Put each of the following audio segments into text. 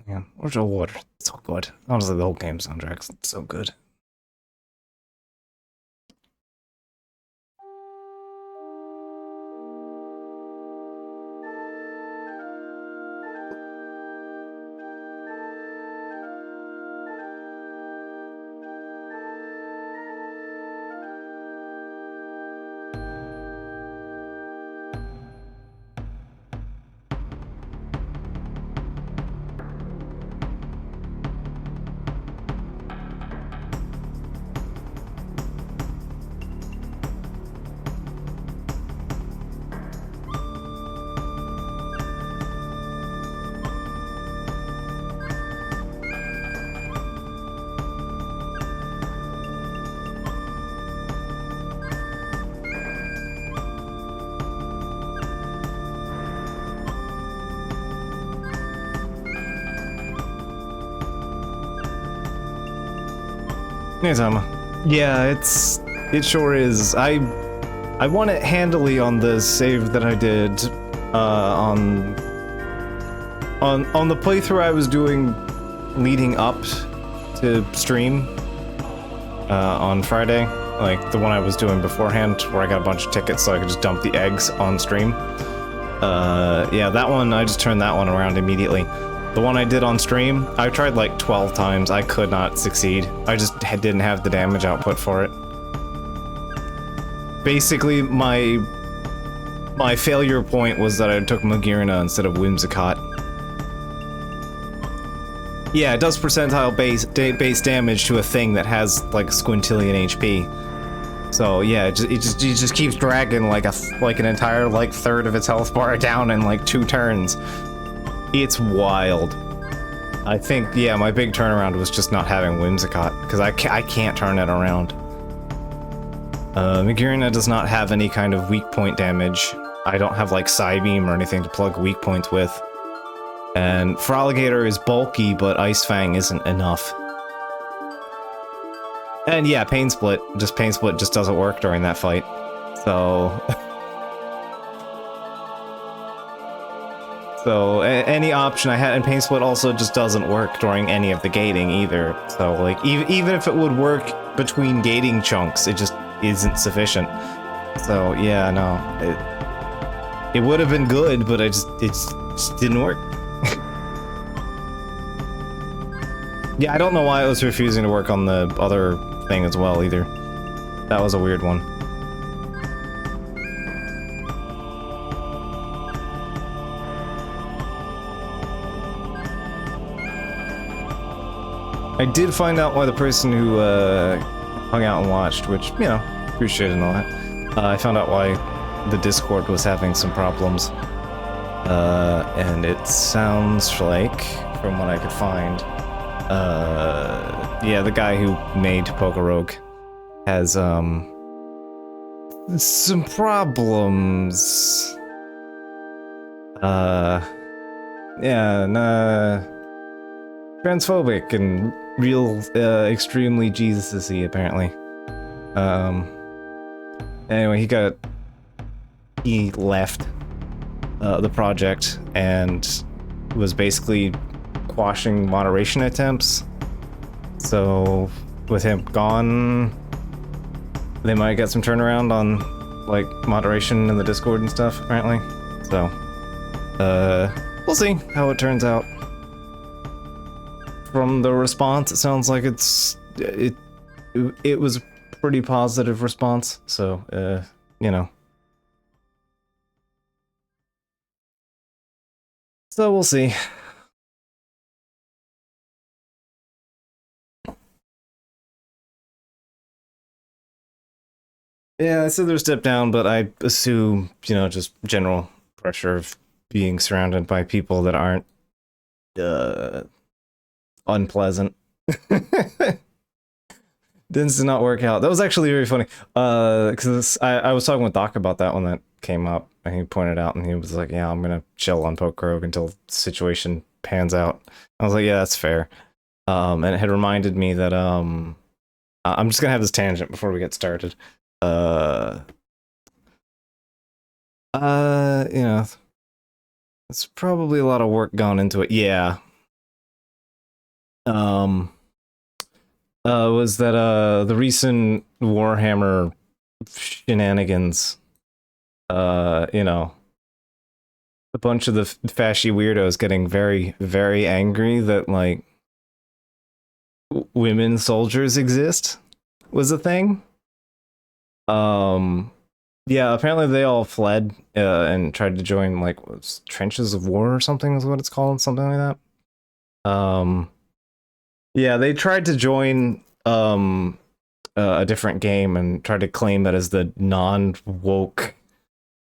Man, World of Water, so good. Honestly, the whole game soundtrack's so good. Hey, Tama. Yeah, it sure is. I won it handily on the save that I did on the playthrough I was doing leading up to stream on Friday, like the one I was doing beforehand where I got a bunch of tickets so I could just dump the eggs on stream. Yeah, that one, I just turned that one around immediately. The one I did on stream, I tried like 12 times. I could not succeed. I just didn't have the damage output for it. Basically, my failure point was that I took Magearna instead of Whimsicott. Yeah, it does percentile base damage to a thing that has like a squintillion HP. So yeah, it just keeps dragging like an entire like third of its health bar down in like 2 turns. It's wild. I think, yeah, my big turnaround was just not having Whimsicott, because I can't turn it around. Magearna does not have any kind of weak point damage. I don't have like Psybeam or anything to plug weak points with. And Froligator is bulky, but Ice Fang isn't enough. And yeah, Pain Split just doesn't work during that fight. So... So, any option I had, and Pain Split also just doesn't work during any of the gating either. So, like, even if it would work between gating chunks, it just isn't sufficient. So, yeah, no. It would have been good, but it just didn't work. Yeah, I don't know why it was refusing to work on the other thing as well, either. That was a weird one. I did find out why the person who hung out and watched, which, you know, appreciate and all that. I found out why the Discord was having some problems. And it sounds like, from what I could find, yeah, the guy who made Pokorogue has, some problems. Yeah, nah, transphobic and real, extremely Jesus-y, apparently. Anyway, he left, the project and was basically quashing moderation attempts. So, with him gone, they might get some turnaround on, like, moderation in the Discord and stuff, apparently. So, we'll see how it turns out. From the response, it sounds like it was a pretty positive response, so, you know. So we'll see. Yeah, I said there's a step down, but I assume, you know, just general pressure of being surrounded by people that aren't, unpleasant. Didn't not work out. That was actually very funny. Because I was talking with Doc about that when that came up, and he pointed out, and he was like, "Yeah, I'm gonna chill on Pokorogue until the situation pans out." I was like, "Yeah, that's fair." And it had reminded me that I'm just gonna have this tangent before we get started. You know, it's probably a lot of work gone into it. Yeah. um was that the recent Warhammer shenanigans. You know, a bunch of the fashy weirdos getting very, very angry that like women soldiers exist was a thing. Yeah, apparently they all fled and tried to join like trenches of war or something is what it's called, something like that. Yeah, they tried to join a different game and tried to claim that as the non-woke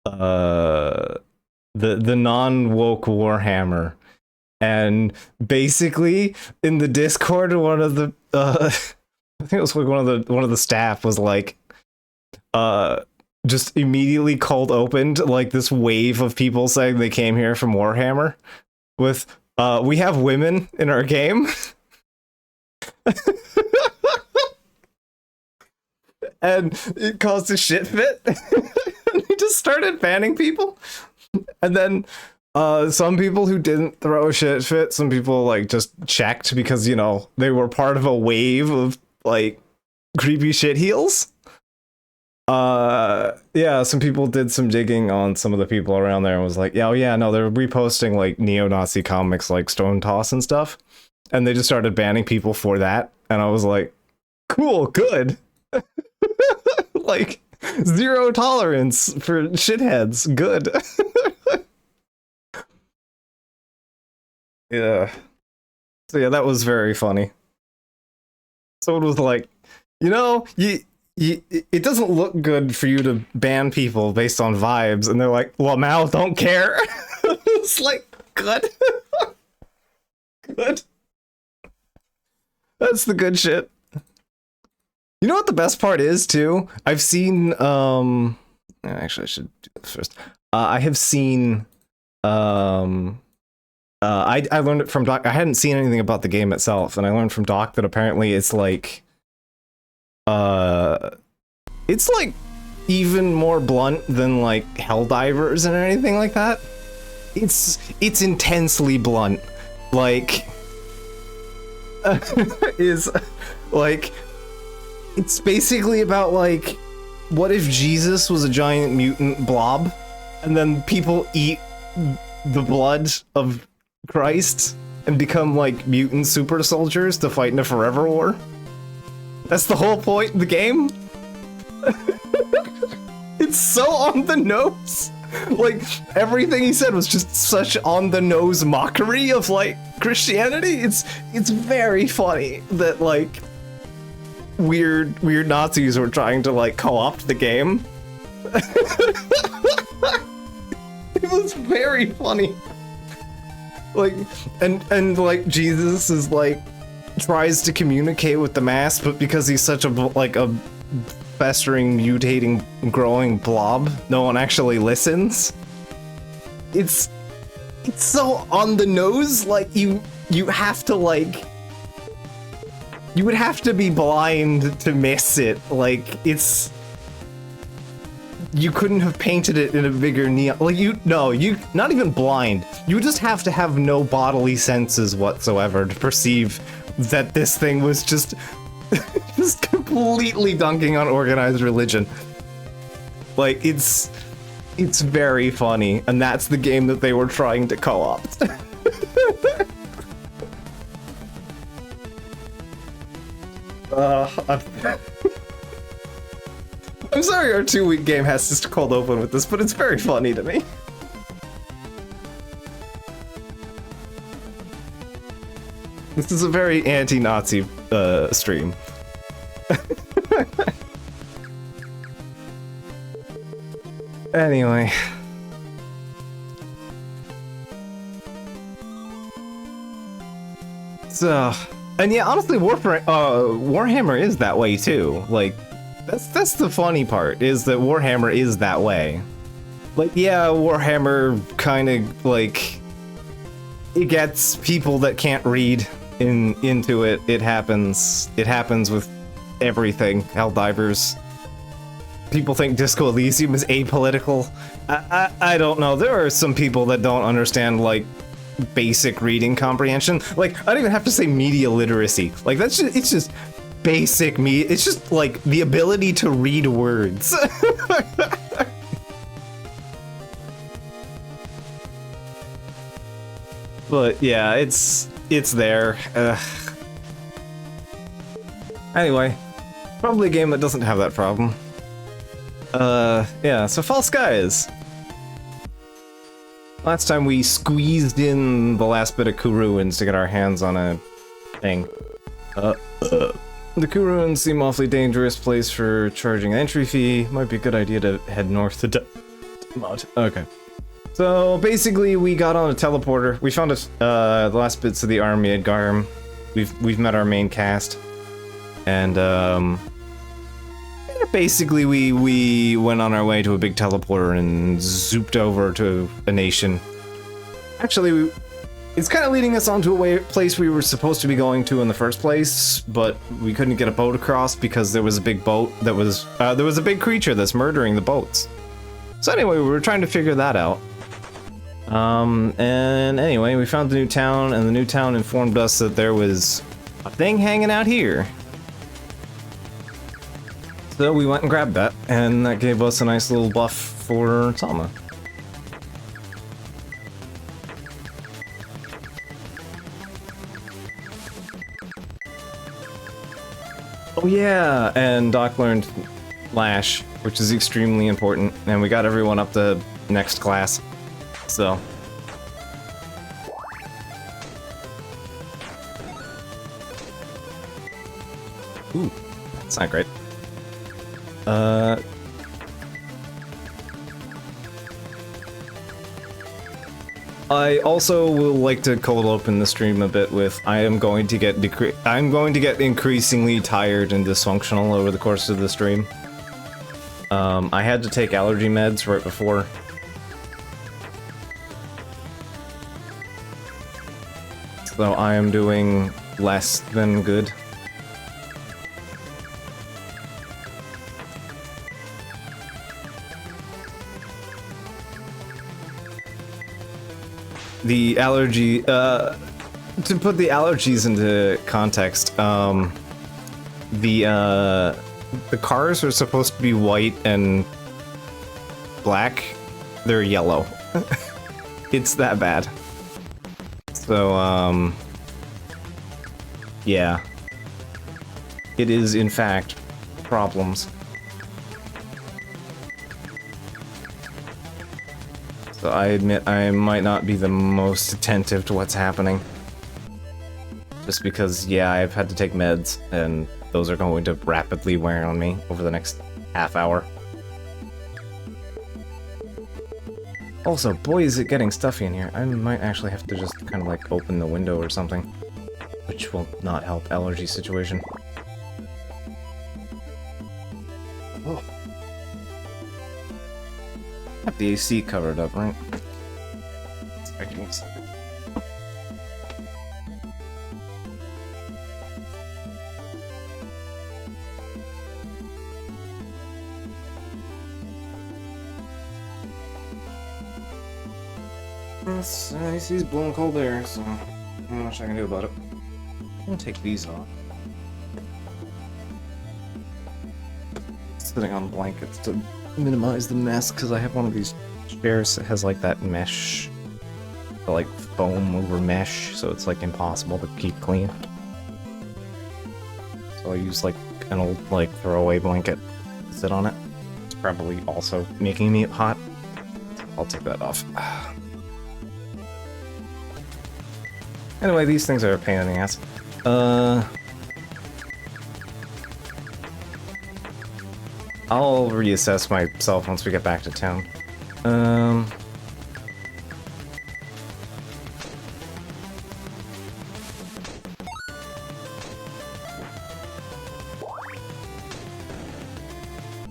the non-woke Warhammer. And basically in the Discord one of the I think it was like one of the staff was like just immediately cold opened like this wave of people saying they came here from Warhammer with we have women in our game. And it caused a shit fit. He just started banning people. And then some people who didn't throw a shit fit, some people like just checked because, you know, they were part of a wave of like creepy shit heels. Yeah, some people did some digging on some of the people around there and was like, yeah, oh yeah, no, they're reposting like neo-Nazi comics like Stone Toss and stuff. And they just started banning people for that. And I was like, cool, good. Like, zero tolerance for shitheads. Good. Yeah. So yeah, that was very funny. Someone was like, you know, it doesn't look good for you to ban people based on vibes. And they're like, well, Mal, don't care. It's like, good. Good. That's the good shit. You know what the best part is too? I've seen actually I should do this first. I have seen I learned it from Doc. I hadn't seen anything about the game itself, and I learned from Doc that apparently it's like even more blunt than like Helldivers and anything like that. It's intensely blunt. Like is like it's basically about like what if Jesus was a giant mutant blob and then people eat the blood of Christ and become like mutant super soldiers to fight in a forever war? That's the whole point of the game. It's so on the nose. Like everything he said was just such on the nose mockery of like Christianity. It's very funny that like weird Nazis were trying to like co-opt the game. It was very funny. Like and like Jesus is like tries to communicate with the mass, but because he's such a festering, mutating, growing blob, no one actually listens. It's so on the nose, like you have to like you would have to be blind to miss it. Like it's you couldn't have painted it in a bigger neon. Like you not even blind. You just have to have no bodily senses whatsoever to perceive that this thing was just just completely dunking on organized religion. Like it's very funny, and that's the game that they were trying to co-opt. I'm sorry our 2-week game has just cold open with this, but it's very funny to me. This is a very anti-Nazi stream. Anyway. So, and yeah, honestly, Warhammer is that way too. Like, that's the funny part, is that Warhammer is that way. Like, yeah, Warhammer kind of like it gets people that can't read into it. It happens with everything. Helldivers. People think Disco Elysium is apolitical. I don't know. There are some people that don't understand like basic reading comprehension. Like, I don't even have to say media literacy. Like, that's just, it's just basic it's just like the ability to read words. But yeah, it's there. Anyway, probably a game that doesn't have that problem. Yeah, so False Skies. Last time we squeezed in the last bit of Ku Ruins to get our hands on a thing. The Ku Ruins seem awfully dangerous place for charging an entry fee. Might be a good idea to head north to Mod. Okay. So basically, we got on a teleporter. We found the last bits of the army at Garm. We've met our main cast, and basically we went on our way to a big teleporter and zooped over to a nation. Actually, it's kind of leading us onto a place we were supposed to be going to in the first place, but we couldn't get a boat across because there was a big boat that was there was a big creature that's murdering the boats. So anyway, we were trying to figure that out. And anyway, we found the new town, and the new town informed us that there was a thing hanging out here. So we went and grabbed that, and that gave us a nice little buff for Tama. Oh yeah, and Doc learned Lash, which is extremely important, and we got everyone up to next class. So. Ooh, that's not great. I also will like to cold open the stream a bit with I'm going to get increasingly tired and dysfunctional over the course of the stream. I had to take allergy meds right before. So I am doing less than good. The allergy, to put the allergies into context, the cars are supposed to be white and black. They're yellow. It's that bad. So, yeah. It is, in fact, problems. So I admit I might not be the most attentive to what's happening. Just because, yeah, I've had to take meds, and those are going to rapidly wear on me over the next half hour. Also, boy, is it getting stuffy in here. I might actually have to just kind of like open the window or something, which will not help allergy situation. Oh. Have the AC covered up, right? I can AC's blowing cold air, so not much I can do about it. I'm gonna take these off. Sitting on blankets to minimize the mess, because I have one of these chairs that has like that mesh, like foam over mesh, so it's like impossible to keep clean. So I use like an old like throwaway blanket to sit on it. It's probably also making me hot. I'll take that off. Anyway, these things are a pain in the ass. I'll reassess myself once we get back to town.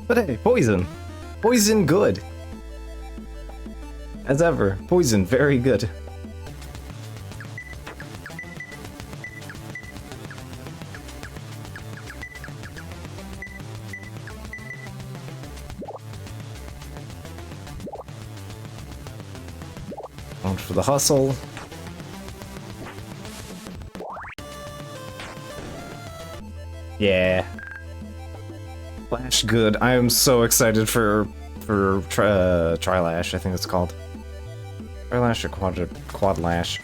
But hey, poison! Poison good! As ever, poison very good. For the hustle. Yeah. Lash good. I am so excited for Tri-Lash, I think it's called. Tri-Lash or Quad Lash.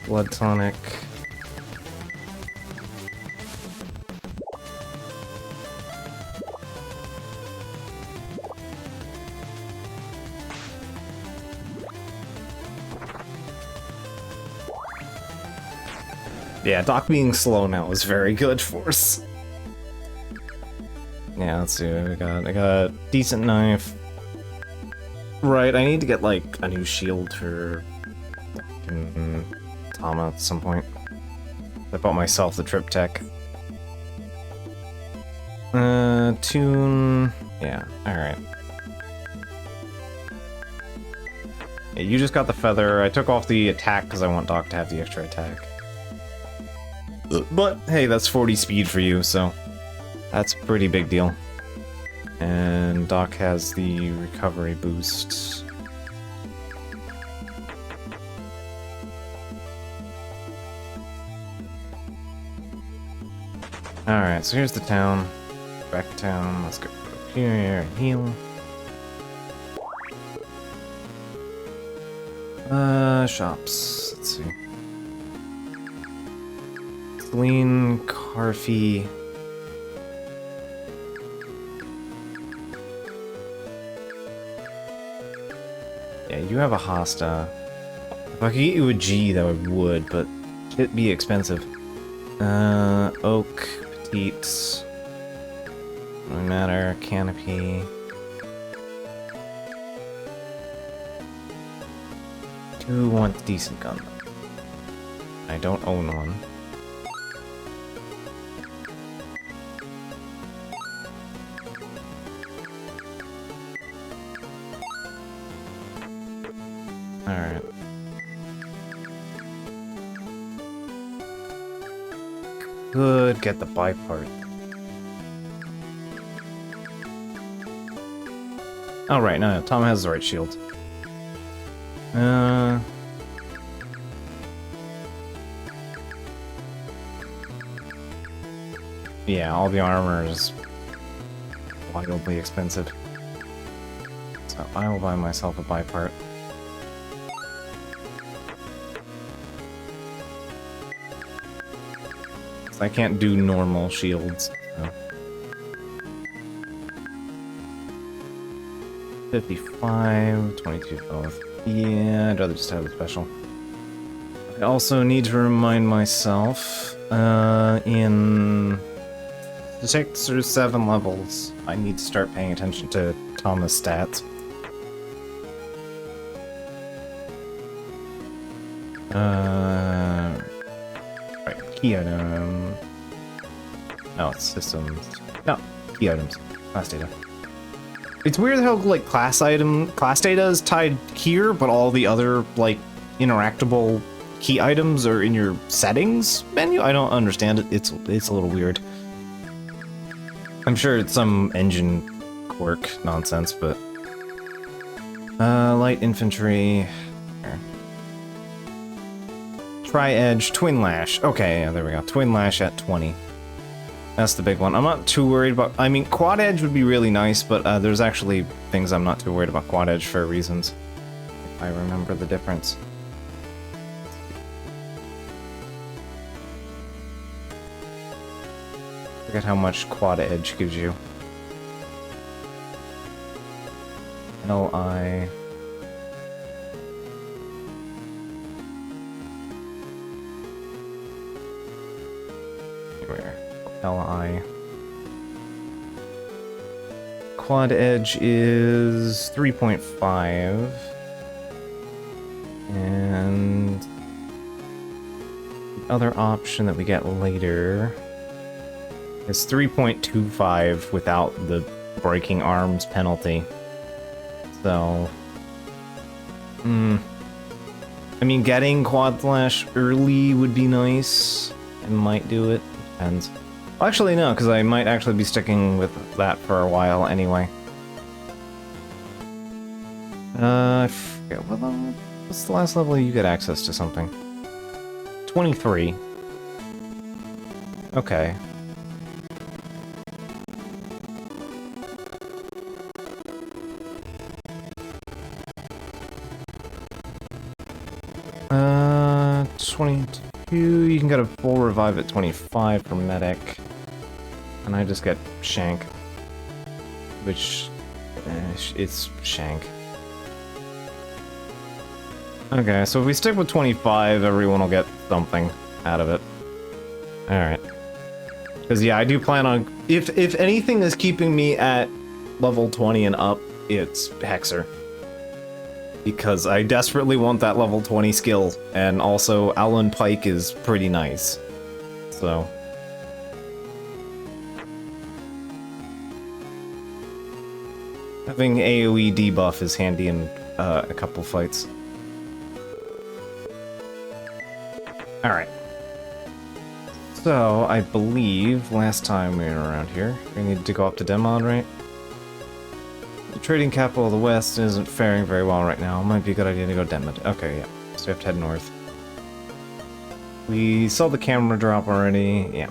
Blood tonic. Yeah, Doc being slow now is very good for us. Yeah, let's see what we got. I got a decent knife. Right, I need to get like a new shield for Tama at some point. I bought myself the Trip Tech. Tune. Yeah, alright. Yeah, you just got the feather. I took off the attack because I want Doc to have the extra attack. But hey, that's 40 speed for you, so that's a pretty big deal. And Doc has the recovery boost. Alright, so here's the town. Back to town. Let's go up here and heal. Shops. Let's see. Celine, Carfy. Yeah, you have a Hosta. If I could get you a G, that I would, but it'd be expensive. Oak, Petite. No matter, Canopy. Do want a decent gun. I don't own one. Alright. Could get the buy part. Oh right, no, Tom has the right shield. Yeah, all the armor is wildly expensive. So I will buy myself a buy part. I can't do normal shields. So. 55, 22 both. Yeah, I'd rather just have the special. I also need to remind myself, in 6 or 7 levels, I need to start paying attention to Thomas' stats. Right, key item. No, it's systems. No, key items. Class data. It's weird how, like, class data is tied here, but all the other, like, interactable key items are in your settings menu? I don't understand it. It's a little weird. I'm sure it's some engine quirk nonsense, but... light infantry... Tri-Edge, Twin Lash. Okay, yeah, there we go. Twin Lash at 20. That's the big one. I'm not too worried about... I mean, Quad Edge would be really nice, but there's actually things I'm not too worried about Quad Edge for reasons. If I remember the difference. Forget how much Quad Edge gives you. LI... Where? LI. Quad Edge is 3.5. And the other option that we get later is 3.25 without the breaking arms penalty. So, I mean, getting Quad Lash early would be nice. I might do it. Depends. Actually, no, because I might actually be sticking with that for a while anyway. I forget, what's the last level you get access to something? 23. Okay. Uh, 22, you can get a full revive at 25 for medic. And I just get Shank. Which, it's Shank. Okay, so if we stick with 25, everyone will get something out of it. Alright. Because yeah, I do plan on... If anything is keeping me at level 20 and up, it's Hexer. Because I desperately want that level 20 skill, and also Alan Pike is pretty nice. So... having AoE debuff is handy in a couple fights. Alright. So, I believe last time we were around here, we need to go up to Demon, right? The trading capital of the West isn't faring very well right now. It might be a good idea to go to Demon. Okay, yeah. So we have to head north. We saw the camera drop already. Yeah.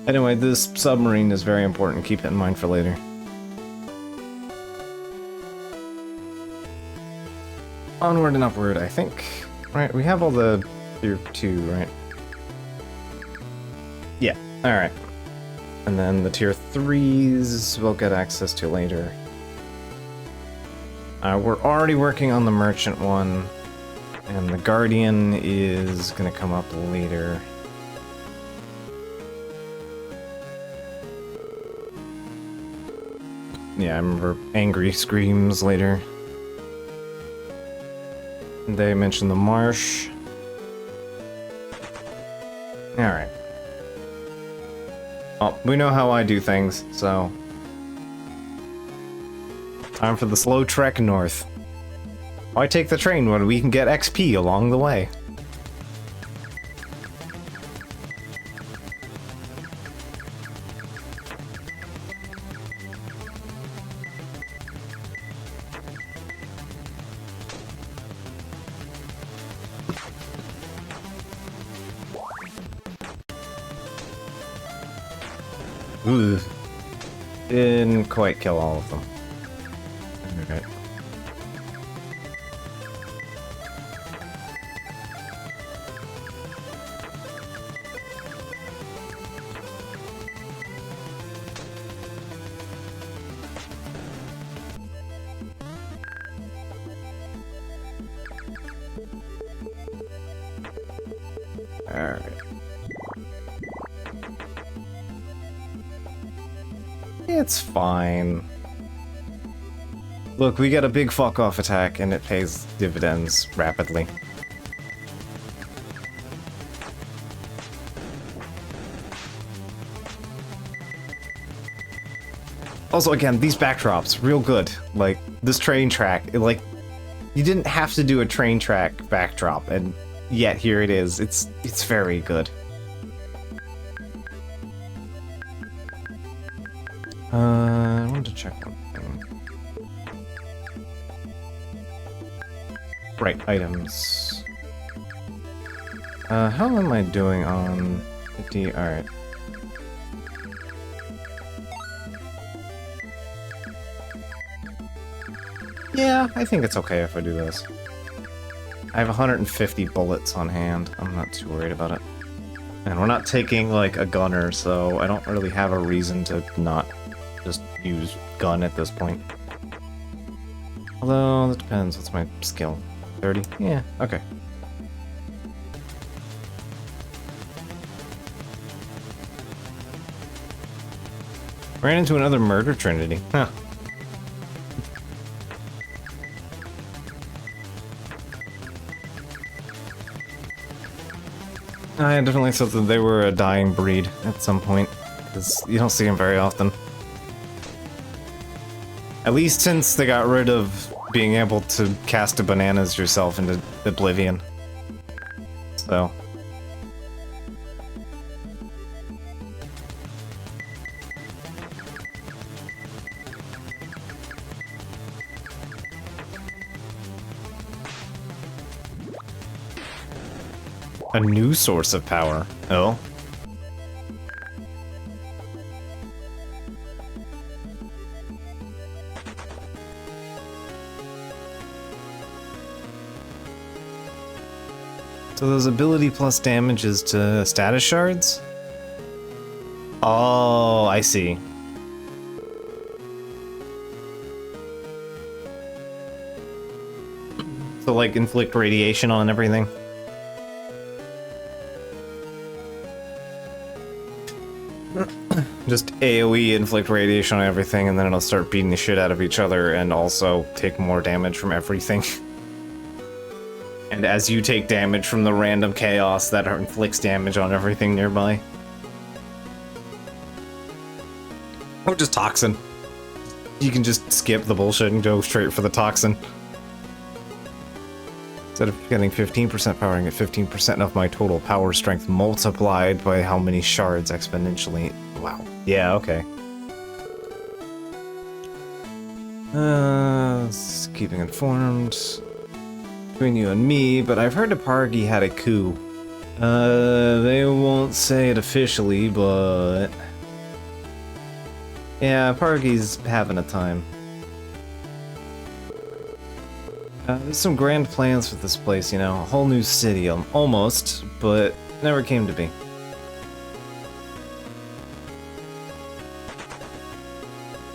Anyway, this submarine is very important. Keep it in mind for later. Onward and upward, I think. Right, we have all the tier 2, right? Yeah, alright. And then the tier 3s we'll get access to later. We're already working on the merchant one, and the Guardian is gonna come up later. Yeah, I remember Angry Screams later. They mentioned the marsh. Alright. Well, we know how I do things, so... time for the slow trek north. Why take the train when we can get XP along the way? Ooh. Didn't quite kill all of them. Okay. Alright. It's fine. Look, we get a big fuck-off attack, and it pays dividends rapidly. Also, again, these backdrops, real good. Like, this train track, like, you didn't have to do a train track backdrop, and yet here it is. It's very good. I wanted to check one thing. Right, items. How am I doing on 50? Alright. Yeah, I think it's okay if I do this. I have 150 bullets on hand. I'm not too worried about it. And we're not taking, like, a gunner, so I don't really have a reason to not just use gun at this point. Although, that depends. What's my skill? 30? Yeah, okay. Ran into another murder trinity. Huh. I definitely thought that they were a dying breed at some point, because you don't see them very often. At least since they got rid of being able to cast a bananas yourself into oblivion. So. A new source of power. Oh. So those ability plus damages to status shards? Oh, I see. So like inflict radiation on everything? Just AoE inflict radiation on everything, and then it'll start beating the shit out of each other and also take more damage from everything. And as you take damage from the random chaos, that inflicts damage on everything nearby. Or just toxin. You can just skip the bullshit and go straight for the toxin. Instead of getting 15% power, I get 15% of my total power strength multiplied by how many shards exponentially. Wow. Yeah, okay. Keeping informed. Between you and me, but I've heard Pargy had a coup. They won't say it officially, but... yeah, Pargy's having a time. There's some grand plans with this place, you know, a whole new city, almost, but never came to be.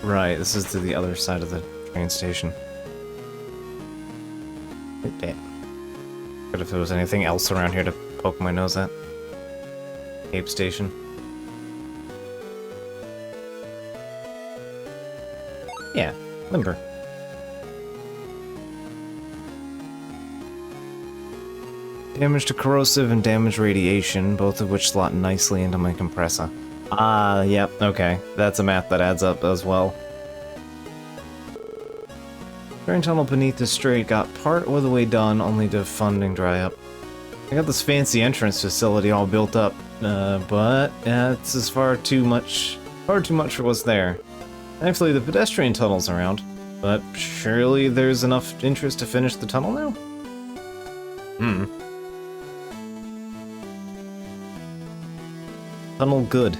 Right, this is to the other side of the train station. Damn. But if there was anything else around here to poke my nose at. Cape Station. Yeah, limber. Damage to corrosive and damage radiation, both of which slot nicely into my compressor. Ah, yep, okay. That's a math that adds up as well. Train tunnel beneath the strait got part of the way done, only to funding dry up. I got this fancy entrance facility all built up, but it's as far too much for what's there. Thankfully, the pedestrian tunnel's around, but surely there's enough interest to finish the tunnel now? Tunnel good.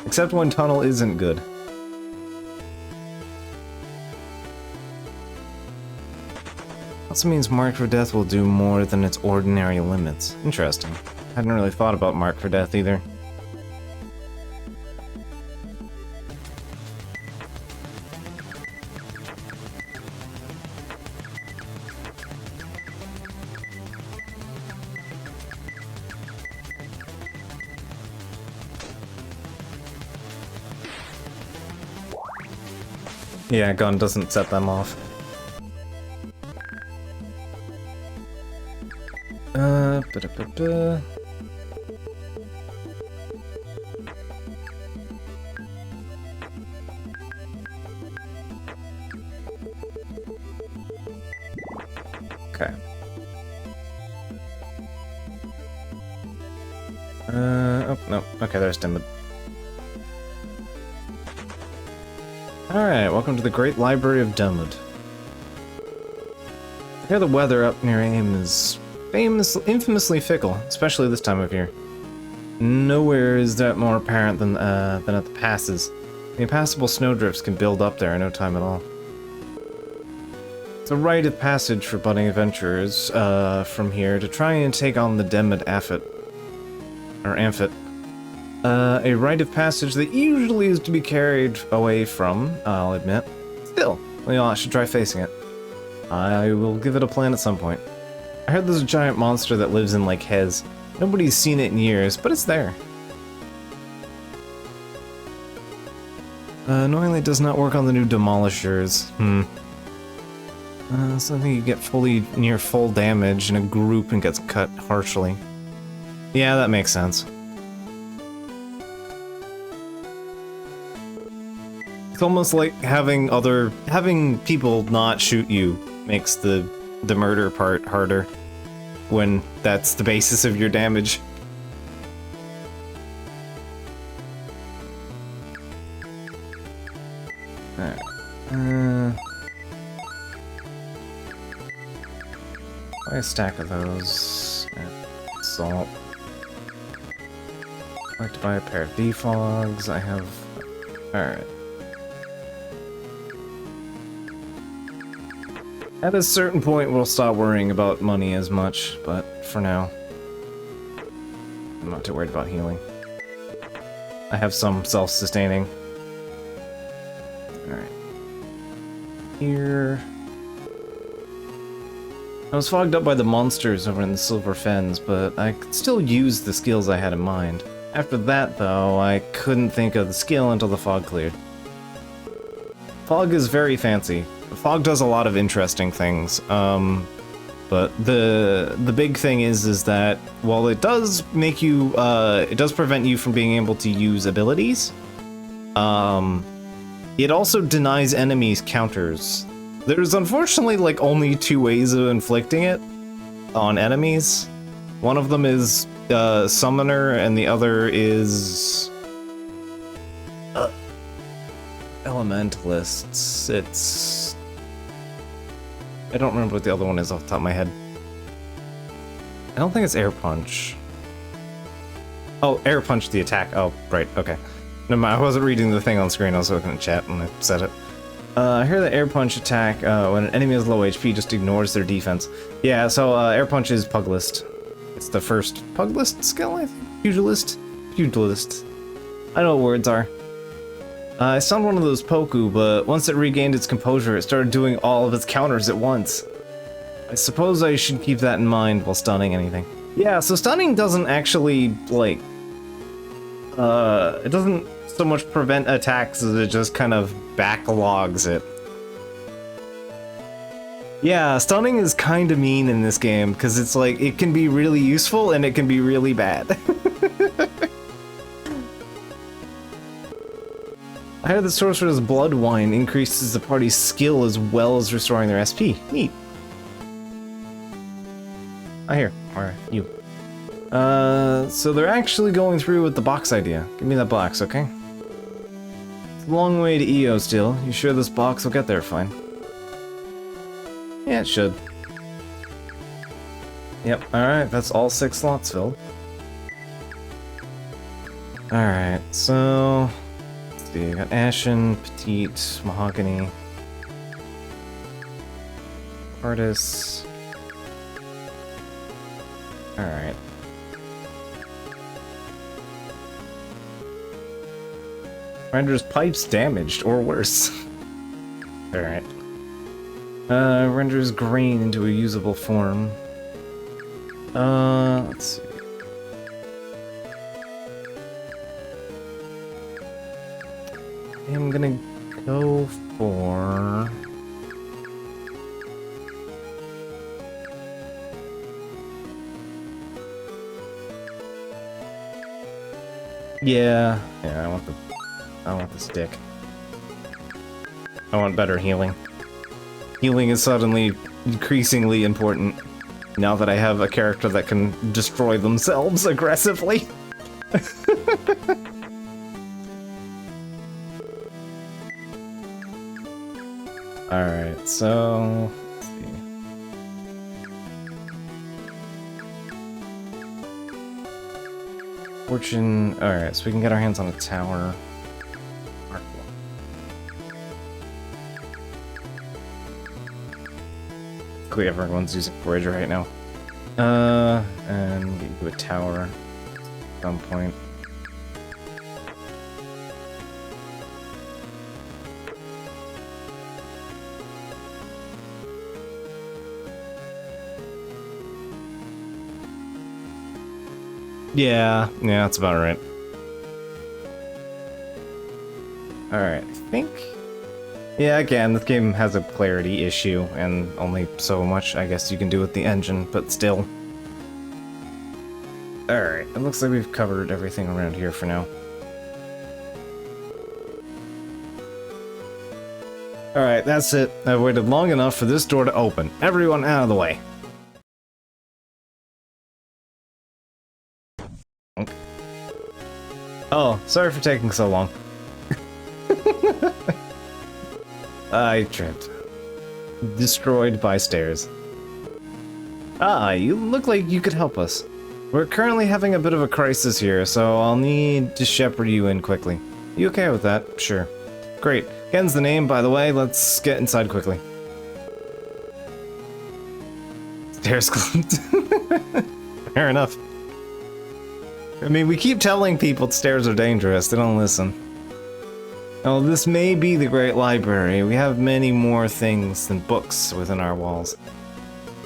Except when tunnel isn't good. Also means Mark for Death will do more than its ordinary limits. Interesting. Hadn't really thought about Mark for Death either. Yeah, gun doesn't set them off. Ba-da-ba-ba. Okay. Oh, no. Okay, there's Dimmed. Alright, welcome to the Great Library of Dumud. I hear the weather up near AIM is infamously fickle, especially this time of year. Nowhere is that more apparent than at the passes. The impassable snowdrifts can build up there in no time at all. It's a rite of passage for budding adventurers from here to try and take on the Demid Amphit. A rite of passage that usually is to be carried away from, I'll admit. Still, we all should try facing it. I will give it a plan at some point. I heard there's a giant monster that lives in Lake Hez. Nobody's seen it in years, but it's there. Annoyingly, it does not work on the new demolishers. Something you get near full damage in a group and gets cut harshly. Yeah, that makes sense. It's almost like having people not shoot you makes the murder part harder. when that's the basis of your damage. Alright. Buy a stack of those. And salt. I'd like to buy a pair of defogs. I have... Alright. At a certain point, we'll stop worrying about money as much, but for now, I'm not too worried about healing. I have some self-sustaining. Alright. Here... I was fogged up by the monsters over in the Silver Fens, but I could still use the skills I had in mind. After that, though, I couldn't think of the skill until the fog cleared. Fog is very fancy. Fog does a lot of interesting things, but the big thing is that while it does make you, it does prevent you from being able to use abilities, it also denies enemies counters. There's unfortunately like only 2 ways of inflicting it on enemies. One of them is Summoner, and the other is Elementalists. It's... I don't remember what the other one is off the top of my head. I don't think it's Air Punch. Oh, Air Punch the attack. Oh, right, okay. No, I wasn't reading the thing on screen, I was looking at chat when I said it. I hear the Air Punch attack, when an enemy has low HP, just ignores their defense. Yeah, so Air Punch is Puglist. It's the first Puglist skill, I think? Pugilist? Pugilist. I know what words are. I stunned one of those Poku, but once it regained its composure, it started doing all of its counters at once. I suppose I should keep that in mind while stunning anything. Yeah, so stunning doesn't actually, like... it doesn't so much prevent attacks as it just kind of backlogs it. Yeah, stunning is kind of mean in this game, because it's like, it can be really useful and it can be really bad. I heard the Sorcerer's Blood Wine increases the party's skill as well as restoring their SP. Neat. I hear. Alright, you. So they're actually going through with the box idea. Give me that box, okay? It's a long way to EO still. You sure this box will get there fine? Yeah, it should. Yep, alright, that's all 6 slots filled. Alright, so... let's see, got Ashen, Petite, Mahogany... Artists... Alright. Render's pipes damaged, or worse. Alright. Renders grain into a usable form. Let's see. I'm gonna go for... Yeah, I want the stick. I want better healing. Healing is suddenly increasingly important now that I have a character that can destroy themselves aggressively. Alright, so... let's see. Fortune... alright, so we can get our hands on a tower. Luckily everyone's using Voyager right now. And get you a tower at some point. Yeah, that's about right. Alright, I think... yeah, again, this game has a clarity issue, and only so much, I guess, you can do with the engine, but still. Alright, it looks like we've covered everything around here for now. Alright, that's it. I've waited long enough for this door to open. Everyone out of the way. Sorry for taking so long. I tripped. Destroyed by stairs. Ah, you look like you could help us. We're currently having a bit of a crisis here, so I'll need to shepherd you in quickly. You okay with that? Sure. Great. Ken's the name, by the way. Let's get inside quickly. Stairs climbed. Fair enough. I mean, we keep telling people stairs are dangerous. They don't listen. Oh, this may be the Great Library. We have many more things than books within our walls.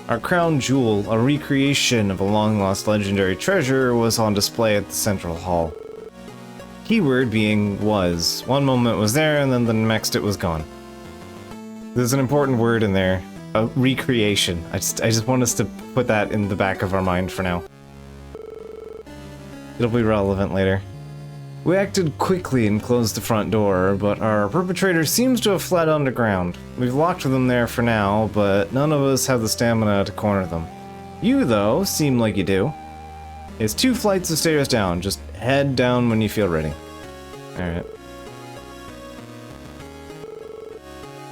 Our crown jewel, a recreation of a long-lost legendary treasure, was on display at the Central Hall. Keyword being was. One moment it was there, and then the next it was gone. There's an important word in there. A recreation. I just want us to put that in the back of our mind for now. It'll be relevant later. We acted quickly and closed the front door, but our perpetrator seems to have fled underground. We've locked them there for now, but none of us have the stamina to corner them. You, though, seem like you do. It's 2 flights of stairs down. Just head down when you feel ready. Alright.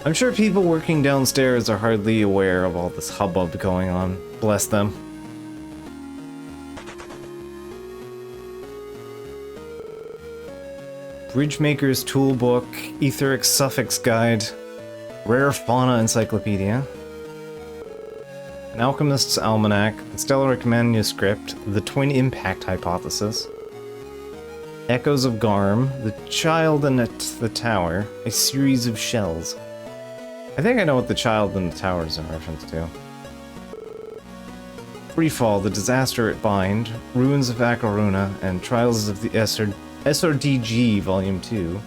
I'm sure people working downstairs are hardly aware of all this hubbub going on. Bless them. Bridgemaker's Toolbook, Etheric Suffix Guide, Rare Fauna Encyclopedia, An Alchemist's Almanac, the Stellaric Manuscript, the Twin Impact Hypothesis, Echoes of Garm, The Child in the Tower, a series of shells. I think I know what the Child in the Tower is in reference to. Freefall, The Disaster at Bind, Ruins of Akaruna, and Trials of the SRDG Volume 2.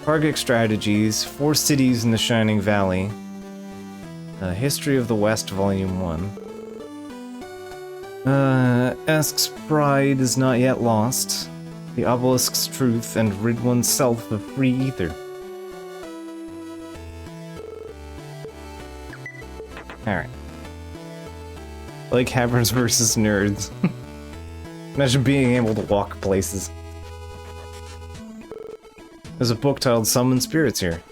Target Strategies, 4 Cities in the Shining Valley. History of the West Volume 1. Ask's Pride is Not Yet Lost. The Obelisk's Truth and Rid Oneself of Free Ether. Alright. Like Hammers versus Nerds. Imagine being able to walk places. There's a book titled Summon Spirits here.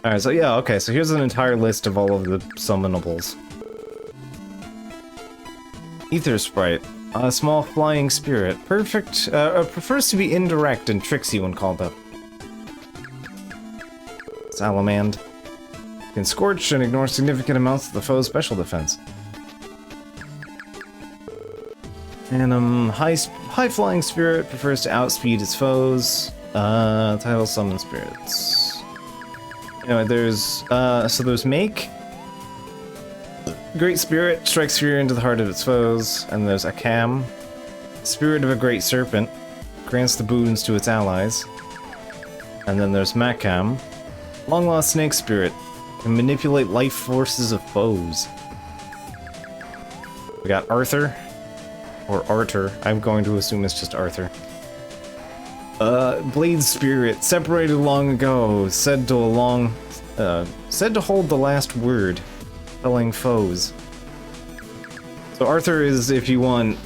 Alright, so yeah, okay, so here's an entire list of all of the summonables. Ether Sprite. A small flying spirit. Perfect, prefers to be indirect and tricksy when called up. Salamand. Can scorch and ignore significant amounts of the foe's special defense. And high-flying spirit prefers to outspeed its foes. Title Summon Spirits. Anyway, there's Make. Great Spirit strikes fear into the heart of its foes. And there's Akam. Spirit of a Great Serpent. Grants the boons to its allies. And then there's Makam. Long-lost Snake Spirit. Can manipulate life forces of foes. We got Arthur. Or Arthur. I'm going to assume it's just Arthur. Blade Spirit, separated long ago, said to hold the last word, telling foes. So Arthur is if you want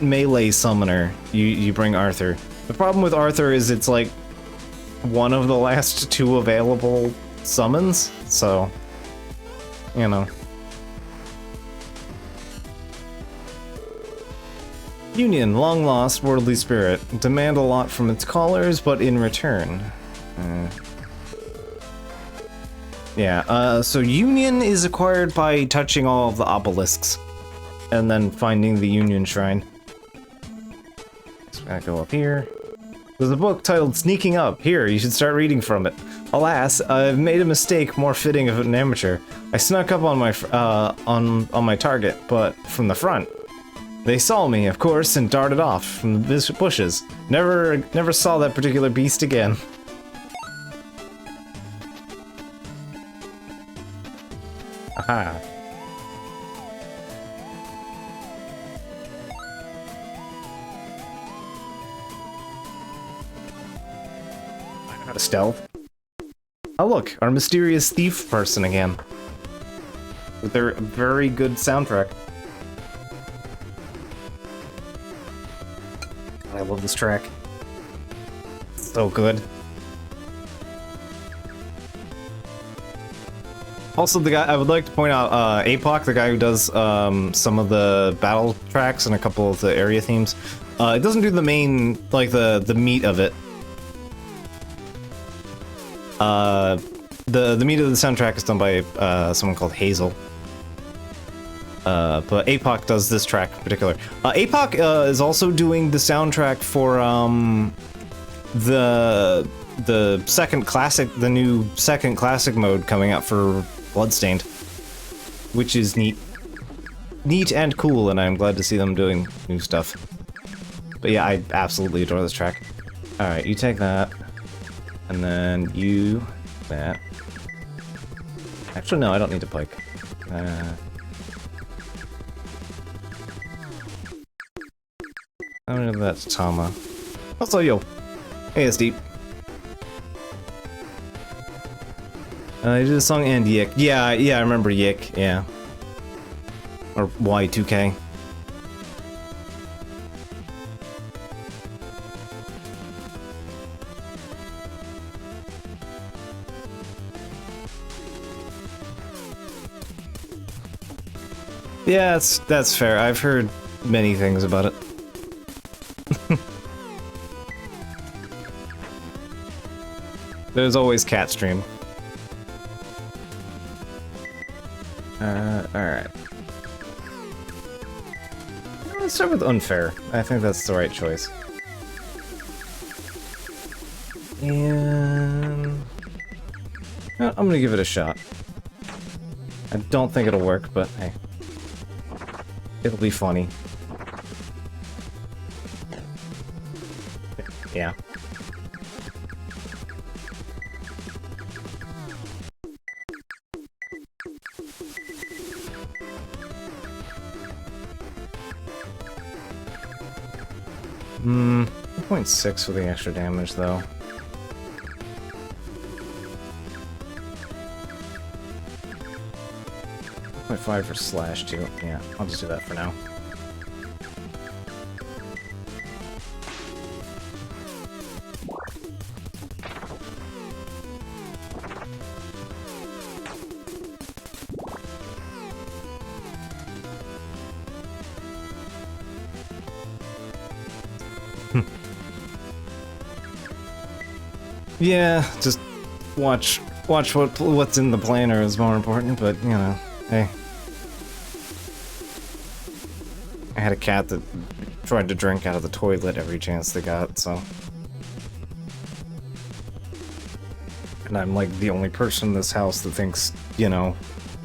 melee summoner, you bring Arthur. The problem with Arthur is it's like one of the last 2 available summons, so you know. Union, long-lost worldly spirit. Demand a lot from its callers, but in return. So Union is acquired by touching all of the obelisks. And then finding the Union Shrine. So I gotta go up here. There's a book titled Sneaking Up. Here, you should start reading from it. Alas, I've made a mistake more fitting of an amateur. I snuck up on my on my target, but from the front. They saw me, of course, and darted off from the bushes. Never saw that particular beast again. Aha. I know how to stealth. Oh look, our mysterious thief person again. With their very good soundtrack. love this track. So good. Also, the guy I would like to point out, APOC, the guy who does some of the battle tracks and a couple of the area themes, it doesn't do the main, like the meat of it. The meat of the soundtrack is done by someone called Hazel. But APOC does this track in particular. APOC is also doing the soundtrack for the second classic, the new second classic mode coming out for Bloodstained, which is neat and cool, and I'm glad to see them doing new stuff. But yeah, I absolutely adore this track. All right, you take that, and then you that. Actually, no, I don't need to pike. I'm gonna give that to Tama. Also, yo. Hey, it's Deep. You did a song and Yik. Yeah, I remember Yik, yeah. Or Y2K. Yeah, that's fair. I've heard many things about it. There's always Cat Stream. Alright. Let's start with Unfair. I think that's the right choice. And... I'm gonna give it a shot. I don't think it'll work, but hey. It'll be funny. Yeah. Hmm, 0.6 for the extra damage, though. 0.5 for slash, too. Yeah, I'll just do that for now. Yeah, just watch what's in the planner is more important, but you know, hey. I had a cat that tried to drink out of the toilet every chance they got, so. And I'm like the only person in this house that thinks, you know,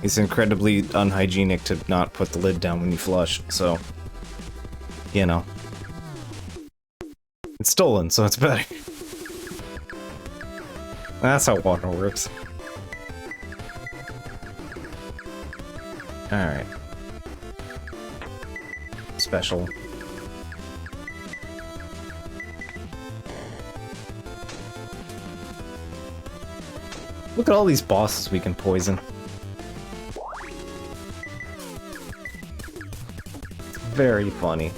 it's incredibly unhygienic to not put the lid down when you flush, so. You know. It's stolen, so it's better. That's how water works. Alright. Special. Look at all these bosses we can poison. It's very funny.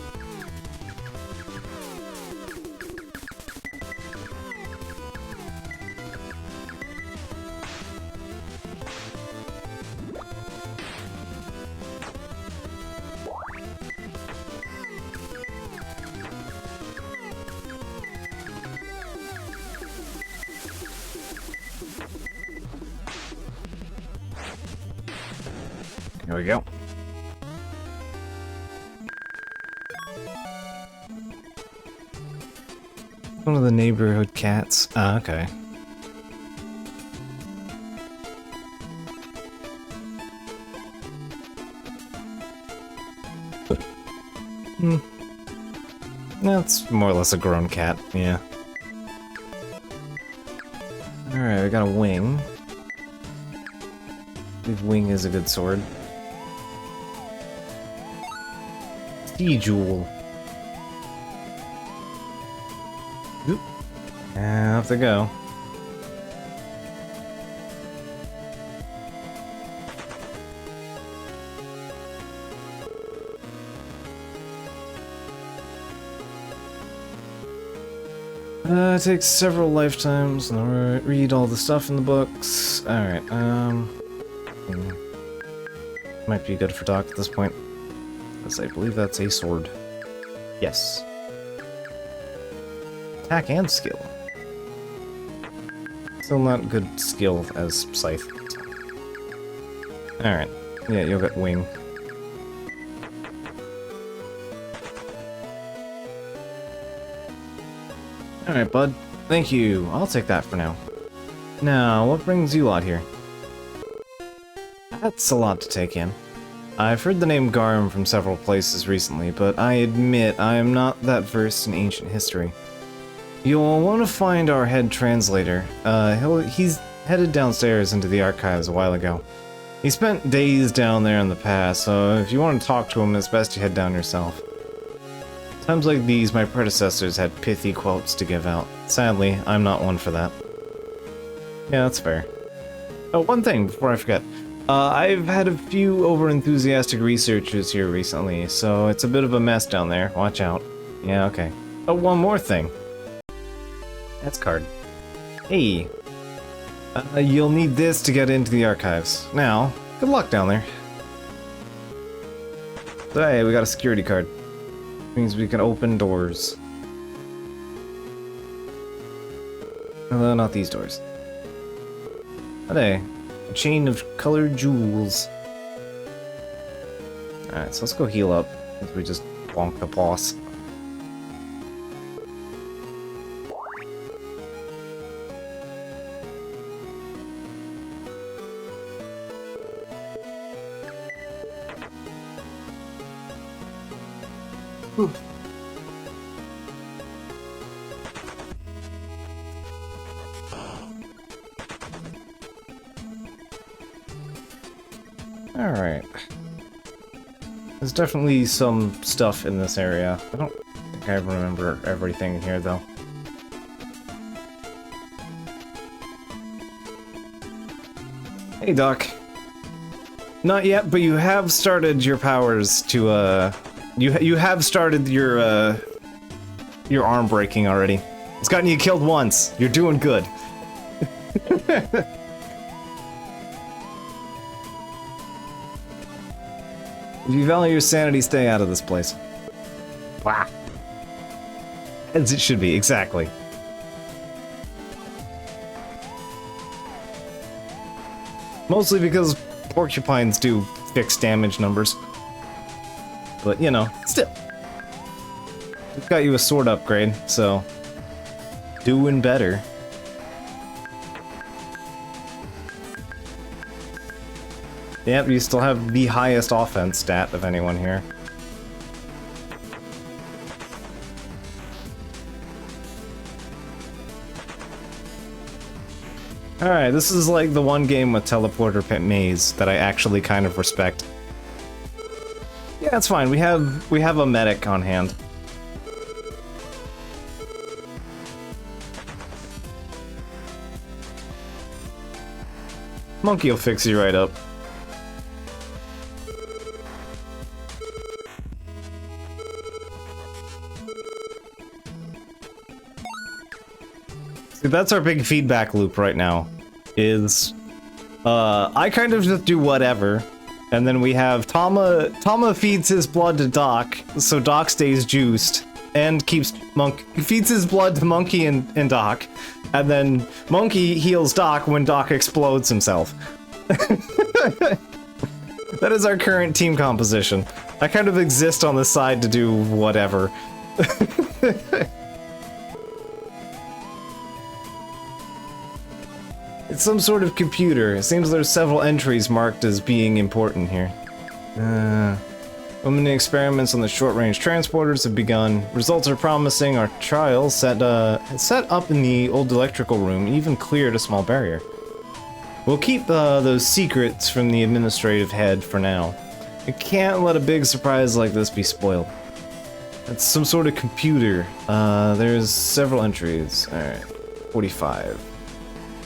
Here we go. One of the neighborhood cats. Ah, okay. Hmm. That's more or less a grown cat, yeah. Alright, we got a wing. I believe wing is a good sword. Sea Jewel. Oop. And off they go. It takes several lifetimes, and I'll read all the stuff in the books. Alright, might be good for Doc at this point. Because I believe that's a sword. Yes. Attack and skill. Still not good skill as Scythe. Alright. Yeah, you'll get wing. Alright, bud. Thank you. I'll take that for now. Now, what brings you out here? That's a lot to take in. I've heard the name Garm from several places recently, but I admit I am not that versed in ancient history. You'll want to find our head translator. He's headed downstairs into the archives a while ago. He spent days down there in the past, so if you want to talk to him, it's best you head down yourself. Times like these, my predecessors had pithy quotes to give out. Sadly, I'm not one for that. Yeah, that's fair. Oh, one thing before I forget. I've had a few over-enthusiastic researchers here recently, so it's a bit of a mess down there. Watch out. Yeah, okay. Oh, one more thing. That's card. Hey. You'll need this to get into the archives. Now, good luck down there. So, hey, we got a security card. Means we can open doors. Not these doors. Hey, a chain of colored jewels. Alright, so let's go heal up. Since we just bonk the boss. Alright. There's definitely some stuff in this area. I don't think I remember everything in here, though. Hey, Doc. Not yet, but you have started your powers to, You have started your arm breaking already. It's gotten you killed once. You're doing good. If you value your sanity, stay out of this place. Wow. As it should be, exactly. Mostly because porcupines do fixed damage numbers. But, you know, still. We've got you a sword upgrade, so... doing better. Yep, you still have the highest offense stat of anyone here. Alright, this is like the one game with Teleporter Pit Maze that I actually kind of respect. Yeah, it's fine. We have a medic on hand. Monkey will fix you right up. See, that's our big feedback loop right now. Is I kind of just do whatever. And then we have Tama feeds his blood to Doc, so Doc stays juiced, and feeds his blood to Monkey and Doc, and then Monkey heals Doc when Doc explodes himself. That is our current team composition. I kind of exist on the side to do whatever. It's some sort of computer. It seems there's several entries marked as being important here. Many experiments on the short-range transporters have begun. Results are promising. Our trial set up in the old electrical room even cleared a small barrier. We'll keep those secrets from the administrative head for now. We can't let a big surprise like this be spoiled. It's some sort of computer. There's several entries. Alright, 45.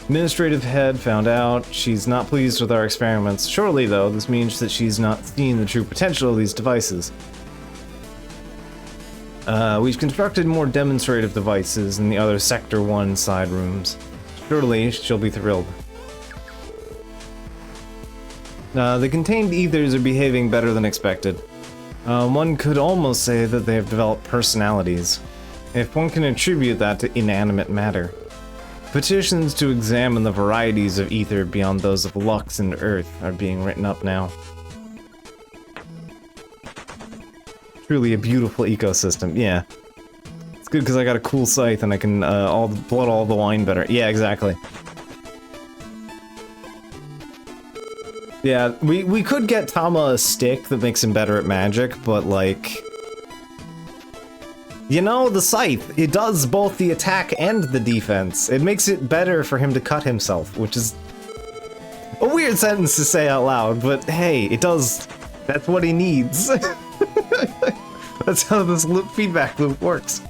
Administrative head found out she's not pleased with our experiments. Surely, though, this means that she's not seeing the true potential of these devices. We've constructed more demonstrative devices in the other Sector 1 side rooms. Surely she'll be thrilled. The contained ethers are behaving better than expected. One could almost say that they have developed personalities, if one can attribute that to inanimate matter. Petitions to examine the varieties of ether beyond those of Lux and Earth are being written up now. Truly a beautiful ecosystem, yeah. It's good because I got a cool scythe and I can blood all the wine better. Yeah, exactly. Yeah, we could get Tama a stick that makes him better at magic, but like... You know, the scythe, it does both the attack and the defense. It makes it better for him to cut himself, which is a weird sentence to say out loud, but hey, it does. That's what he needs. That's how this feedback loop works.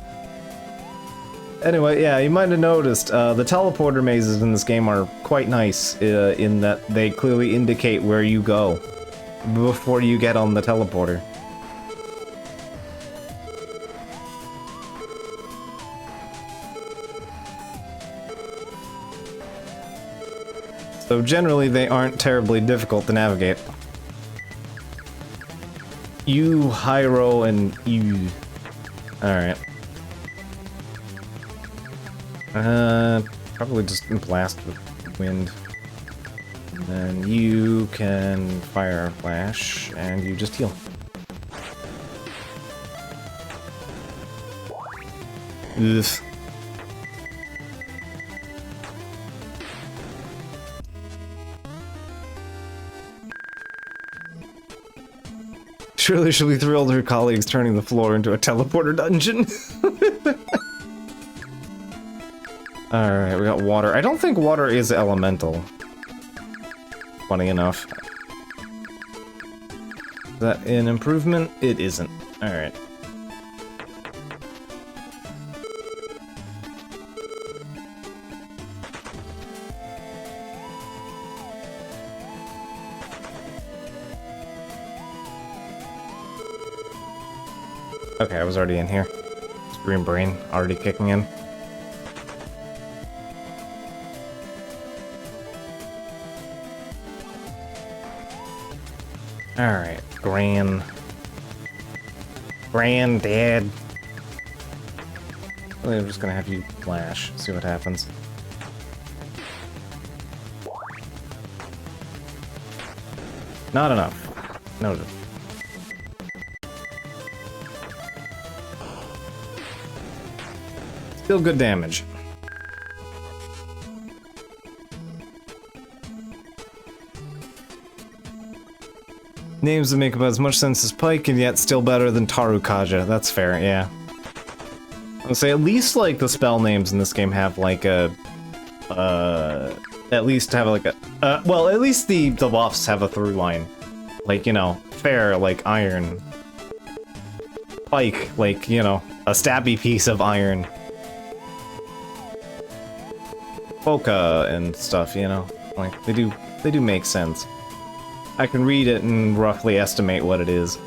Anyway, yeah, you might have noticed, the teleporter mazes in this game are quite nice, in that they clearly indicate where you go before you get on the teleporter. So generally, they aren't terribly difficult to navigate. You, Hyro, and you. Alright. Probably just blast with wind. And then you can fire a flash, and you just heal. Ugh. Surely she'll be thrilled her colleagues turning the floor into a teleporter dungeon. Alright, we got water. I don't think water is elemental. Funny enough. Is that an improvement? It isn't. Alright. Okay, I was already in here. Green brain already kicking in. Alright, Granddad. I'm just gonna have you flash, see what happens. Not enough. Noted. Still good damage. Names that make about as much sense as Pike, and yet still better than Tarukaja. That's fair, yeah. I'll say at least like the spell names in this game have like a, at least have like a, well, at least the buffs have a through line. Like, you know, fair, like iron. Pike, like, you know, a stabby piece of iron. Foka and stuff, you know, like they do make sense. I can read it and roughly estimate what it is.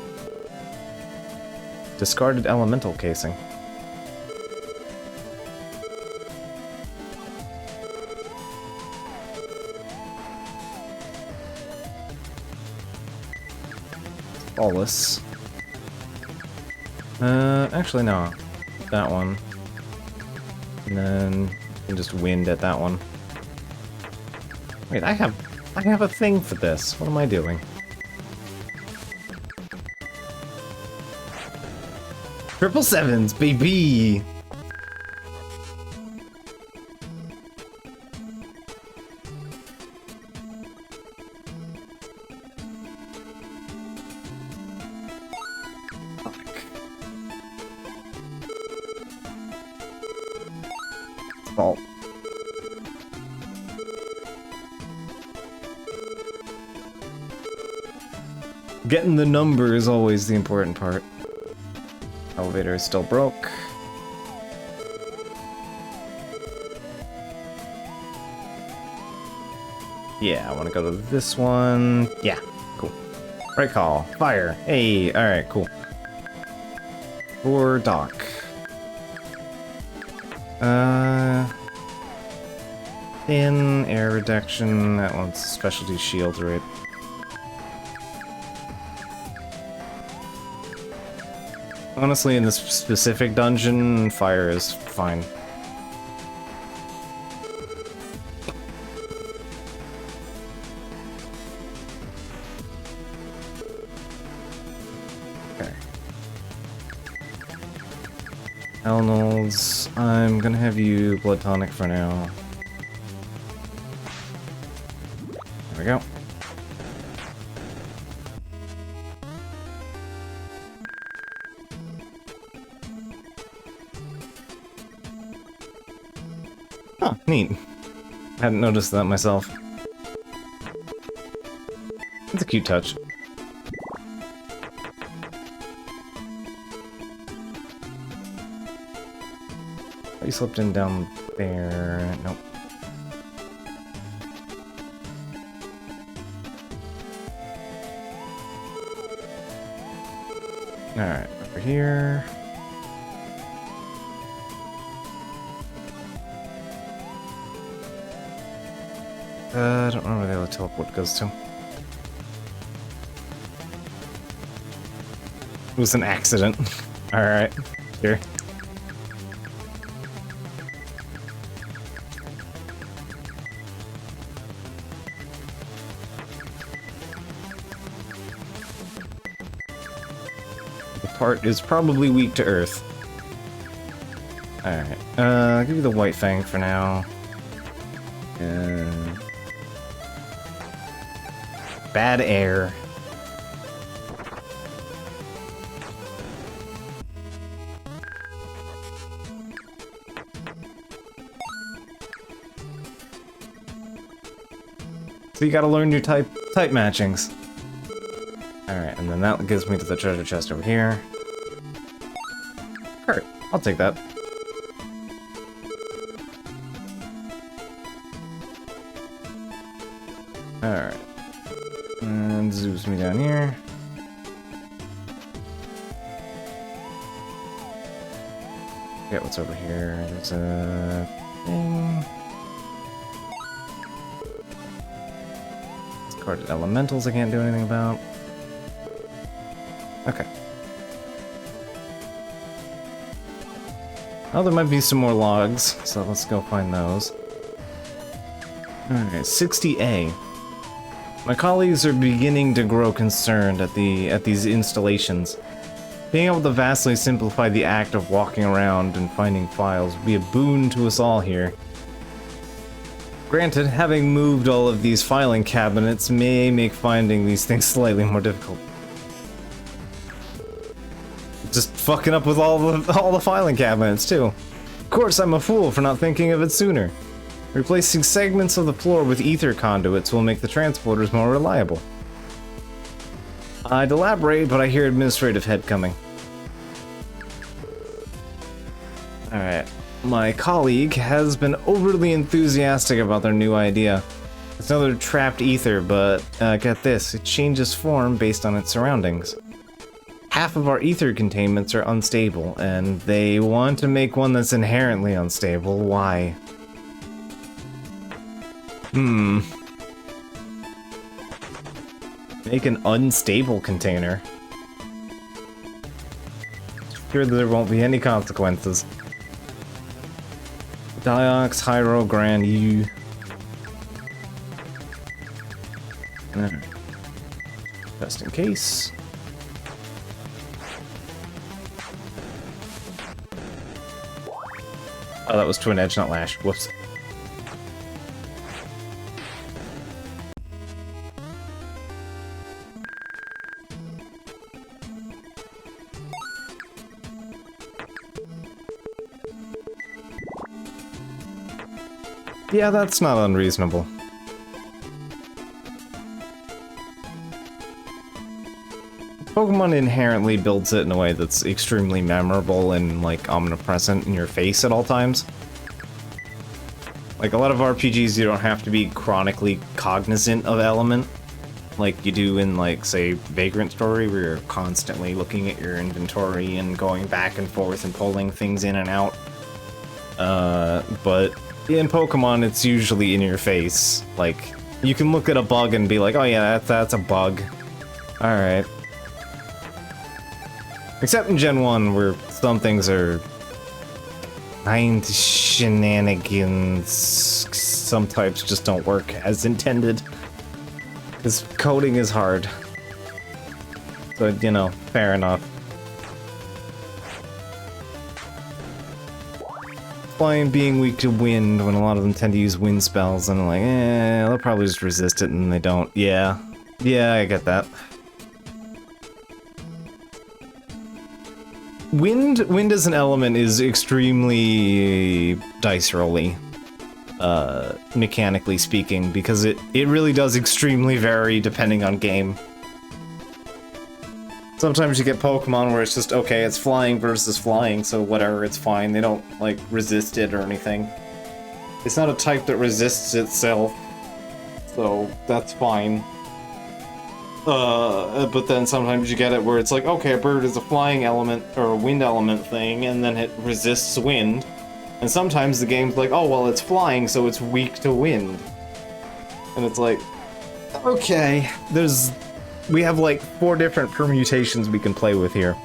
Discarded elemental casing. Flawless. Actually no. That one. And then and just wind at that one. Wait, I have a thing for this. What am I doing? Triple sevens, baby! Fault. Getting the number is always the important part. Elevator is still broke. Yeah, I want to go to this one. Yeah, cool. Right call. Fire. Hey, alright, cool. For Doc. Thin, air reduction, that one's specialty shield, right? Honestly, in this specific dungeon, fire is fine. Okay. Elnolds, I'm gonna have you blood tonic for now. There we go. Oh, neat. Hadn't noticed that myself. It's a cute touch. You slipped in down there. Nope. Alright, over here. I don't remember where the other teleport goes to. It was an accident. Alright, here. The part is probably weak to earth. Alright, I'll give you the white fang for now. Bad air. So you gotta learn your type matchings. Alright, and then that gives me to the treasure chest over here. Alright, I'll take that. Alright. And zooms me down here. Forget what's over here. There's a thing. Discarded elementals I can't do anything about. Okay. Oh, there might be some more logs, so let's go find those. Alright, 60A. My colleagues are beginning to grow concerned at these installations. Being able to vastly simplify the act of walking around and finding files would be a boon to us all here. Granted, having moved all of these filing cabinets may make finding these things slightly more difficult. Just fucking up with all the filing cabinets too. Of course, I'm a fool for not thinking of it sooner. Replacing segments of the floor with ether conduits will make the transporters more reliable. I'd elaborate, but I hear administrative head coming. Alright. My colleague has been overly enthusiastic about their new idea. It's another trapped ether, but get this, it changes form based on its surroundings. Half of our ether containments are unstable, and they want to make one that's inherently unstable. Why? Make an unstable container. Sure that there won't be any consequences. Diox, Hyro, Grand U. Just in case. Oh, that was Twin Edge, not Lash. Whoops. Yeah, that's not unreasonable. Pokemon inherently builds it in a way that's extremely memorable and, like, omnipresent in your face at all times. Like, a lot of RPGs, you don't have to be chronically cognizant of element. like you do in, like, say, Vagrant Story, where you're constantly looking at your inventory and going back and forth and pulling things in and out. But in Pokemon, it's usually in your face. Like, you can look at a bug and be like, oh yeah, that's a bug. Alright. Except in Gen 1, where some things are kind of shenanigans. Some types just don't work as intended. Because coding is hard. So, you know, fair enough. Flying being weak to wind when a lot of them tend to use wind spells, and I'm like, they'll probably just resist it, and they don't. Yeah. Yeah, I get that. Wind as an element is extremely dice rolly. Mechanically speaking, because it really does extremely vary depending on game. Sometimes you get Pokemon where it's just, okay, it's flying versus flying, so whatever, it's fine. They don't, like, resist it or anything. It's not a type that resists itself, so that's fine. But then sometimes you get it where it's like, okay, a bird is a flying element, or a wind element thing, and then it resists wind. And sometimes the game's like, oh, well, it's flying, so it's weak to wind. And it's like, okay, we have like 4 different permutations we can play with here.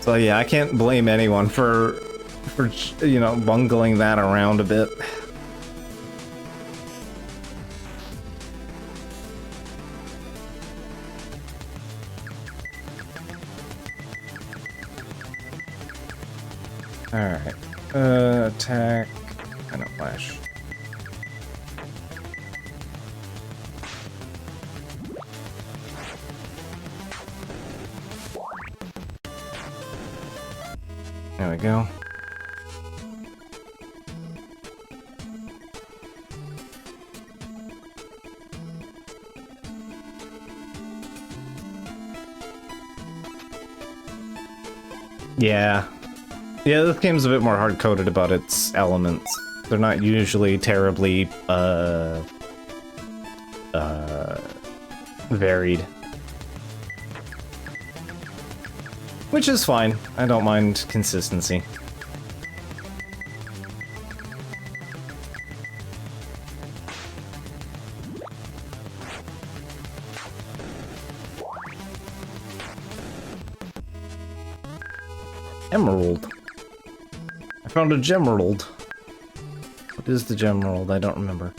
So yeah, I can't blame anyone for you know, bungling that around a bit. Alright. Attack. And a flash. There we go. Yeah. Yeah, this game's a bit more hard-coded about its elements. They're not usually terribly, varied. Which is fine. I don't mind consistency. Emerald. I found a Gemerald. What is the Gemerald? I don't remember.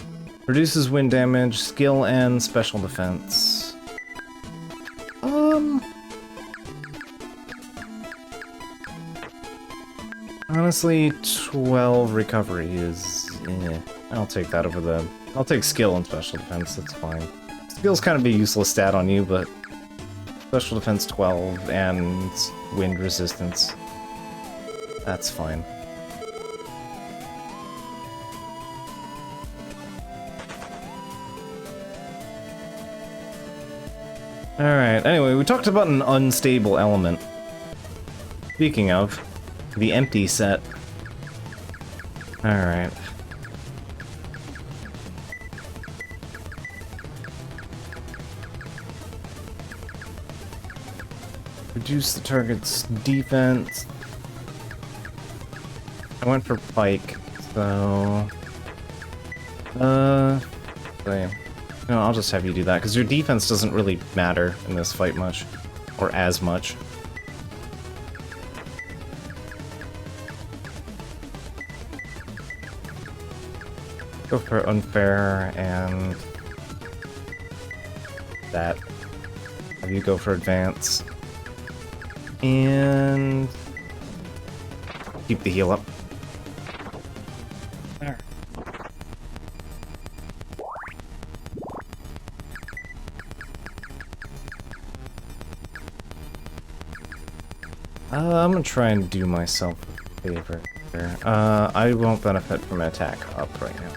Reduces wind damage, skill, and special defense. Honestly, 12 recovery is... I'll take that over the... I'll take skill and special defense, that's fine. Skill's kind of a useless stat on you, but... Special defense 12 and wind resistance. That's fine. Alright, anyway, we talked about an unstable element. Speaking of, the empty set. Alright. Reduce the target's defense. I went for Pike, so... No, I'll just have you do that, because your defense doesn't really matter in this fight much. Or as much. Go for unfair, and... that. Have you go for advance. And... keep the heal up. I'm gonna try and do myself a favor here. I won't benefit from an attack up right now.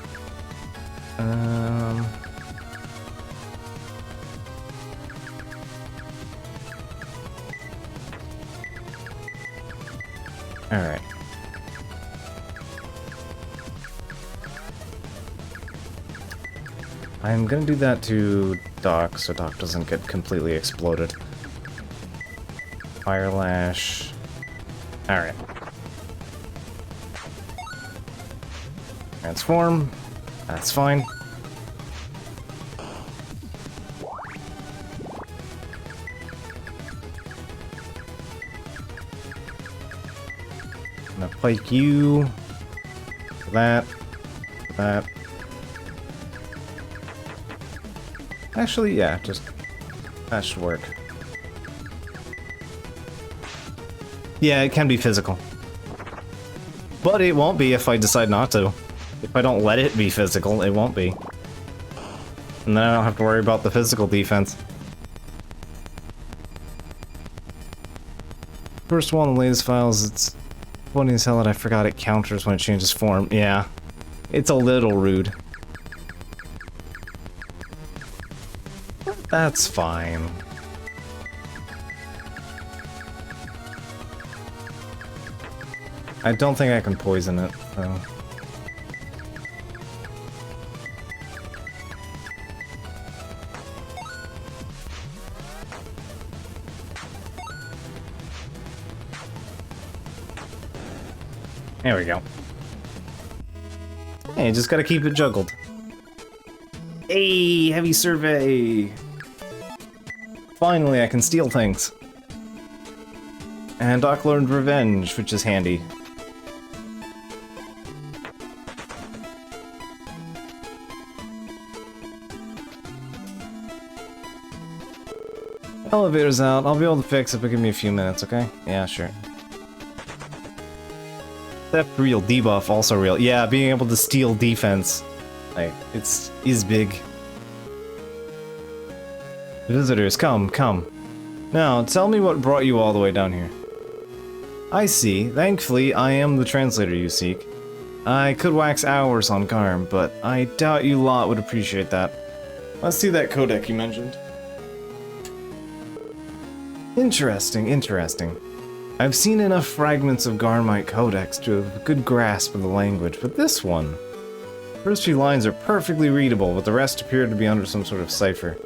Alright. I'm gonna do that to Doc, so Doc doesn't get completely exploded. Fire Lash. Alright. Transform. That's fine. I'm gonna pike you. That. That. Actually, yeah, just... that should work. Yeah, it can be physical. But it won't be if I decide not to. If I don't let it be physical, it won't be. And then I don't have to worry about the physical defense. First one of the latest files, it's funny as hell that I forgot it counters when it changes form. Yeah, it's a little rude. That's fine. I don't think I can poison it, though. There we go. Hey, just gotta keep it juggled. Hey, heavy survey! Finally, I can steal things. And Doc learned revenge, which is handy. Elevator's out. I'll be able to fix it, but give me a few minutes, okay? Yeah, sure. Theft real, debuff also real. Yeah, being able to steal defense, like, is big. Visitors, come, come. Now, tell me what brought you all the way down here. I see. Thankfully, I am the translator you seek. I could wax hours on Garm, but I doubt you lot would appreciate that. Let's see that codec you mentioned. Interesting, interesting. I've seen enough fragments of Garmite codex to have a good grasp of the language, but this one... First few lines are perfectly readable, but the rest appear to be under some sort of cipher.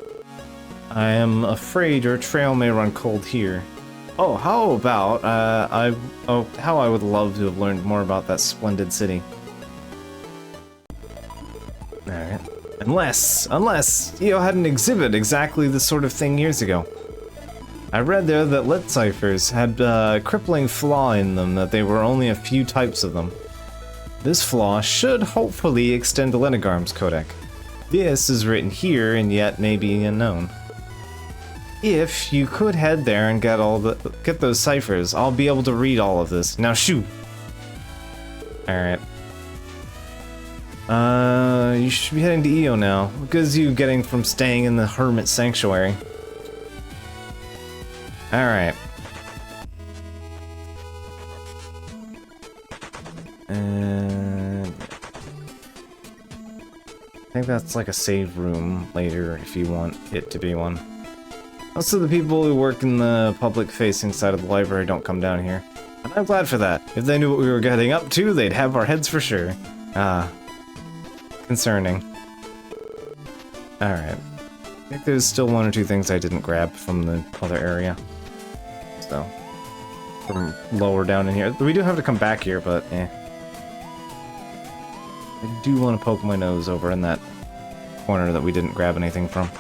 I am afraid your trail may run cold here. Oh, how about, how I would love to have learned more about that splendid city. Alright. Unless Io had an exhibit exactly this sort of thing years ago. I read there that lit ciphers had a crippling flaw in them, that there were only a few types of them. This flaw should hopefully extend to Lenegarm's codec. This is written here and yet may be unknown. If you could head there and get those ciphers, I'll be able to read all of this. Now shoot! Alright. You should be heading to Io now. What good is you getting from staying in the Hermit Sanctuary? Alright. And... I think that's like a save room later if you want it to be one. Most of the people who work in the public-facing side of the library don't come down here. And I'm glad for that. If they knew what we were getting up to, they'd have our heads for sure. Ah. Concerning. Alright. I think there's still one or two things I didn't grab from the other area. So, from lower down in here. We do have to come back here, but eh. I do want to poke my nose over in that corner that we didn't grab anything from.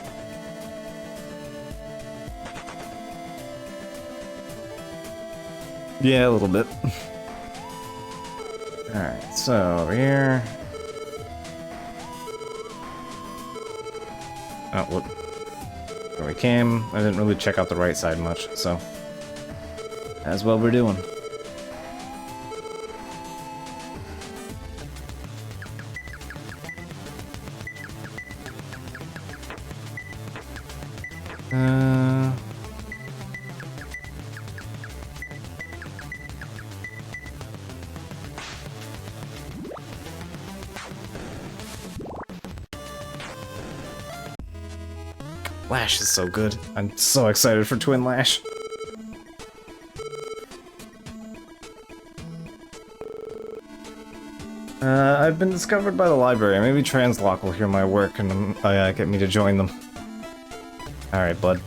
Yeah, a little bit. Alright, so over here. Oh, whoop. Where we came. I didn't really check out the right side much, so. That's what we're doing. Lash is so good. I'm so excited for Twin Lash. I've been discovered by the library. Maybe Translock will hear my work and get me to join them. Alright, bud.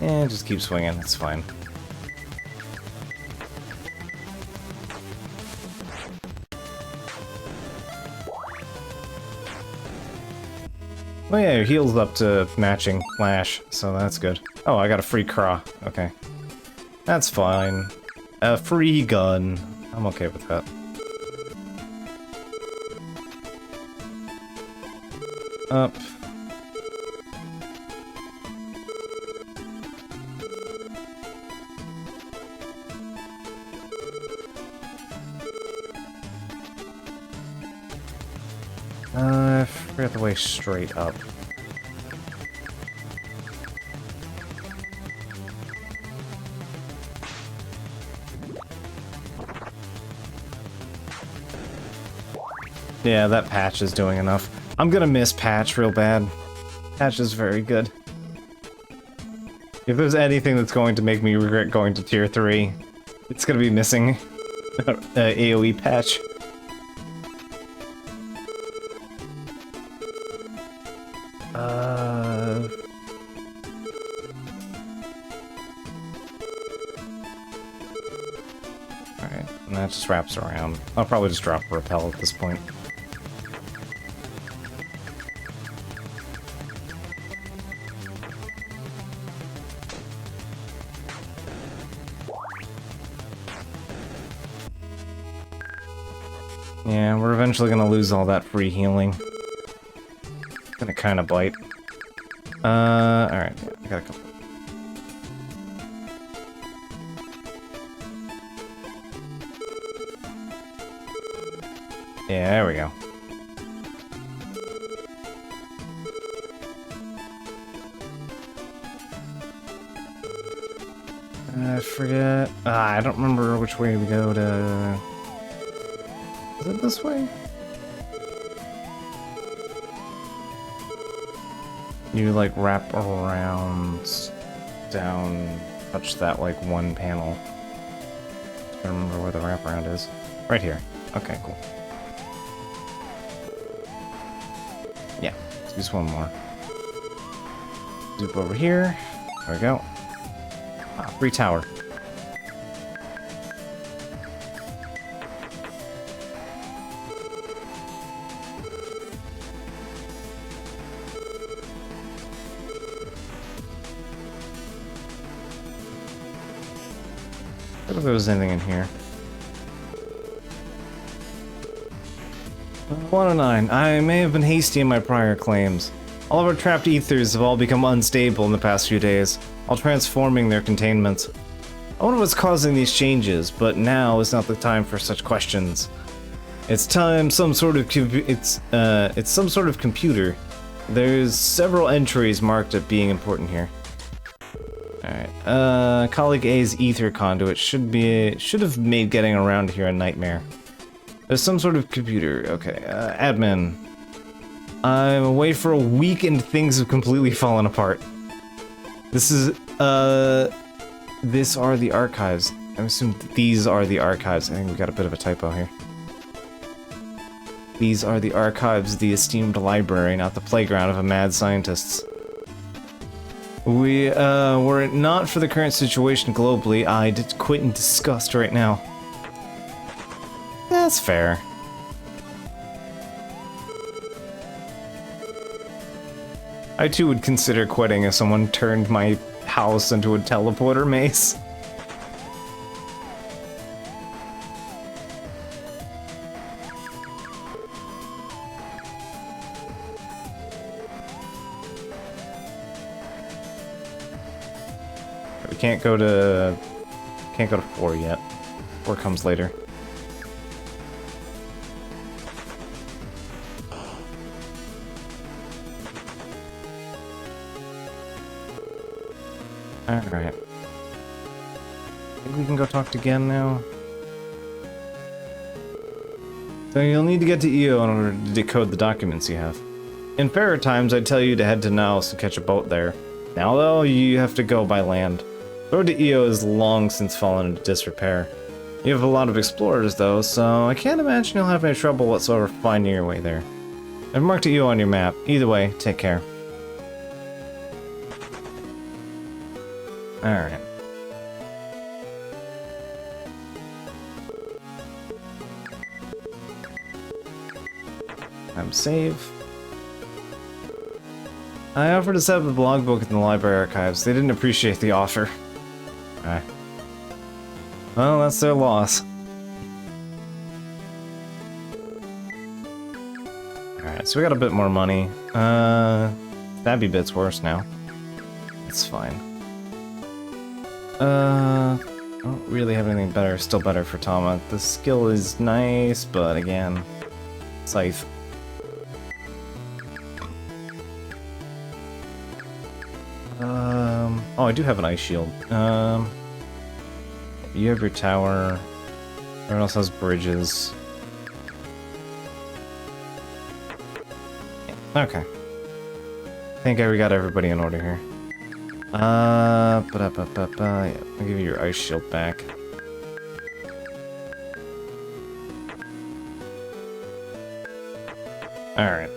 Yeah, just keep swinging, it's fine. Oh yeah, your heal's up to matching Flash, so that's good. Oh, I got a free craw. Okay. That's fine. A free gun. I'm okay with that. Up. I forgot the way straight up. Yeah, that patch is doing enough. I'm gonna miss patch real bad. Patch is very good. If there's anything that's going to make me regret going to tier 3, it's gonna be missing AoE patch. Alright, and that just wraps around. I'll probably just drop Repel at this point. Yeah, we're eventually gonna lose all that free healing. It's gonna kinda bite. Alright, I got a couple. Yeah, there we go. I forget. I don't remember which way we go to... Is it this way? You, like, wrap around, down, touch that, like, one panel. I don't remember where the wraparound is. Right here. Okay, cool. Yeah, let's use one more. Zoop over here. There we go. Ah, free tower. I don't know if there was anything in here. 109. I may have been hasty in my prior claims. All of our trapped ethers have all become unstable in the past few days, all transforming their containment. I wonder what's causing these changes, but now is not the time for such questions. It's time some sort of it's some sort of computer. There's several entries marked as being important here. Alright, colleague A's ether conduit should have made getting around here a nightmare. There's some sort of computer. Okay, admin. I'm away for a week and things have completely fallen apart. This is, these are the archives. I assume these are the archives. I think we got a bit of a typo here. These are the archives of the esteemed library, not the playground of a mad scientists. Were it not for the current situation globally, I'd quit in disgust right now. That's fair. I too would consider quitting if someone turned my house into a teleporter maze. We can't go to 4 yet. 4 comes later. Alright. I think we can go talk to Gen now. So you'll need to get to EO in order to decode the documents you have. In fairer times, I'd tell you to head to Naos and catch a boat there. Now, though, you have to go by land. The road to Io has long since fallen into disrepair. You have a lot of explorers, though, so I can't imagine you'll have any trouble whatsoever finding your way there. I've marked Io on your map. Either way, take care. Alright. I'm safe. I offered to set up the logbook in the library archives. They didn't appreciate the offer. Alright. Well, that's their loss. Alright, so we got a bit more money. That'd be bits worse now. It's fine. I don't really have anything better. Still better for Tama. The skill is nice, but again, Scythe. Oh, I do have an ice shield. You have your tower. Everyone else has bridges. Okay. I think we got everybody in order here. Yeah, I'll give you your ice shield back. Alright.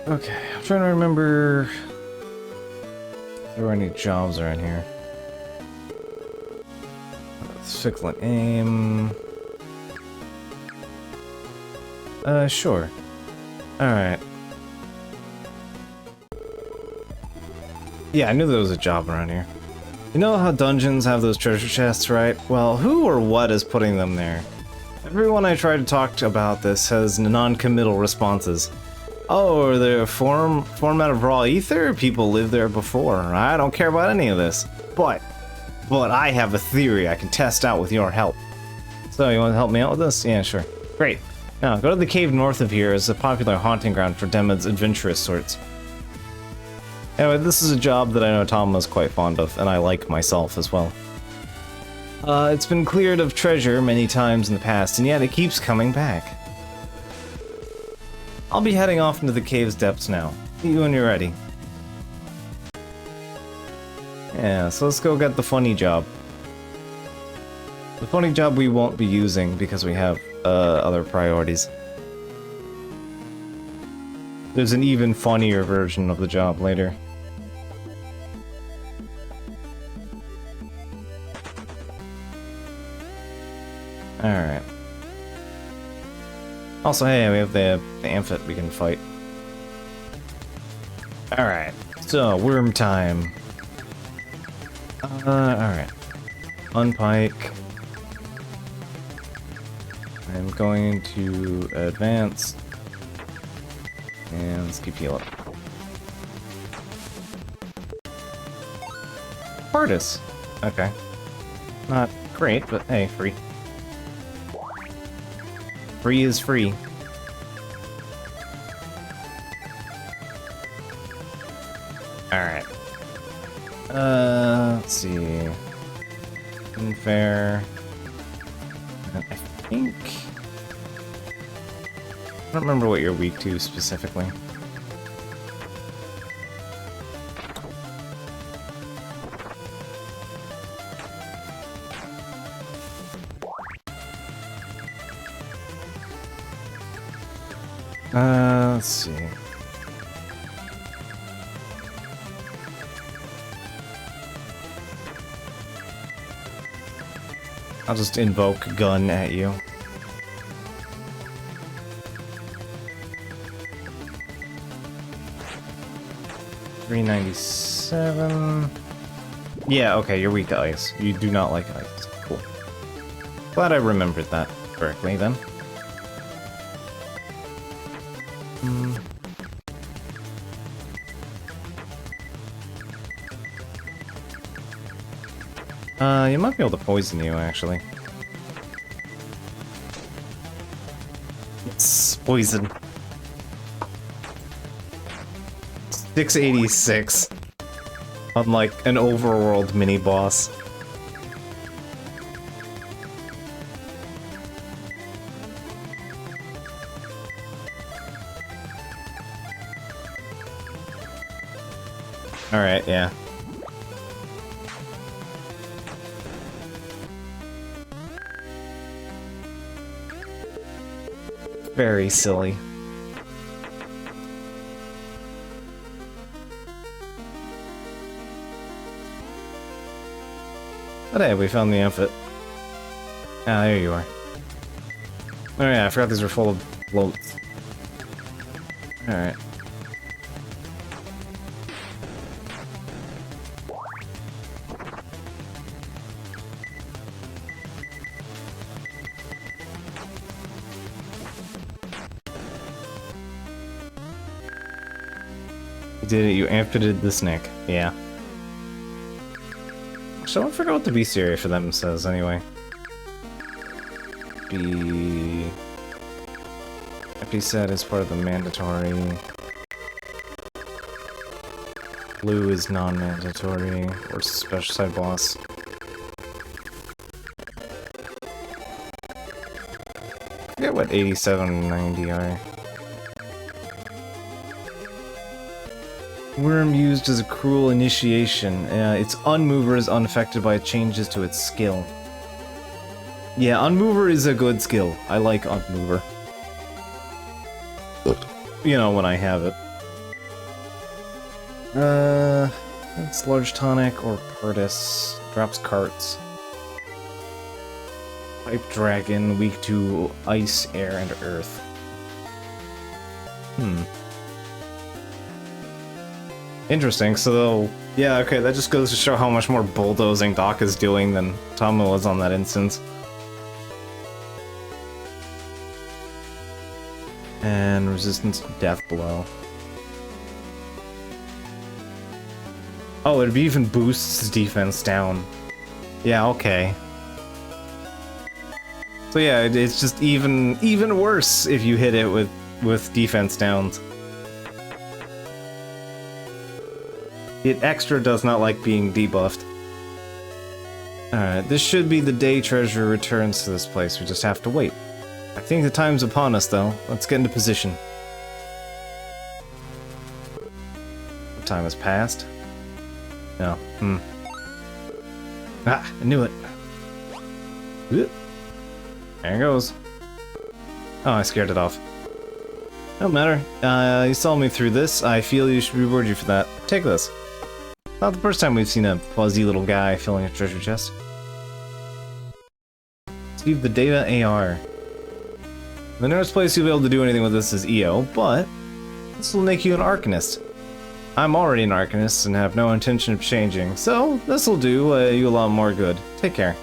Okay, I'm trying to remember if there were any jobs around here. Fickle aim. Sure. Alright. Yeah, I knew there was a job around here. You know how dungeons have those treasure chests, right? Well, who or what is putting them there? Everyone I try to talk to about this has non-committal responses. Oh, are they form out of raw ether? People lived there before. I don't care about any of this. But I have a theory I can test out with your help. So, you want to help me out with this? Yeah, sure. Great. Now, go to the cave north of here. It's a popular haunting ground for Demed's adventurous sorts. Anyway, this is a job that I know Tom was quite fond of, and I like myself as well. It's been cleared of treasure many times in the past, and yet it keeps coming back. I'll be heading off into the cave's depths now. See you when you're ready. Yeah, so let's go get the funny job. The funny job we won't be using because we have other priorities. There's an even funnier version of the job later. Alright. Also, hey, we have the Amphit we can fight. Alright, so, worm time. Alright. Unpike. I'm going to advance. And let's keep heal up. Pardus. Okay. Not great, but hey, free. Free is free. Alright. Let's see. Unfair. I think... I don't remember what you're weak to specifically. Let's see. I'll just invoke gun at you. $397. Yeah, okay, you're weak to ice. You do not like ice. Cool. Glad I remembered that correctly then. You might be able to poison you, actually. It's poison. 686. Unlike an overworld mini-boss. Alright, yeah. Very silly. But hey, we found the outfit. Ah, there you are. Oh yeah, I forgot these were full of floats. Alright. You did it, you amputated the snake. Yeah. So I forgot what the bestiary for them says anyway. Empty set is part of the mandatory. Blue is non-mandatory, or special side boss. I forget what 87 and 90 are. Worm used as a cruel initiation. Its unmover is unaffected by changes to its skill. Yeah, unmover is a good skill. I like unmover. You know, when I have it. It's large tonic or Purtis. Drops carts. Pipe dragon, weak to ice, air, and earth. Interesting, so yeah, okay, that just goes to show how much more bulldozing Doc is doing than Tama was on that instance. And resistance to death blow. Oh, it even boosts defense down. Yeah, okay. So yeah, it's just even worse if you hit it with defense downs. It extra does not like being debuffed. Alright, this should be the day Treasure returns to this place. We just have to wait. I think the time's upon us, though. Let's get into position. What time has passed? No. Ah, I knew it. There it goes. Oh, I scared it off. No matter. You saw me through this. I feel you should reward you for that. Take this. Not the first time we've seen a fuzzy little guy filling a treasure chest. Leave the data AR. The nearest place you'll be able to do anything with this is EO, but this will make you an Arcanist. I'm already an Arcanist and have no intention of changing, so this will do you a lot more good. Take care.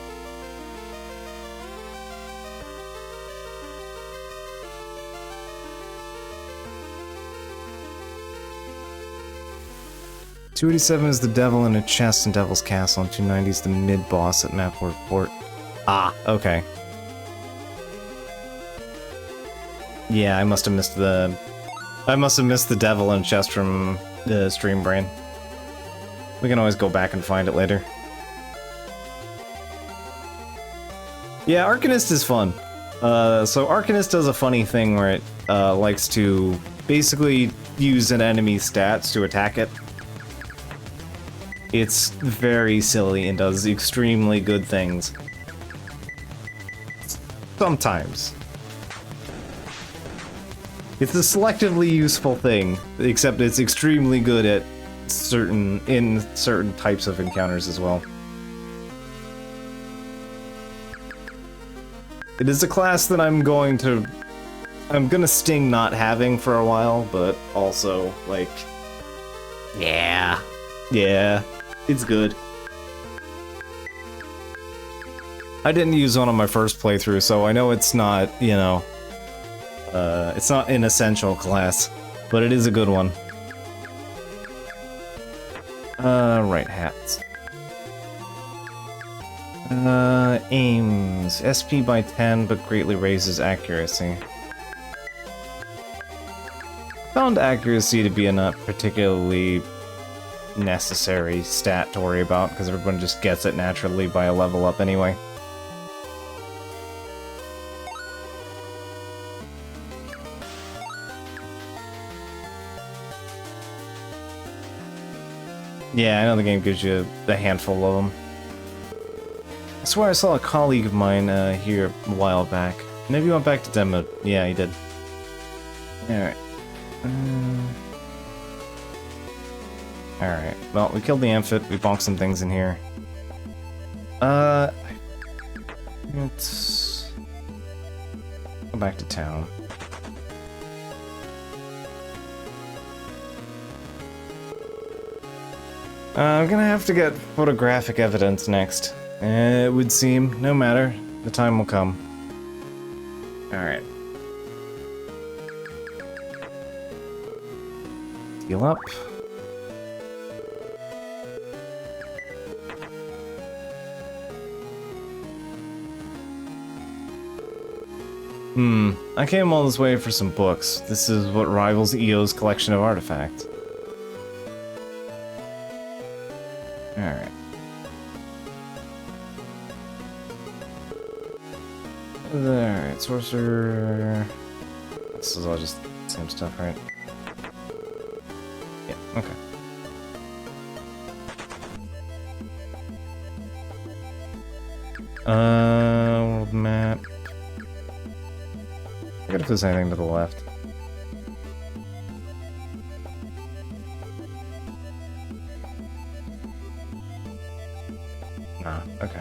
.287 is the devil in a chest in Devil's Castle, and 290 is the mid-boss at Mapwork Port. Ah, okay. Yeah, I must have missed the devil in chest from the Stream Brain. We can always go back and find it later. Yeah, Arcanist is fun. So Arcanist does a funny thing where it likes to basically use an enemy's stats to attack it. It's very silly and does extremely good things. Sometimes. It's a selectively useful thing, except it's extremely good at certain types of encounters as well. It is a class that I'm gonna sting not having for a while, but also, like, yeah, it's good. I didn't use one on my first playthrough, so I know it's not, you know, it's not an essential class, but it is a good one. Right hats. Aims. SP by 10, but greatly raises accuracy. Found accuracy to be a not particularly necessary stat to worry about, because everyone just gets it naturally by a level up anyway. Yeah, I know the game gives you a handful of them. I swear I saw a colleague of mine here a while back. Maybe he went back to demo. Yeah, he did. Alright. Alright. Well, we killed the Amphit. We bonked some things in here. Let's go back to town. I'm gonna have to get photographic evidence next. It would seem. No matter. The time will come. Alright. Heal up. I came all this way for some books. This is what rivals EO's collection of artifacts. Alright. Alright, sorcerer. This is all just the same stuff, right? Yeah, okay. World map. I gotta put anything to the left. Nah, okay.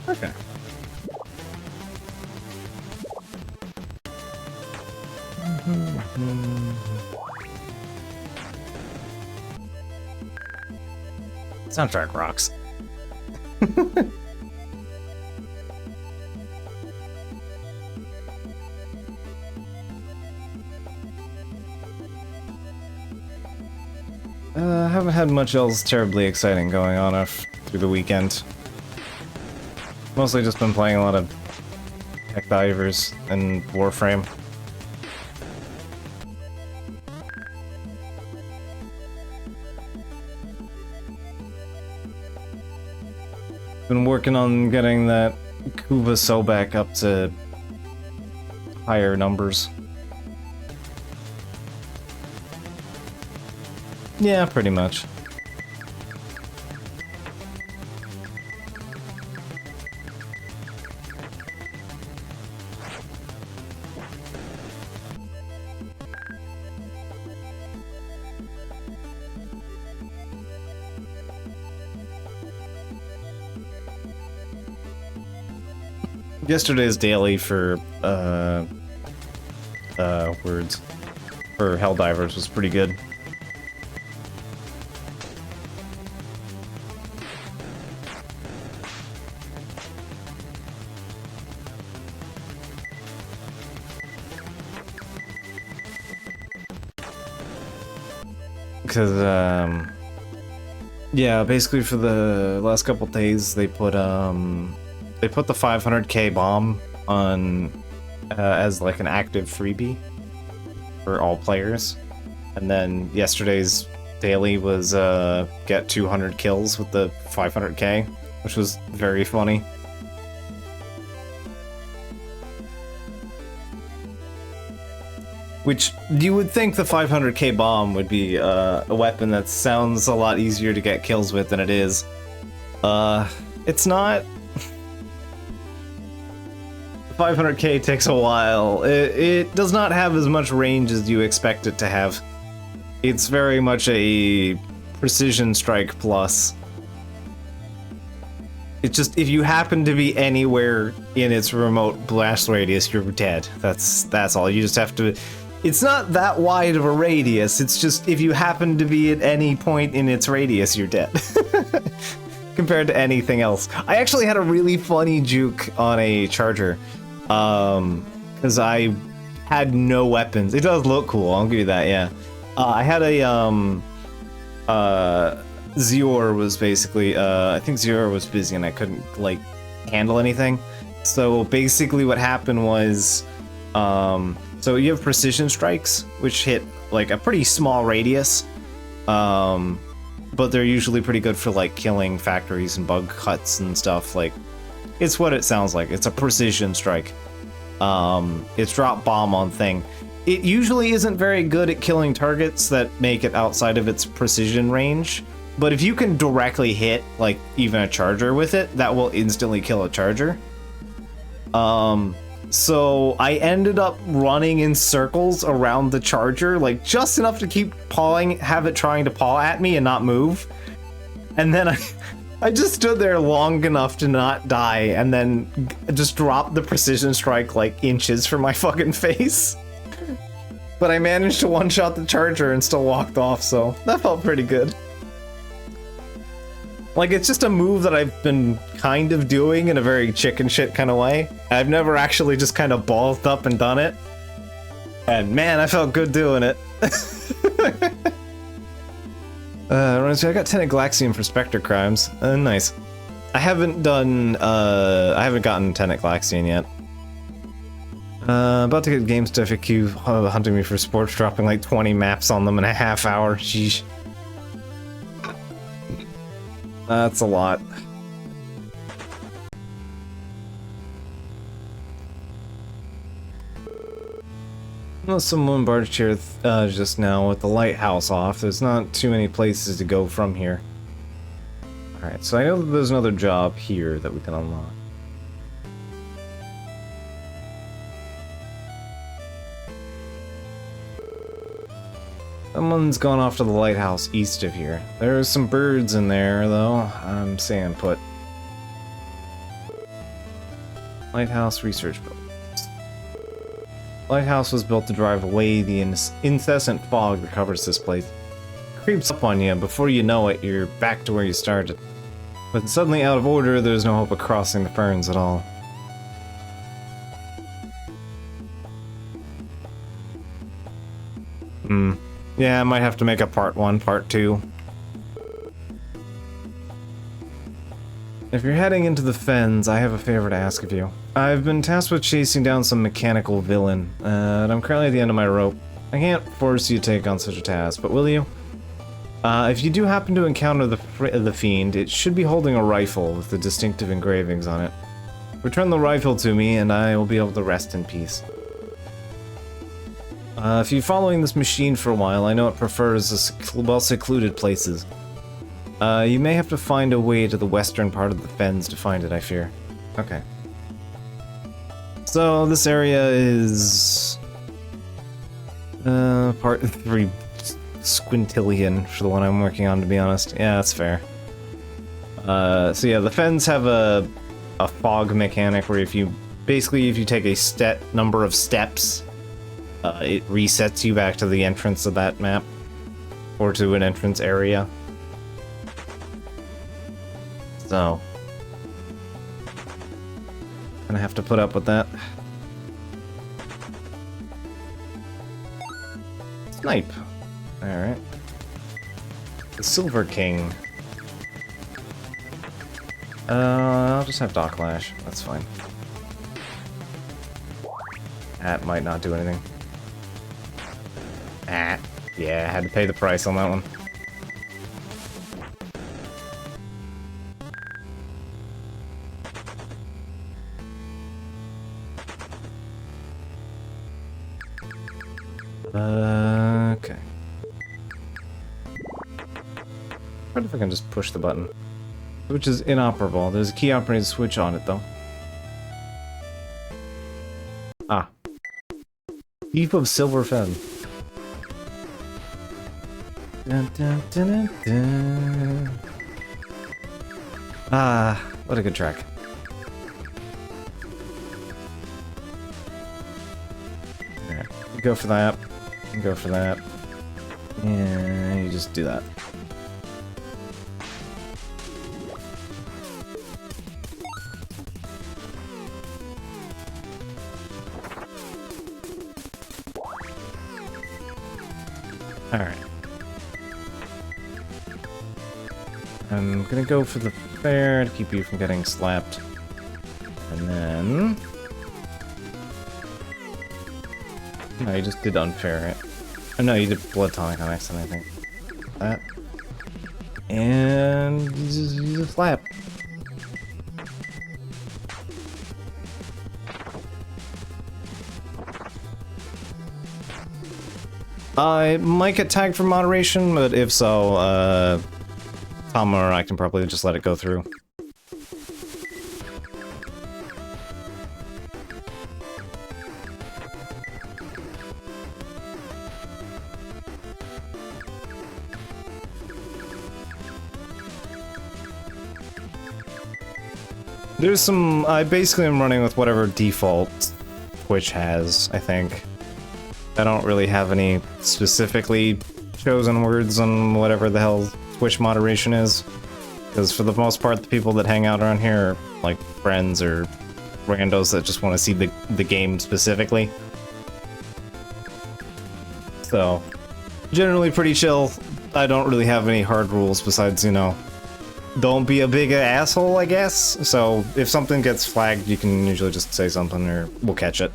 Okay. Soundtrack rocks. I haven't had much else terribly exciting going on through the weekend. Mostly just been playing a lot of Tech Divers and Warframe. Been working on getting that Kuva Sobek up to higher numbers. Yeah, pretty much. Yesterday's daily for words for Helldivers was pretty good. Because yeah, basically for the last couple days they put the 500k bomb on as like an active freebie for all players, and then yesterday's daily was get 200 kills with the 500k, which was very funny. Which you would think the 500k bomb would be a weapon that sounds a lot easier to get kills with than it is. It's not. 500k takes a while. It does not have as much range as you expect it to have. It's very much a precision strike plus. It's just, if you happen to be anywhere in its remote blast radius, you're dead. That's all. You just have to... It's not that wide of a radius, it's just if you happen to be at any point in its radius, you're dead. Compared to anything else. I actually had a really funny juke on a charger. Because I had no weapons. It does look cool, I'll give you that, yeah. I had a, Zior was basically, I think Zior was busy and I couldn't, like, handle anything. So basically what happened was, so you have precision strikes, which hit, like, a pretty small radius. but they're usually pretty good for like killing factories and bug cuts and stuff. Like, it's what it sounds like. It's a precision strike. It's drop bomb on thing. It usually isn't very good at killing targets that make it outside of its precision range, but if you can directly hit like even a charger with it, that will instantly kill a charger. So I ended up running in circles around the charger, like just enough to keep have it trying to paw at me and not move. And then I just stood there long enough to not die, and then just dropped the precision strike like inches from my fucking face. But I managed to one-shot the charger and still walked off, so that felt pretty good. Like, it's just a move that I've been kind of doing in a very chicken shit kind of way. I've never actually just kind of ballsed up and done it. And man, I felt good doing it. So I got Tenet Galaxian for Spectre Crimes. Nice. I haven't gotten Tenet Galaxian yet. About to get Game Stuff IQ hunting me for sports, dropping like 20 maps on them in a half hour. Sheesh. That's a lot. Well, someone barged here just now with the lighthouse off. There's not too many places to go from here. Alright, so I know that there's another job here that we can unlock. Someone's gone off to the lighthouse east of here. There's some birds in there, though. I'm saying put. Lighthouse research building. Lighthouse was built to drive away the incessant fog that covers this place. It creeps up on you, and before you know it, you're back to where you started. But suddenly out of order, there's no hope of crossing the ferns at all. Yeah, I might have to make a part 1, part 2. If you're heading into the fens, I have a favor to ask of you. I've been tasked with chasing down some mechanical villain, and I'm currently at the end of my rope. I can't force you to take on such a task, but will you? If you do happen to encounter the fiend, it should be holding a rifle with the distinctive engravings on it. Return the rifle to me, and I will be able to rest in peace. If you're following this machine for a while, I know it prefers well-secluded places. You may have to find a way to the western part of the fens to find it, I fear. Okay. So, this area is... part 3 squintillion for the one I'm working on, to be honest. Yeah, that's fair. So yeah, the fens have a fog mechanic where if you take a number of steps, it resets you back to the entrance of that map, or to an entrance area. So, gonna have to put up with that. Snipe. Alright. The Silver King. I'll just have Docklash. That's fine. That might not do anything. Ah, yeah, I had to pay the price on that one. Okay. What if I can just push the button? Which is inoperable. There's a key operated switch on it, though. Ah. Thief of Silver Fen. Dun, dun, dun, dun, dun. Ah, what a good track. Alright, go for that. Go for that. Yeah, you just do that. Alright. I'm gonna go for the fair to keep you from getting slapped. And then... No, you just did unfair, right? Oh no, you did blood tonic on accident, I think. That. And use a flap. I might get tagged for moderation, but if so, Tom or I can probably just let it go through. There's some... I basically am running with whatever default Twitch has, I think. I don't really have any specifically chosen words on whatever the hell Twitch moderation is. Because for the most part, the people that hang out around here are like friends or randos that just want to see the game specifically. So, generally pretty chill. I don't really have any hard rules besides, you know, don't be a big asshole, I guess. So if something gets flagged, you can usually just say something or we'll catch it.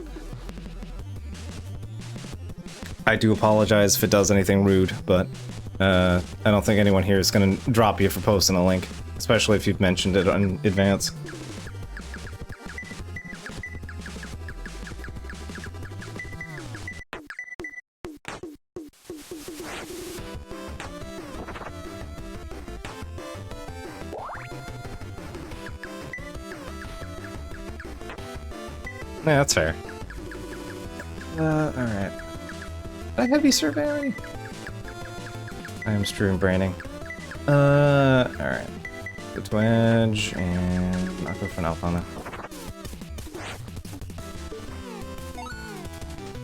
I do apologize if it does anything rude, but I don't think anyone here is going to drop you for posting a link, especially if you've mentioned it in advance. Yeah, that's fair. Alright. Did I have you survey already? I am stream braining. Alright. Go to Edge, and I'll go for an Alphana.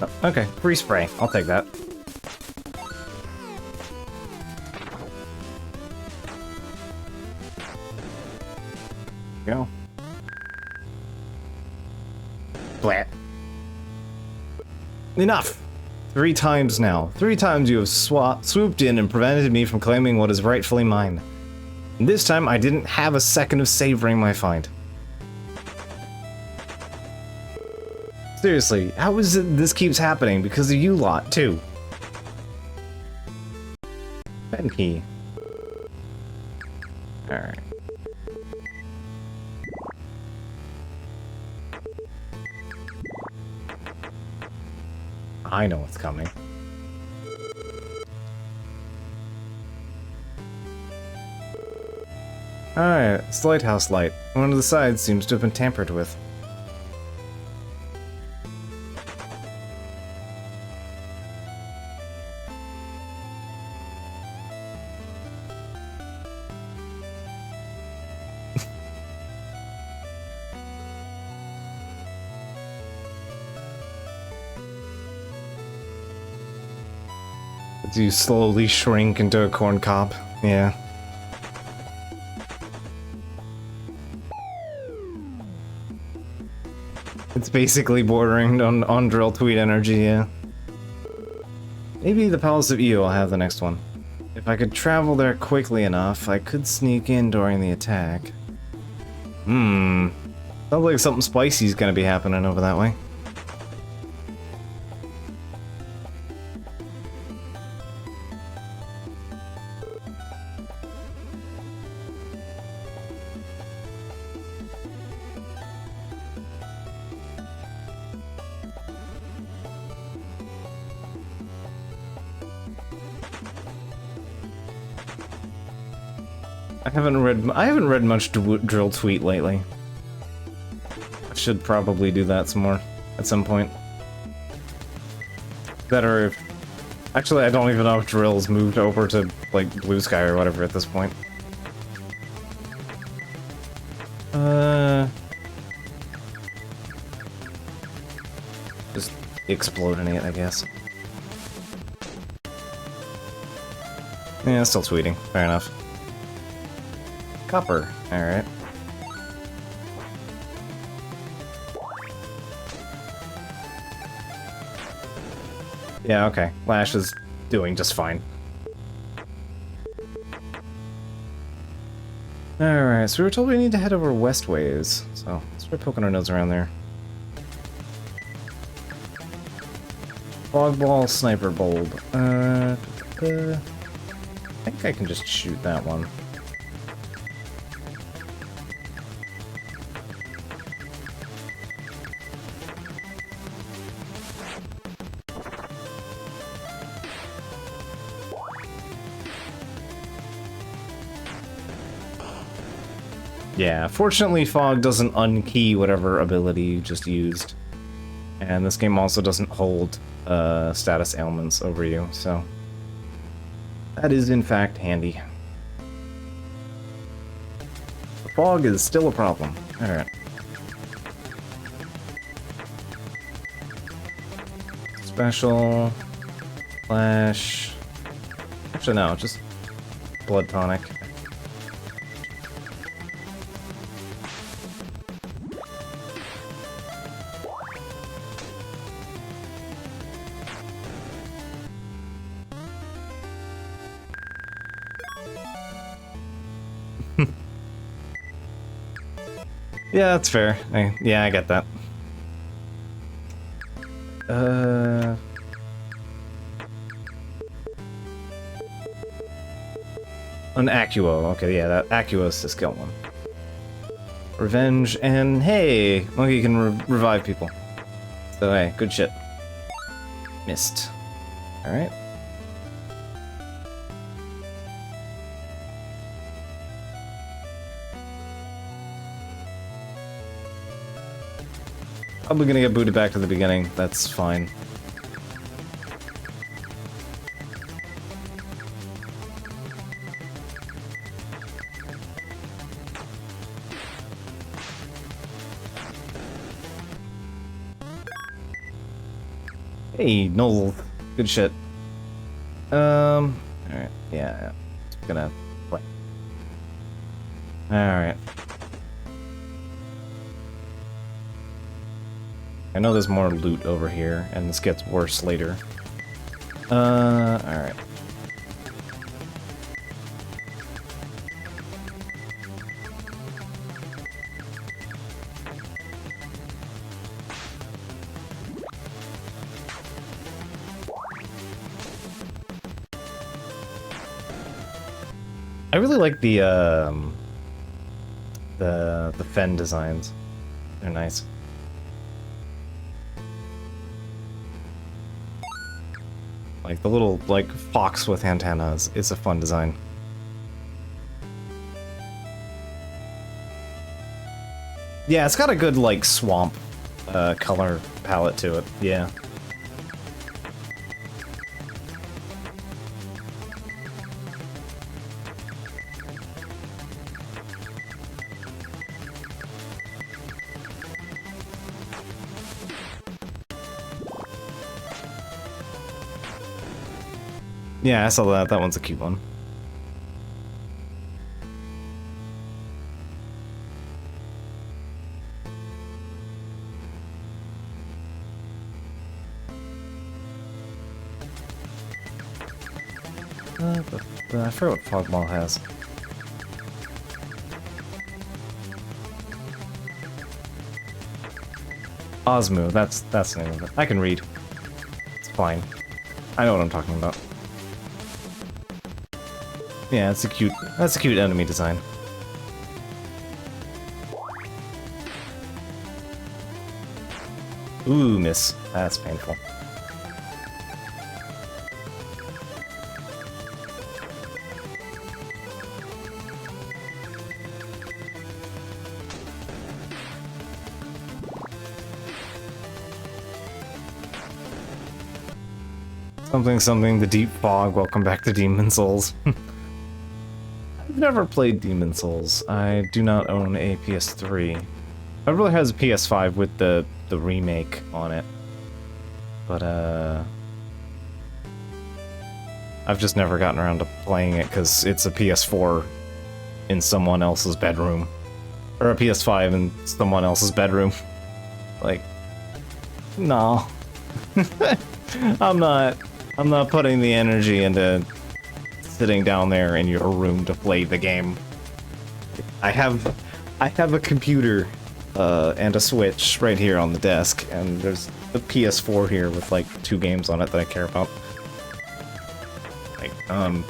Oh, okay, free spray. I'll take that. Go. Blat. Enough! 3 times now. 3 times you have swooped in and prevented me from claiming what is rightfully mine. And this time I didn't have a second of savoring my find. Seriously, how is it this keeps happening? Because of you lot, too. Pen key. Alright. I know what's coming. Alright, it's lighthouse light. One of the sides seems to have been tampered with. You slowly shrink into a corn cob. Yeah. It's basically bordering on drill tweet energy, yeah. Maybe the Palace of Io will have the next one. If I could travel there quickly enough, I could sneak in during the attack. Sounds like something spicy is gonna be happening over that way. I haven't read much drill tweet lately. I should probably do that some more at some point. Better if... Actually, I don't even know if drill's moved over to, like, Blue Sky or whatever at this point. Just exploding it, I guess. Yeah, still tweeting. Fair enough. Copper. Alright. Yeah, okay. Lash is doing just fine. Alright, so we were told we need to head over westways. So, let's try poking our nose around there. Fog ball, sniper bulb. I think I can just shoot that one. Yeah, fortunately fog doesn't unkey whatever ability you just used. And this game also doesn't hold status ailments over you, so that is in fact handy. The fog is still a problem. Alright. Special. Flash. Actually, no, just blood tonic. Yeah, that's fair. Yeah, I get that. An Accio. Okay, yeah, that Accio is the skill one. Revenge, and hey, Monkey can revive people. So hey, good shit. Missed. Alright. Probably gonna get booted back to the beginning. That's fine. Hey, Noel. Good shit. Alright. Yeah. Just gonna play. Alright. I know there's more loot over here, and this gets worse later. Alright. I really like the Fen designs. They're nice. Like the little fox with antennas is a fun design. Yeah, it's got a good swamp color palette to it. Yeah. Yeah, I saw that. That one's a cute one. I forget what Fogmaw has. Osmu, that's the name of it. I can read. It's fine. I know what I'm talking about. Yeah, that's a cute enemy design. Ooh, miss. That's painful. Something, the Deep Fog, welcome back to Demon Souls. I've never played Demon Souls. I do not own a PS3. My brother has a PS5 with the remake on it. But, I've just never gotten around to playing it because it's a PS4 in someone else's bedroom. Or a PS5 in someone else's bedroom. Like, no. I'm not putting the energy into sitting down there in your room to play the game. I have a computer and a Switch right here on the desk, and there's the PS4 here with 2 games on it that I care about. I'm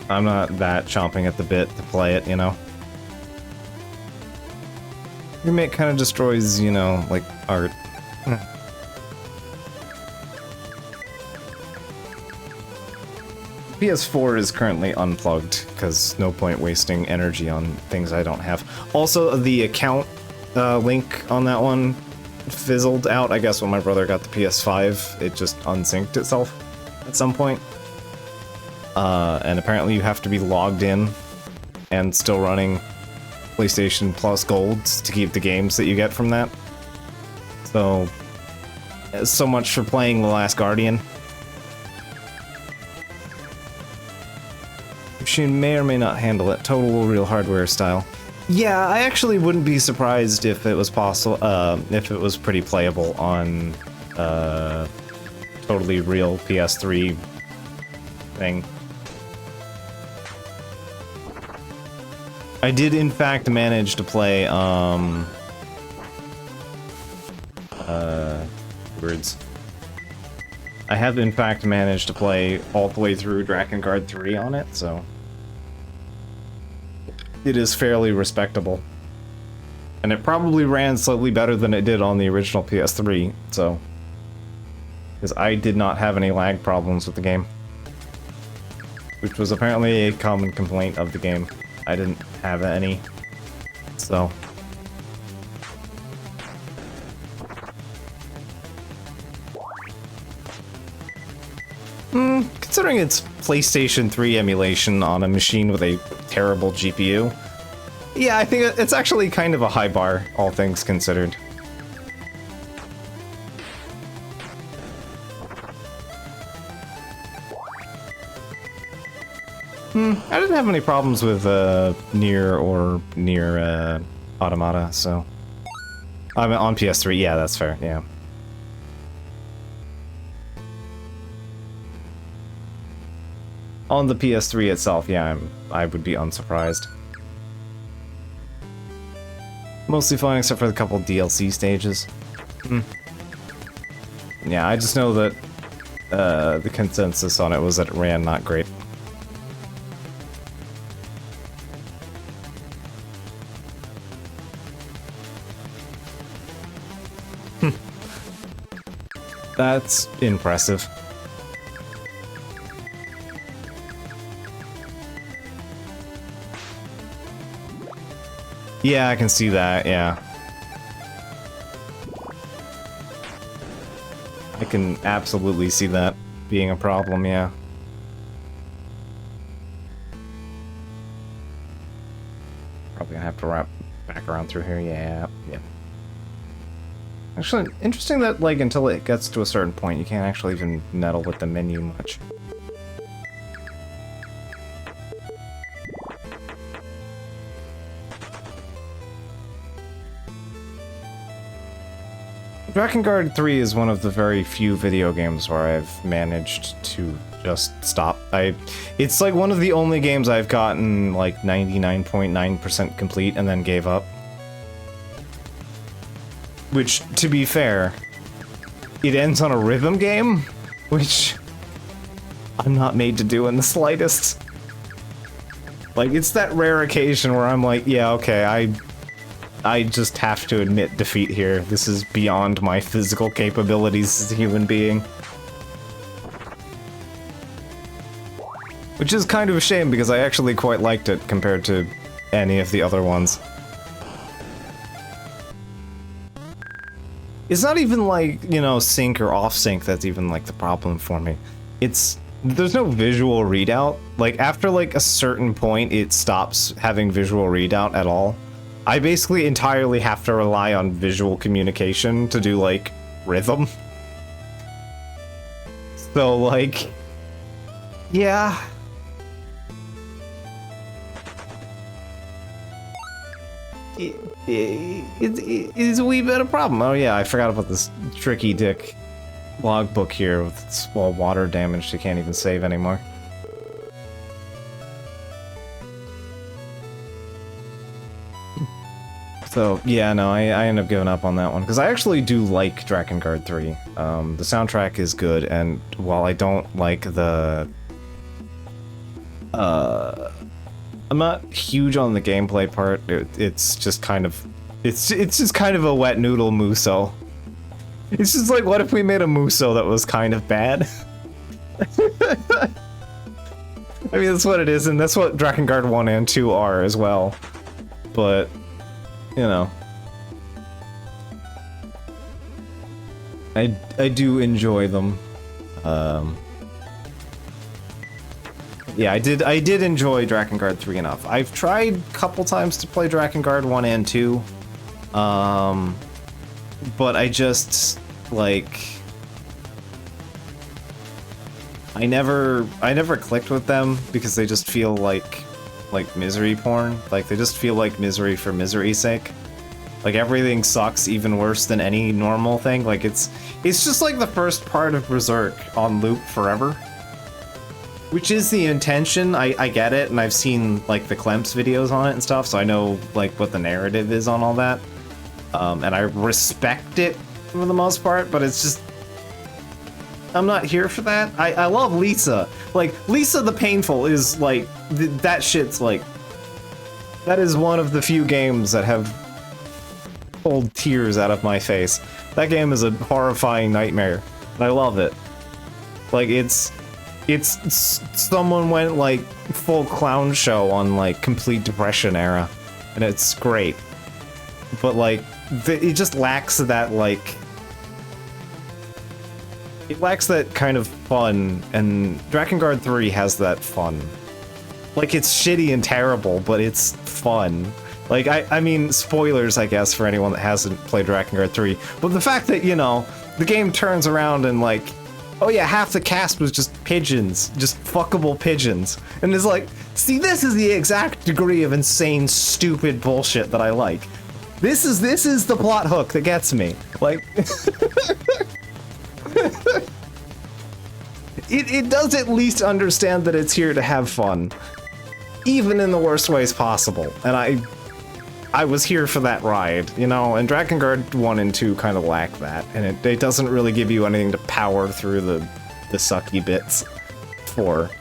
not that chomping at the bit to play it, you know? Remake kind of destroys, art. PS4 is currently unplugged because no point wasting energy on things I don't have. Also, the account link on that one fizzled out. I guess when my brother got the PS5, it just unsynced itself at some point. And apparently you have to be logged in and still running PlayStation Plus Golds to keep the games that you get from that. So much for playing The Last Guardian. Machine may or may not handle it, total real hardware style. Yeah, I actually wouldn't be surprised if it was possible, if it was pretty playable on totally real PS3 thing. I did in fact manage to play words. I have in fact managed to play all the way through Drakengard 3 on it, so it is fairly respectable. And it probably ran slightly better than it did on the original PS3, so because I did not have any lag problems with the game, which was apparently a common complaint of the game. I didn't have any, so. Considering it's PlayStation 3 emulation on a machine with a terrible GPU, yeah, I think it's actually kind of a high bar, all things considered. I didn't have any problems with Nier or Nier Automata, so. I mean, on PS3, yeah, that's fair, yeah. On the PS3 itself, yeah, I would be unsurprised. Mostly fine except for the couple DLC stages. Yeah, I just know that the consensus on it was that it ran not great. That's impressive. Yeah, I can see that, yeah. I can absolutely see that being a problem, yeah. Probably gonna have to wrap back around through here, yeah. Actually, interesting that, like, until it gets to a certain point, you can't actually even meddle with the menu much. Drakengard 3 is one of the very few video games where I've managed to just stop. It's like one of the only games I've gotten like 99.9% complete and then gave up. Which, to be fair, it ends on a rhythm game, which I'm not made to do in the slightest. Like, it's that rare occasion where I'm like, yeah, okay, I just have to admit defeat here. This is beyond my physical capabilities as a human being. Which is kind of a shame because I actually quite liked it compared to any of the other ones. It's not even like, you know, sync or off sync that's even like the problem for me. There's no visual readout. Like, after like a certain point, it stops having visual readout at all. I basically entirely have to rely on visual communication to do, like, rhythm. So, like, yeah. It's a wee bit of a problem. Oh yeah, I forgot about this tricky dick logbook here with its water damage. You can't even save anymore. So, yeah, no, I end up giving up on that one, because I actually do like Drakengard 3. The soundtrack is good, and while I don't like the... I'm not huge on the gameplay part, it's just kind of... It's just kind of a wet noodle Muso. It's just like, what if we made a Muso that was kind of bad? I mean, that's what it is, and that's what Drakengard 1 and 2 are as well. But, you know. I do enjoy them. Yeah, I did enjoy Drakengard 3 enough. I've tried a couple times to play Drakengard 1 and 2. But I just, like... I never clicked with them because they just feel like misery porn. Like, they just feel like misery for misery's sake. Like, everything sucks even worse than any normal thing. Like, it's just like the first part of Berserk on loop forever. Which is the intention, I get it, and I've seen, like, the Clemps videos on it and stuff, so I know, like, what the narrative is on all that. And I respect it for the most part, but it's just... I'm not here for that. I love Lisa. Like, Lisa the Painful is, like, that shit's, like... That is one of the few games that have pulled tears out of my face. That game is a horrifying nightmare, and I love it. Like, it's someone went, like, full clown show on, like, complete depression era, and it's great. But, like, it just lacks that, like... It lacks that kind of fun, and Drakengard 3 has that fun. Like, it's shitty and terrible, but it's fun. Like, I mean, spoilers, I guess, for anyone that hasn't played Drakengard 3, but the fact that, you know, the game turns around and, like, oh yeah, half the cast was just pigeons, just fuckable pigeons. And it's like, see, this is the exact degree of insane, stupid bullshit that I like. This is the plot hook that gets me. Like... It does at least understand that it's here to have fun, even in the worst ways possible, and I was here for that ride, you know, and Drakengard 1 and 2 kind of lack that, and it doesn't really give you anything to power through the sucky bits for.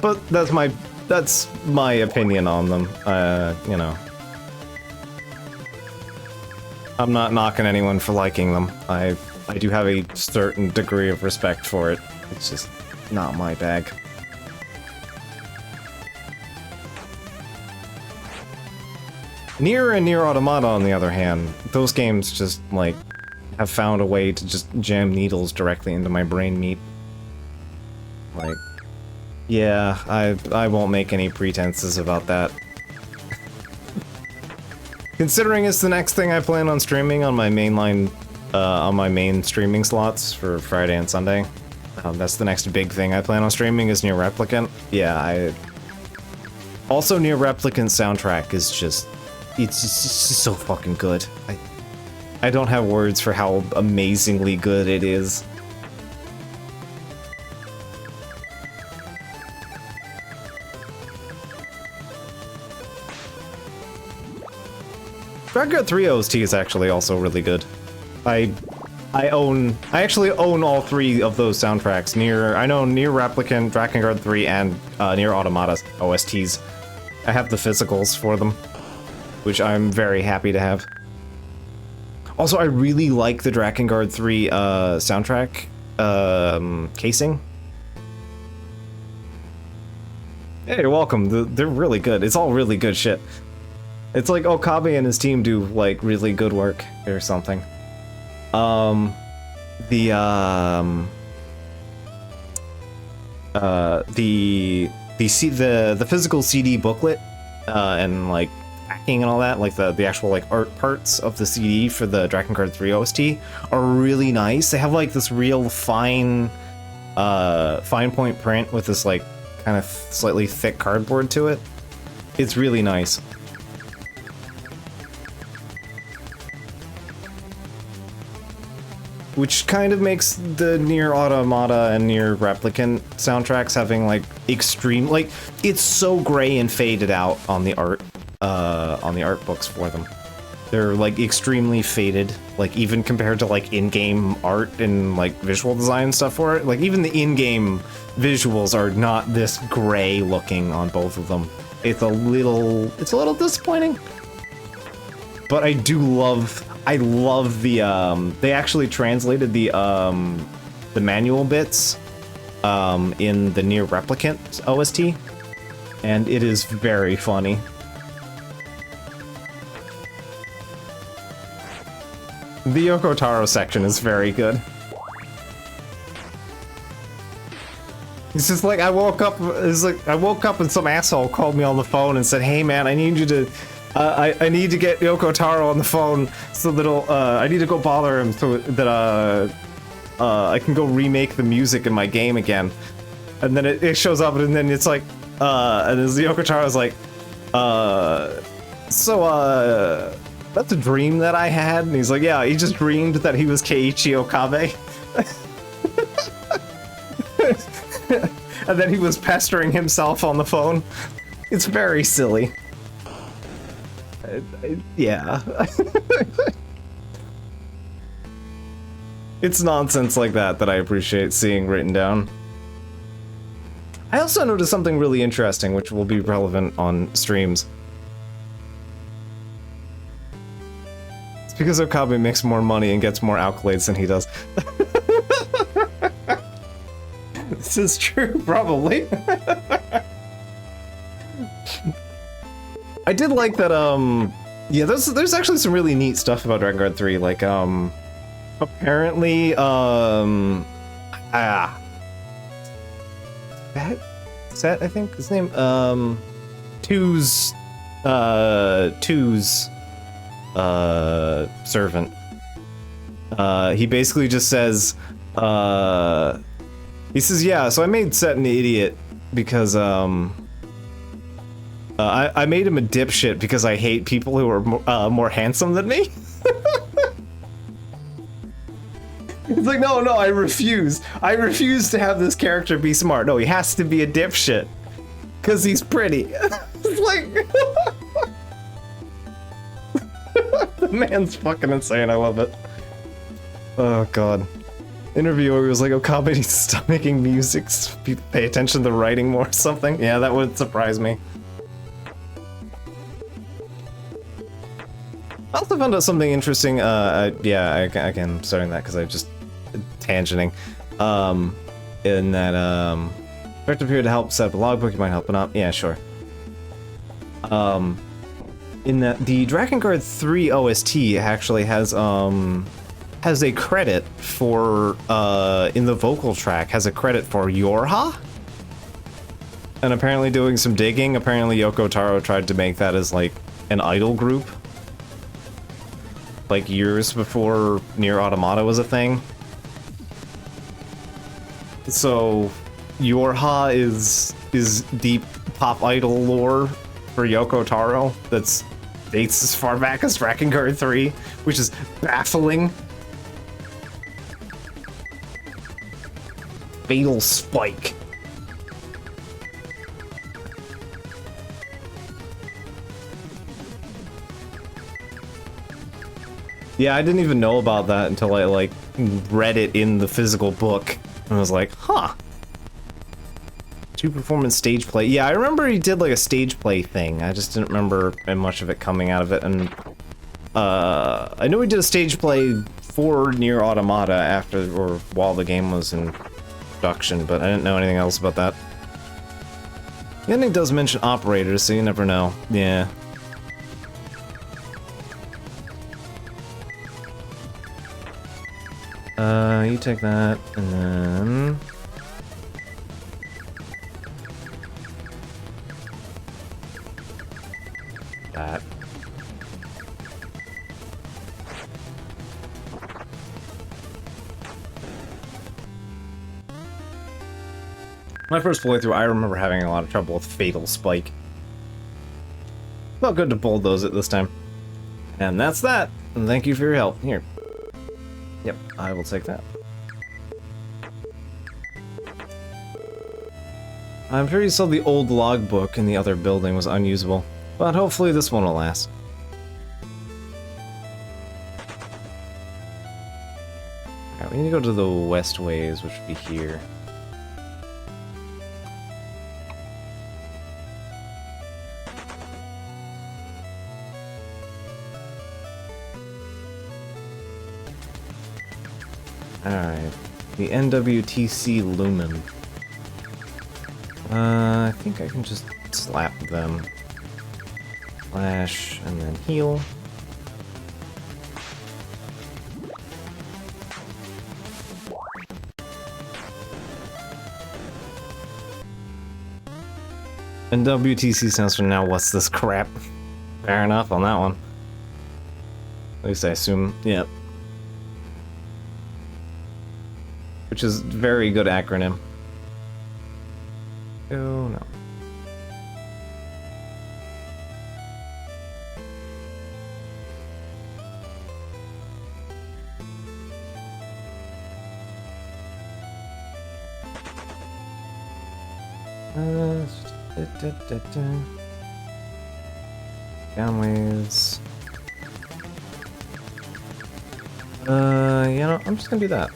But that's my opinion on them, you know. I'm not knocking anyone for liking them. I do have a certain degree of respect for it. It's just not my bag. Nier and Nier Automata, on the other hand, those games just, like, have found a way to just jam needles directly into my brain meat. Like... Yeah, I won't make any pretenses about that. Considering it's the next thing I plan on streaming on my mainline, on my main streaming slots for Friday and Sunday. That's the next big thing I plan on streaming is Nier Replicant. Yeah, Also, Nier Replicant soundtrack is just... It's just so fucking good. I don't have words for how amazingly good it is. Drakengard 3 OST is actually also really good. I actually own all three of those soundtracks. I know Nier Replicant, Drakengard 3, and Nier Automata OSTs. I have the physicals for them, which I'm very happy to have. Also, I really like the Drakengard 3 soundtrack casing. Hey, you're welcome. They're really good. It's all really good shit. It's like Okabe and his team do, like, really good work or something. The physical CD booklet, and, like, packing and all that, like, the actual, like, art parts of the CD for the Drakengard 3 OST are really nice. They have, like, this real fine point print with this, like, kind of slightly thick cardboard to it. It's really nice. Which kind of makes the Nier Automata and Nier Replicant soundtracks having, like, extreme... Like, it's so gray and faded out on the art books for them. They're, like, extremely faded, like, even compared to, like, in-game art and, like, visual design stuff for it. Like, even the in-game visuals are not this gray looking on both of them. it's a little disappointing. But I love the they actually translated the manual bits in the Nier Replicant OST, and it is very funny. The Yoko Taro section is very good. It's just like I woke up and some asshole called me on the phone and said, "Hey man, I need you to I need to get Yoko Taro on the phone so that I need to go bother him so that I can go remake the music in my game again." And then it shows up and then it's like and then Yoko Taro's like that's a dream that I had. And he's like, yeah, he just dreamed that he was Keiichi Okabe. And then he was pestering himself on the phone. It's very silly. Yeah. It's nonsense like that I appreciate seeing written down. I also noticed something really interesting, which will be relevant on streams. It's because Okabe makes more money and gets more accolades than he does. This is true, probably. I did like that, yeah, there's actually some really neat stuff about Dragon Guard 3, like, apparently, Set, I think, his name, Two's servant. He basically just says, he says, yeah, so I made Set an idiot because, I made him a dipshit because I hate people who are more handsome than me. It's like, no, I refuse. I refuse to have this character be smart. No, he has to be a dipshit. Because he's pretty. It's like... The man's fucking insane, I love it. Oh, God. Interviewer was like, Okabe needs to stop making music, pay attention to the writing more or something. Yeah, that would surprise me. I also found out something interesting, yeah, again, starting that because I just tangenting, in that, directive here to help set up a logbook, you might help it up, yeah, sure. In that, the Dragon Guard 3 OST actually has a credit for, in the vocal track, has a credit for Yorha? And apparently doing some digging, apparently Yoko Taro tried to make that as, like, an idol group. Like years before Nier Automata was a thing. So Yorha is deep pop idol lore for Yoko Taro that's dates as far back as Dragon Guard 3, which is baffling. Fatal Spike. Yeah, I didn't even know about that until I, like, read it in the physical book. And I was like, huh. 2 performance stage play. Yeah, I remember he did, like, a stage play thing. I just didn't remember much of it coming out of it. And, I know he did a stage play for Nier Automata after, or while the game was in production, but I didn't know anything else about that. The ending does mention operators, so you never know. Yeah. You take that, and then... that. My first playthrough, I remember having a lot of trouble with Fatal Spike. Felt good to bulldoze it this time. And that's that. And thank you for your help. Here. Yep, I will take that. I'm sure you saw the old logbook in the other building was unusable, but hopefully this one will last. Alright, we need to go to the west ways, which would be here. Alright. The NWTC Lumen. I think I can just slap them. Flash, and then heal. And WTC stands for now, what's this crap? Fair enough on that one. At least I assume, yep. Which is very good acronym. Oh no. Downways. You know, I'm just gonna do that.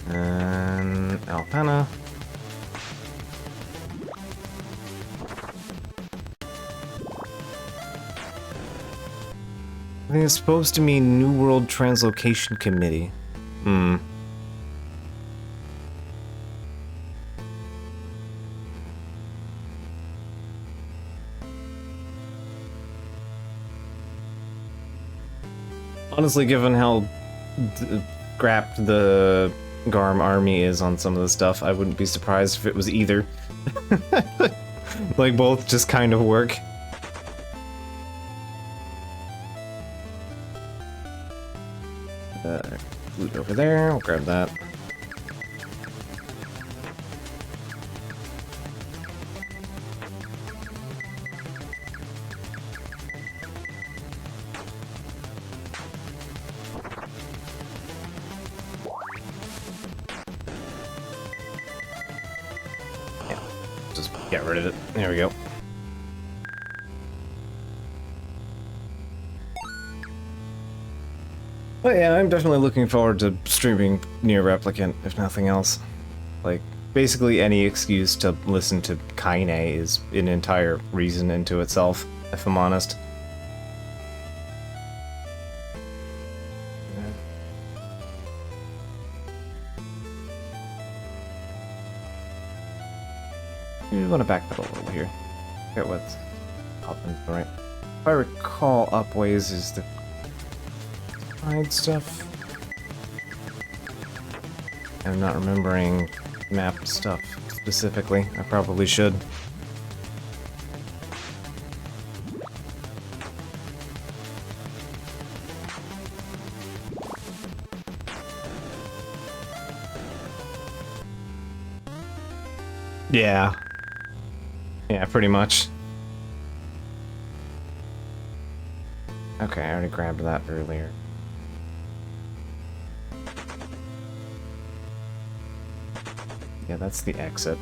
And Alpana. I think it's supposed to mean New World Translocation Committee. Hmm. Honestly, given how scrapped the Garm army is on some of the stuff, I wouldn't be surprised if it was either. Like, both just kind of work. Loot over there, I'll grab that. Yeah, just get rid of it. There we go. But yeah, I'm definitely looking forward to streaming Nier Replicant, if nothing else. Like, basically any excuse to listen to Kaine is an entire reason into itself, if I'm honest. You want to backpedal a little here. Get what's up and to the right. If I recall, Upways is the side stuff. I'm not remembering map stuff specifically. I probably should. Yeah. Yeah, pretty much. Okay, I already grabbed that earlier. Yeah, that's the exit.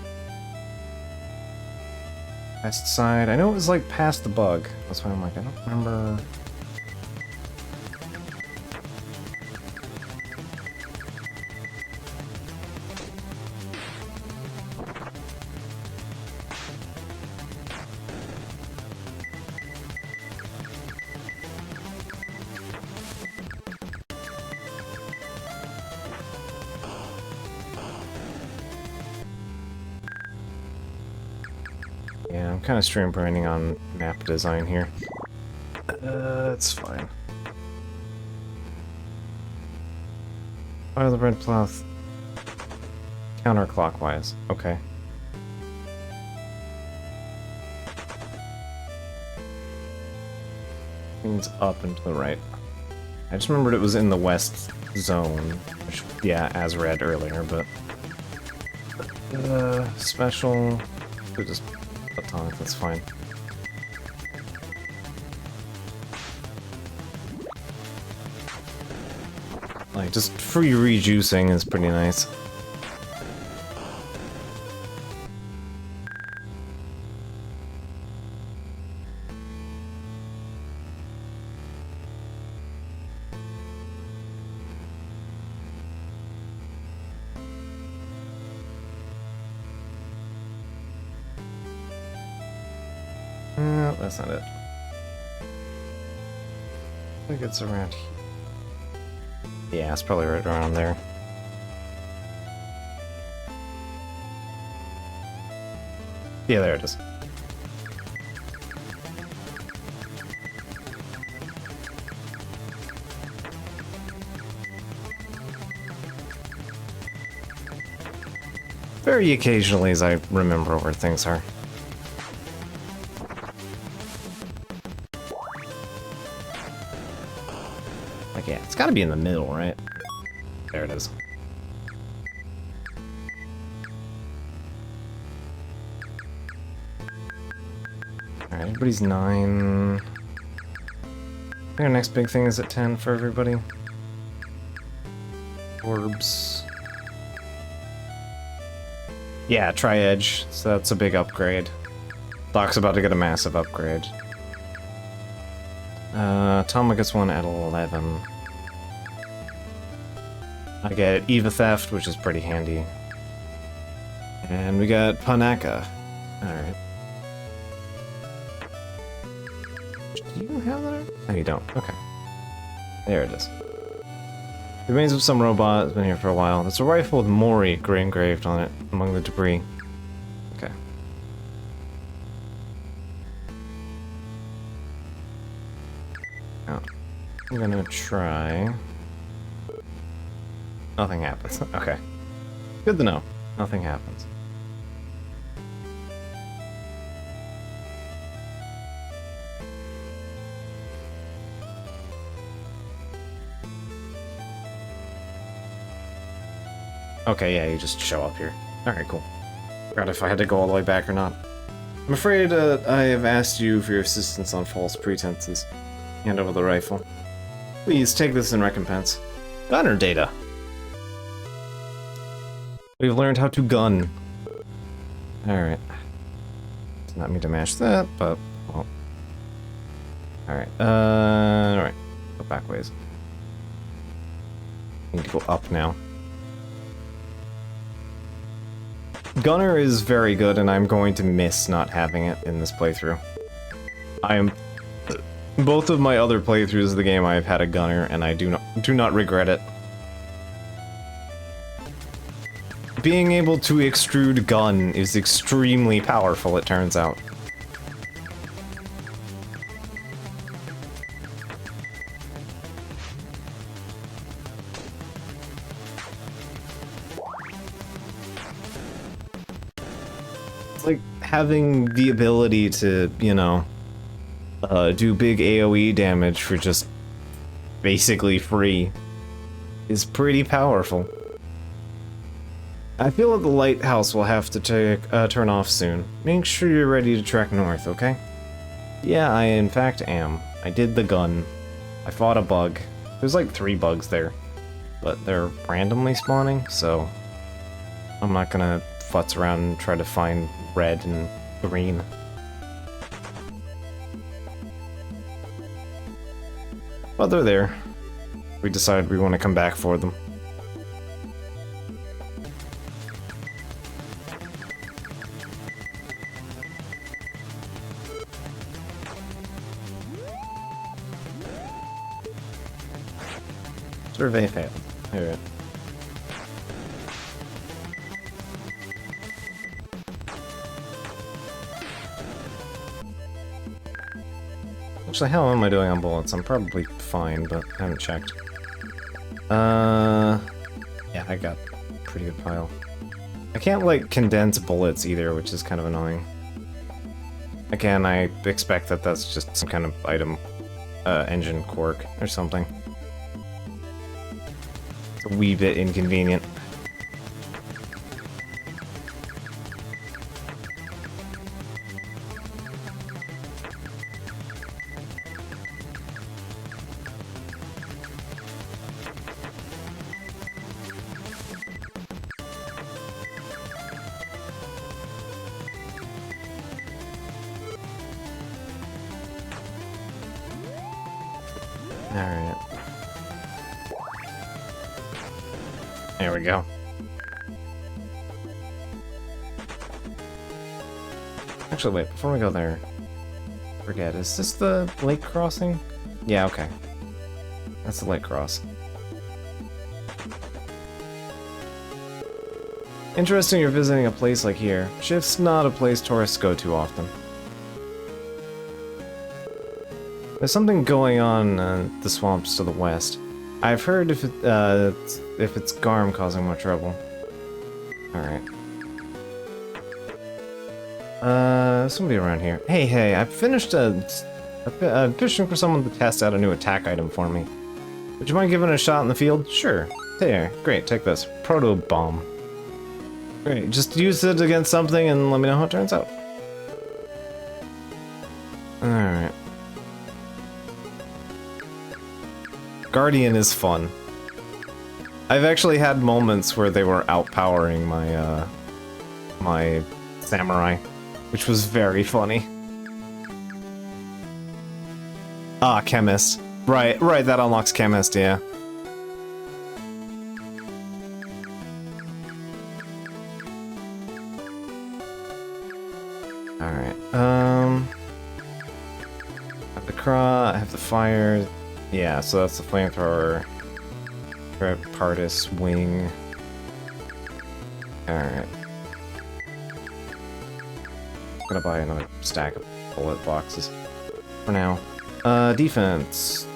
West side. I know it was like past the bug. That's why I'm like, I don't remember. Yeah, I'm kind of stream branding on map design here. It's fine. Fire the red cloth. Counterclockwise. Okay. Means up and to the right. I just remembered it was in the west zone. Which, yeah, as read earlier, but... special... Just platonic, that's fine. Like, just free rejuicing is pretty nice. That's not it. I think it's around here. Yeah, it's probably right around there. Yeah, there it is. Very occasionally as I remember where things are. Like, yeah, it's gotta be in the middle, right? There it is. Alright, everybody's 9. I think our next big thing is at 10 for everybody. Orbs. Yeah, Tri-Edge, so that's a big upgrade. Doc's about to get a massive upgrade. Toma gets one at 11. I get Eva Theft, which is pretty handy. And we got Panaka. Alright. Do you have that? No, you don't. Okay. There it is. The remains of some robot has been here for a while. There's a rifle with Mori engraved on it among the debris. Okay. Now, I'm gonna try. Nothing happens. Okay. Good to know. Nothing happens. Okay, yeah, you just show up here. Alright, cool. Forgot if I had to go all the way back or not. I'm afraid I have asked you for your assistance on false pretenses. Hand over the rifle. Please take this in recompense. Gunner data. We've learned how to gun. Alright. Did not mean to mash that, but, well. Alright, alright. Go back ways. Need to go up now. Gunner is very good, and I'm going to miss not having it in this playthrough. Both of my other playthroughs of the game, I've had a gunner, and I do not regret it. Being able to extrude gun is extremely powerful, it turns out. Like having the ability to, you know, do big AoE damage for just basically free is pretty powerful. I feel that the lighthouse will have to turn off soon. Make sure you're ready to trek north, okay? Yeah, I in fact am. I did the gun. I fought a bug. There's like 3 bugs there, but they're randomly spawning, so I'm not gonna futz around and try to find red and green. But they're there. We decide we want to come back for them. Survey failed. Alright. Actually, how am I doing on bullets? I'm probably fine, but I haven't checked. Yeah, I got a pretty good pile. I can't, like, condense bullets either, which is kind of annoying. Again, I expect that that's just some kind of item, engine quirk or something. It's a wee bit inconvenient. Alright. There we go. Actually, wait, before we go there, forget, is this the lake crossing? Yeah, okay. That's the light cross. Interesting you're visiting a place like here. Shift's not a place tourists go to often. There's something going on in the swamps to the west. I've heard if it's Garm causing more trouble. Alright. Somebody around here. Hey, I finished fishing for someone to test out a new attack item for me. Would you mind giving it a shot in the field? Sure. There. Great, take this. Proto Bomb. Great, just use it against something and let me know how it turns out. Alright. Guardian is fun. I've actually had moments where they were outpowering my, my samurai, which was very funny. Ah, Chemist. Right, that unlocks Chemist, yeah. Alright, I have the craw, I have the fire. Yeah, so that's the flamethrower. Partis, wing. Alright. Gonna buy another stack of bullet boxes for now. Defense.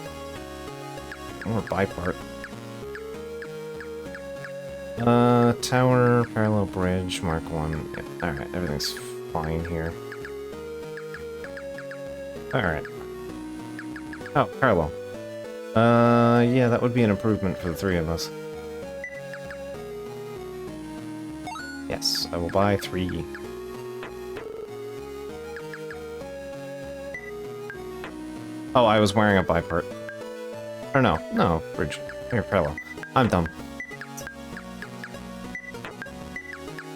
More bipart. Tower, parallel bridge, Mark 1. Yeah, alright, everything's fine here. Alright. Oh, parallel. Yeah, that would be an improvement for the three of us. Yes, I will buy 3. Oh, I was wearing a bipart. Or no, bridge. Here, parallel. I'm dumb.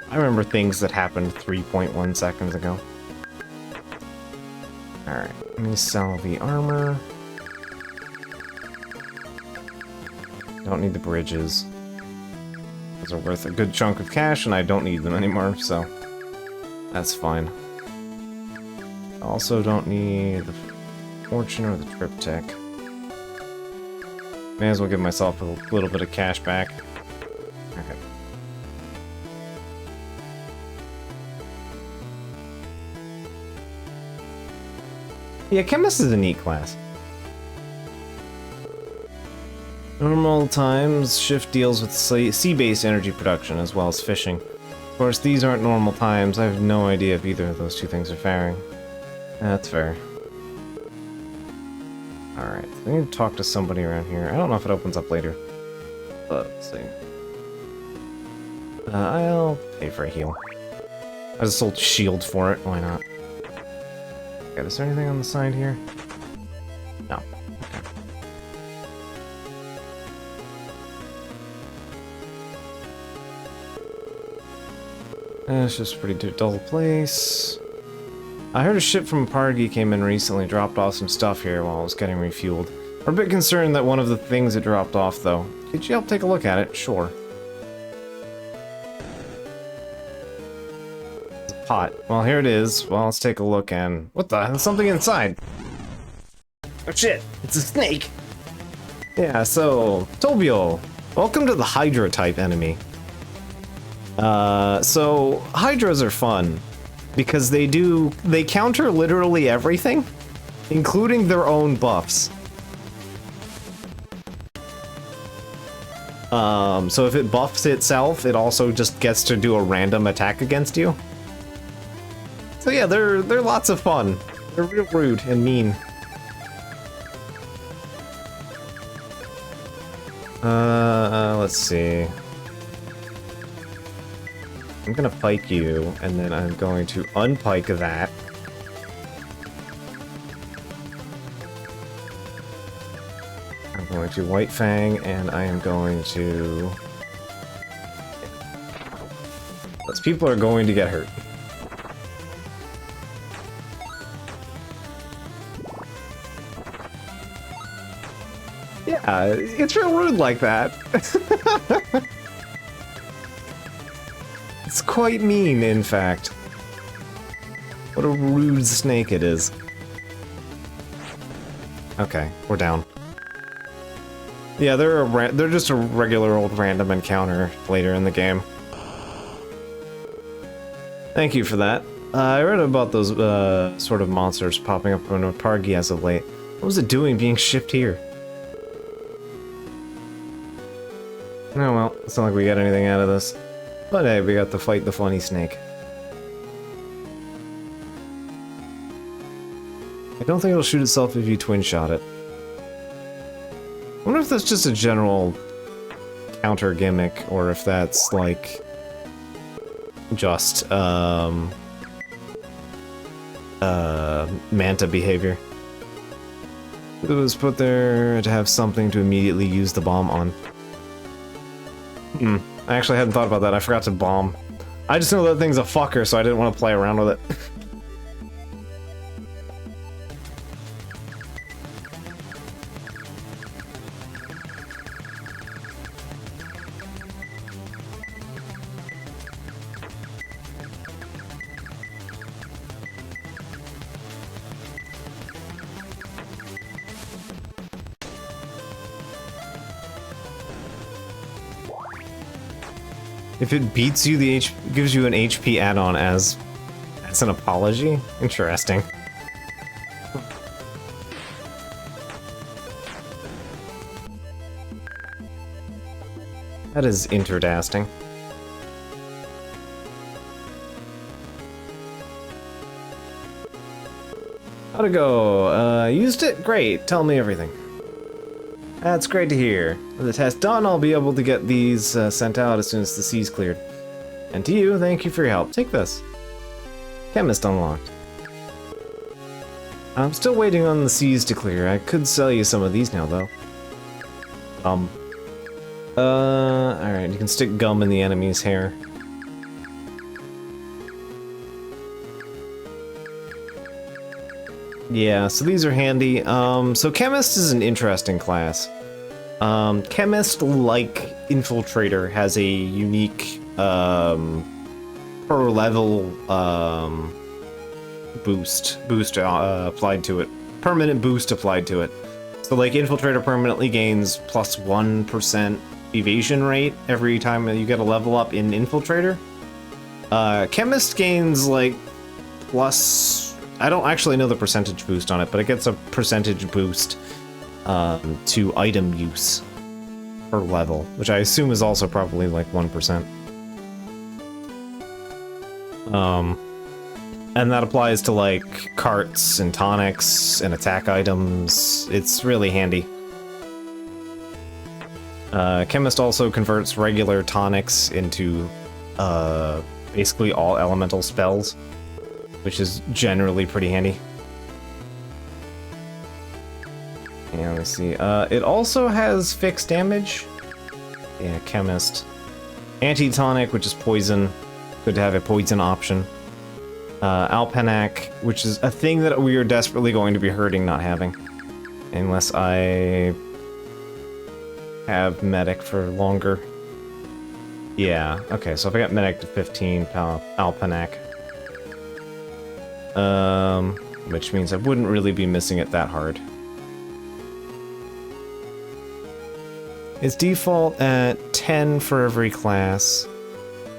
I remember things that happened 3.1 seconds ago. Alright, let me sell the armor. Don't need the bridges. Those are worth a good chunk of cash, and I don't need them anymore, so that's fine. Also don't need the fortune or the triptych. May as well give myself a little bit of cash back. Okay. Yeah, Chemist is a neat class. Normal times, Shift deals with sea-based energy production as well as fishing. Of course, these aren't normal times. I have no idea if either of those two things are faring. That's fair. Alright, I need to talk to somebody around here. I don't know if it opens up later. But, let's see. I'll pay for a heal. I just sold shield for it, why not? Okay, is there anything on the side here? No. Okay. It's just a pretty dull place. I heard a ship from Pargi came in recently, dropped off some stuff here while I was getting refueled. We're a bit concerned that one of the things it dropped off, though. Could you help take a look at it? Sure. It's a pot. Well, here it is. Well, let's take a look and... What the? There's something inside. Oh shit! It's a snake! Yeah, so... Tobio! Welcome to the Hydra-type enemy. So... Hydras are fun. Because they counter literally everything, including their own buffs. So if it buffs itself, it also just gets to do a random attack against you. So yeah, they're lots of fun. They're real rude and mean. Let's see. I'm gonna pike you, and then I'm going to unpike that. I'm going to White Fang, and I am going to... Those people are going to get hurt. Yeah, it's real rude like that. It's quite mean, in fact. What a rude snake it is. Okay, we're down. Yeah, they're just a regular old random encounter later in the game. Thank you for that. I read about those sort of monsters popping up on Pargi as of late. What was it doing being shipped here? Oh well, it's not like we got anything out of this. But hey, we got to fight the funny snake. I don't think it'll shoot itself if you twin shot it. I wonder if that's just a general counter gimmick, or if that's like just Manta behavior. It was put there to have something to immediately use the bomb on. I actually hadn't thought about that. I forgot to bomb. I just know that thing's a fucker, so I didn't want to play around with it. If it beats you, gives you an HP add-on as an apology? Interesting. That is interdasting. How'd it go? Used it? Great. Tell me everything. That's great to hear. With the test done, I'll be able to get these sent out as soon as the sea's cleared. And to you, thank you for your help. Take this. Chemist unlocked. I'm still waiting on the seas to clear. I could sell you some of these now, though. Alright, you can stick gum in the enemy's hair. Yeah, so these are handy. So Chemist is an interesting class. Chemist, like Infiltrator, has a unique, per level, boost applied to it. Permanent boost applied to it. So like Infiltrator permanently gains plus 1% evasion rate every time you get a level up in Infiltrator. Chemist gains like plus... I don't actually know the percentage boost on it, but it gets a percentage boost to item use per level, which I assume is also probably like 1%. And that applies to like carts and tonics and attack items. It's really handy. Chemist also converts regular tonics into basically all elemental spells, which is generally pretty handy. Yeah, let me see. It also has fixed damage. Yeah, Chemist. Anti-tonic, which is poison. Good to have a poison option. Alpanac, which is a thing that we are desperately going to be hurting not having. Unless I have Medic for longer. Yeah, okay, so if I got Medic to 15, Alpanac. Which means I wouldn't really be missing it that hard. It's default at 10 for every class,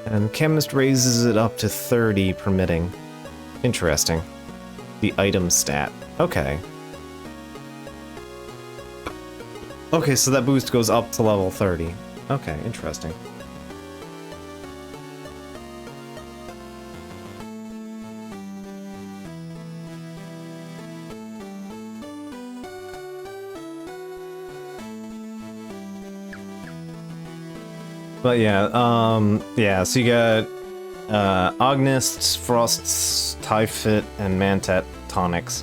and Chemist raises it up to 30 permitting. Interesting. The item stat. Okay. Okay, so that boost goes up to level 30. Okay, interesting. But yeah, yeah, so you got Ognists, Frosts, Typhit, and Mantet tonics.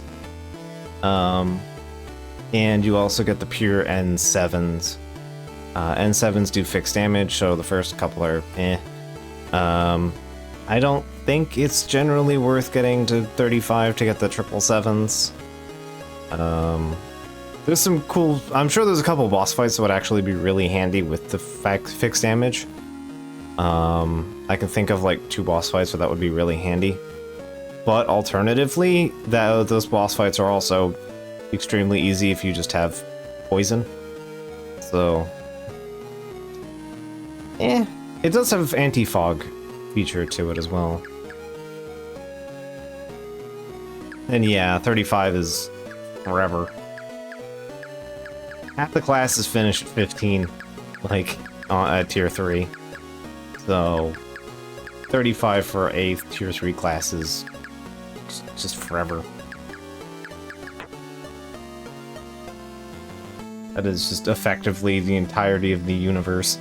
And you also get the pure N7s. N7s do fixed damage, so the first couple are eh. I don't think it's generally worth getting to 35 to get the triple sevens. There's some cool... I'm sure there's a couple boss fights that would actually be really handy with the fixed damage. I can think of like 2 boss fights where that would be really handy. But alternatively, those boss fights are also extremely easy if you just have poison. So, it does have anti-fog feature to it as well. And yeah, 35 is forever. Half the class is finished at 15, like, at tier 3. So, 35 for a tier 3 class is just forever. That is just effectively the entirety of the universe.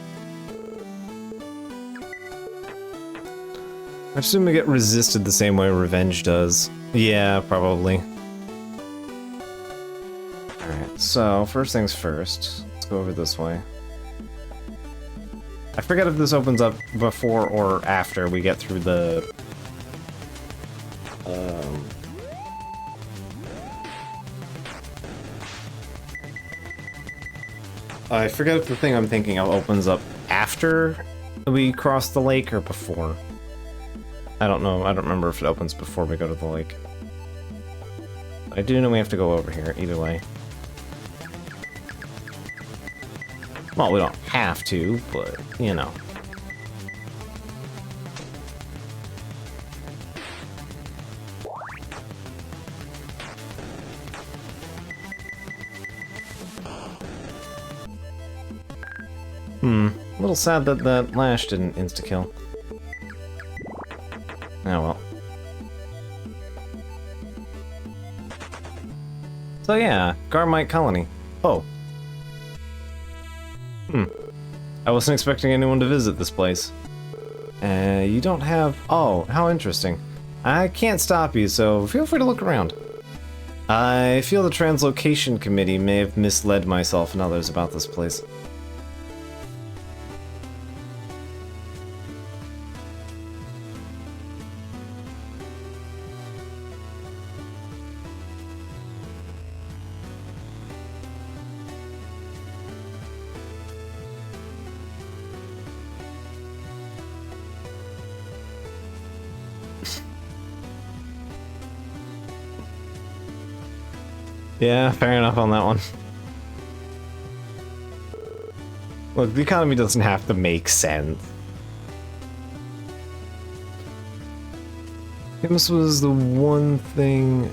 I assume we get resisted the same way Revenge does. Yeah, probably. Alright, so first things first. Let's go over this way. I forget if this opens up before or after we get through the... I forget if the thing I'm thinking of opens up after we cross the lake or before. I don't know. I don't remember if it opens before we go to the lake. I do know we have to go over here, either way. Well, we don't have to, but, you know. A little sad that that lash didn't insta-kill. Oh well. So yeah, Garmite Colony. Oh. I wasn't expecting anyone to visit this place. You don't have... Oh, how interesting. I can't stop you, so feel free to look around. I feel the Translocation Committee may have misled myself and others about this place. Yeah, fair enough on that one. Look, the economy doesn't have to make sense. This was the one thing,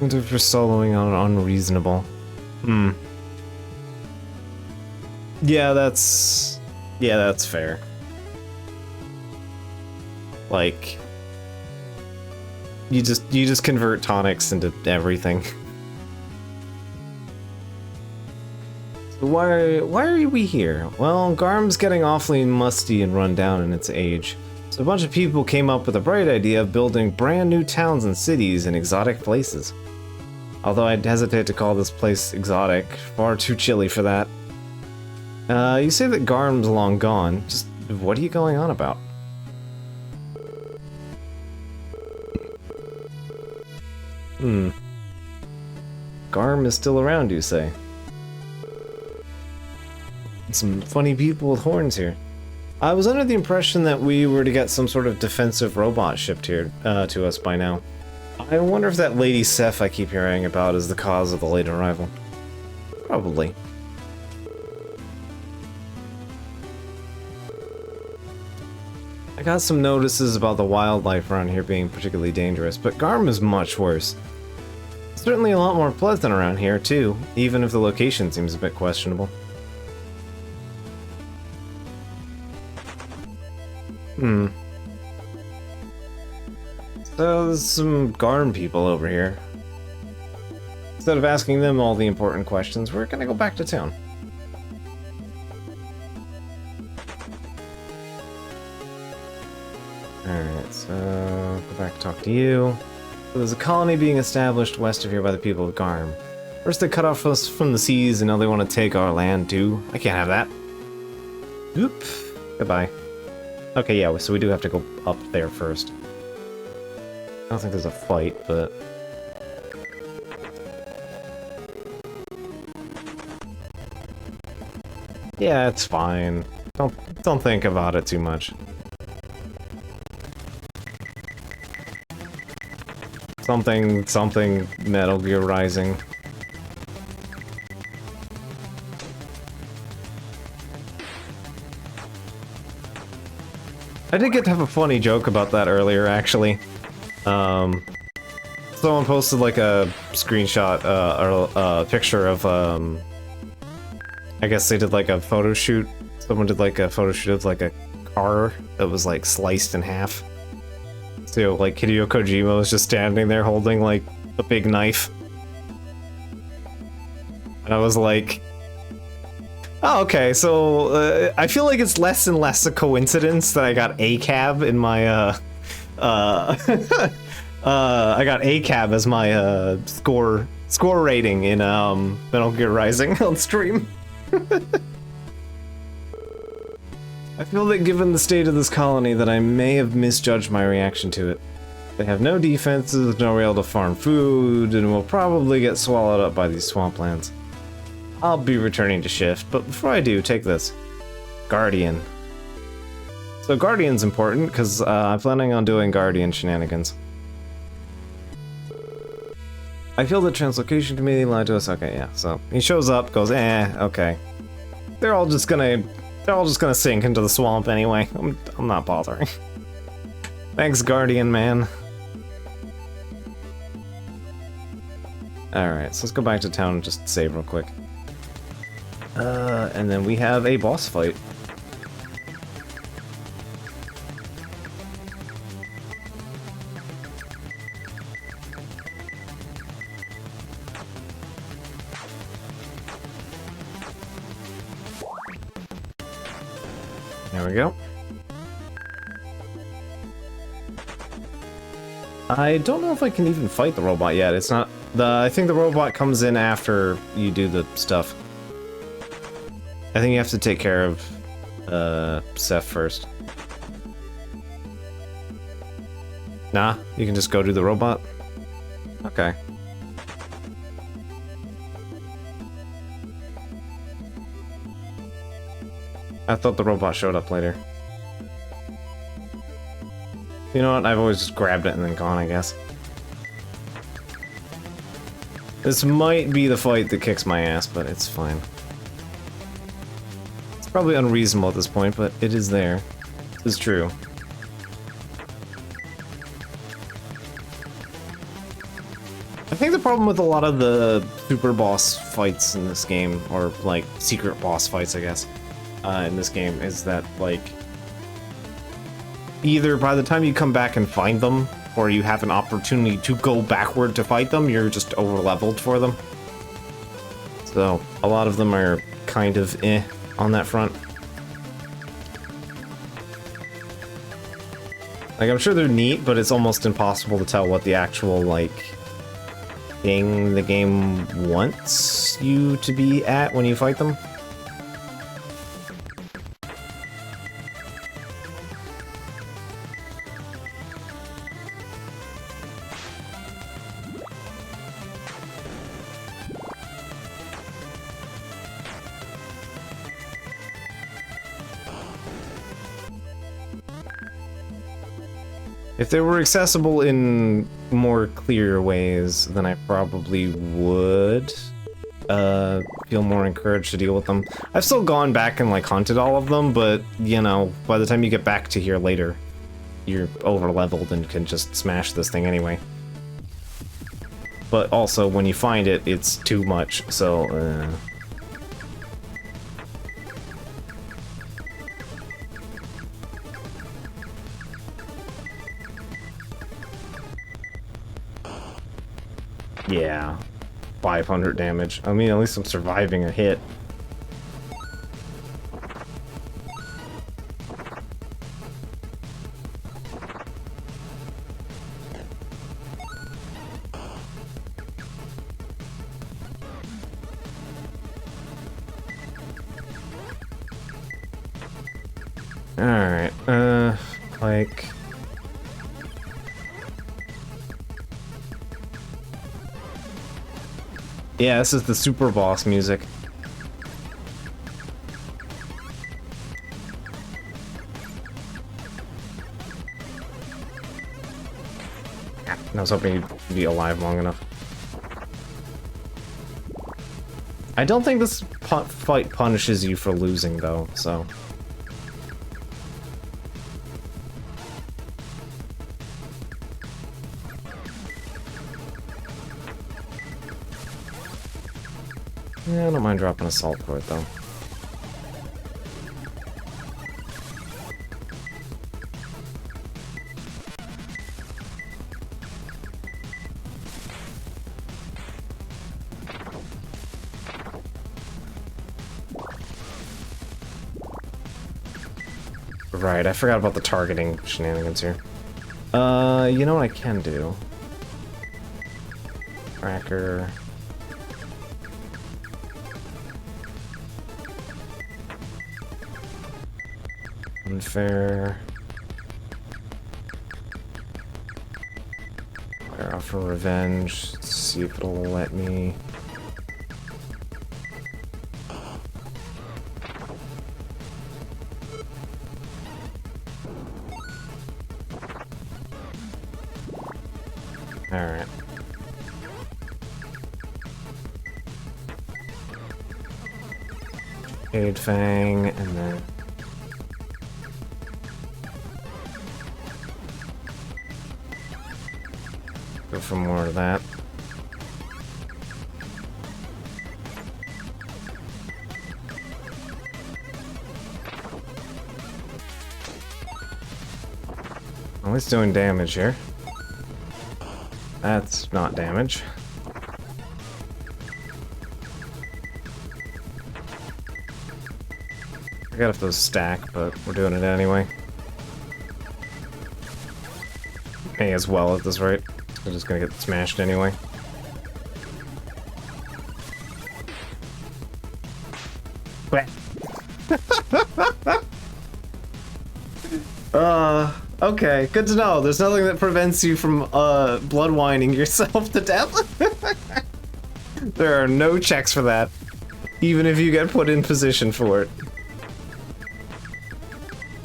for soloing on unreasonable. Yeah, that's fair. Like, you just convert tonics into everything. So why are we here? Well, Garm's getting awfully musty and run down in its age. So a bunch of people came up with a bright idea of building brand new towns and cities in exotic places. Although I'd hesitate to call this place exotic, far too chilly for that. You say that Garm's long gone. Just what are you going on about? Garm is still around, you say? Some funny people with horns here. I was under the impression that we were to get some sort of defensive robot shipped here to us by now. I wonder if that Lady Seth I keep hearing about is the cause of the late arrival. Probably. I got some notices about the wildlife around here being particularly dangerous, but Garm is much worse. Certainly a lot more pleasant around here, too, even if the location seems a bit questionable. So there's some Garm people over here. Instead of asking them all the important questions, we're gonna go back to town. Alright, so go back to talk to you. So there's a colony being established west of here by the people of Garm. First they cut off us from the seas, and now they want to take our land too. I can't have that. Oop. Goodbye. Okay, yeah, so we do have to go up there first. I don't think there's a fight, but... yeah, it's fine. Don't think about it too much. something Metal Gear Rising. I did get to have a funny joke about that earlier, actually. Someone posted like a screenshot, or a picture of, I guess they did like a photo shoot. Someone did like a photo shoot of like a car that was like sliced in half. So like Hideo Kojima was just standing there holding like a big knife. And I was like, oh, okay, so I feel like it's less and less a coincidence that I got ACAB in my, I got ACAB as my score rating in Metal Gear Rising on stream. I feel that given the state of this colony that I may have misjudged my reaction to it. They have no defenses, no rail to farm food, and will probably get swallowed up by these swamplands. I'll be returning to shift, but before I do, take this. Guardian. So Guardian's important, because I'm planning on doing Guardian shenanigans. I feel the Translocation Committee lied to us. Okay, yeah, so he shows up, goes, okay. They're all just gonna sink into the swamp anyway. I'm not bothering. Thanks, Guardian man. Alright, so let's go back to town and just save real quick. And then we have a boss fight. There we go. I don't know if I can even fight the robot yet. It's not I think the robot comes in after you do the stuff. I think you have to take care of Seth first. Nah, you can just go do the robot? Okay. I thought the robot showed up later. You know what? I've always just grabbed it and then gone, I guess. This might be the fight that kicks my ass, but it's fine. It's probably unreasonable at this point, but it is there. This is true. I think the problem with a lot of the super boss fights in this game, or like secret boss fights, I guess, in this game, is that like either by the time you come back and find them, or you have an opportunity to go backward to fight them, you're just over-leveled for them. So a lot of them are kind of on that front. Like, I'm sure they're neat, but it's almost impossible to tell what the actual, like, thing the game wants you to be at when you fight them. If they were accessible in more clear ways, then I probably would feel more encouraged to deal with them. I've still gone back and like hunted all of them, but you know, by the time you get back to here later, you're over-leveled and can just smash this thing anyway. But also, when you find it, it's too much, so yeah, 500 damage. I mean, at least I'm surviving a hit. Alright, like... yeah, this is the super boss music. I was hoping you'd be alive long enough. I don't think this fight punishes you for losing, though, so... Yeah, I don't mind dropping a salt for it, though. Right, I forgot about the targeting shenanigans here. You know what I can do? Cracker... Unfair. Fire offer revenge. Let's see if it'll let me. Alright. Jade Fang, and then... Go for more of that. Well, he's doing damage here. That's not damage. I forgot if those stack, but we're doing it anyway. May as well at this rate. We're just gonna get smashed anyway. Okay, good to know. There's nothing that prevents you from, blood whining yourself to death. There are no checks for that, even if you get put in position for it.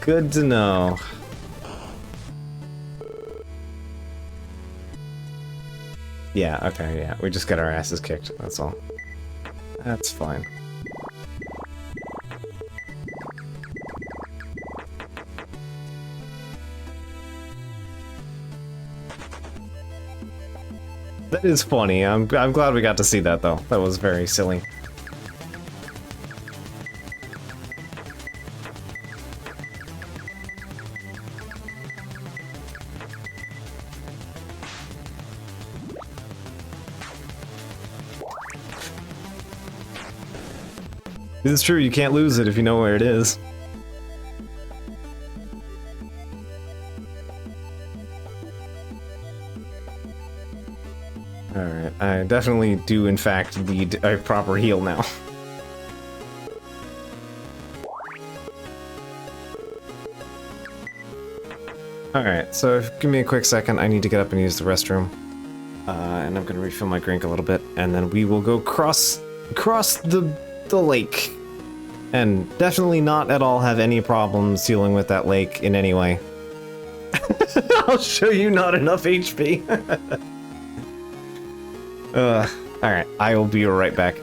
Good to know. Yeah, okay, yeah. We just get our asses kicked, that's all. That's fine. That is funny. I'm glad we got to see that, though. That was very silly. It's true, you can't lose it if you know where it is. Alright, I definitely do in fact need a proper heal now. Alright, so give me a quick second, I need to get up and use the restroom. And I'm gonna refill my drink a little bit, and then we will go cross the lake. And definitely not at all have any problems dealing with that lake in any way. I'll show you not enough HP. Alright, I will be right back.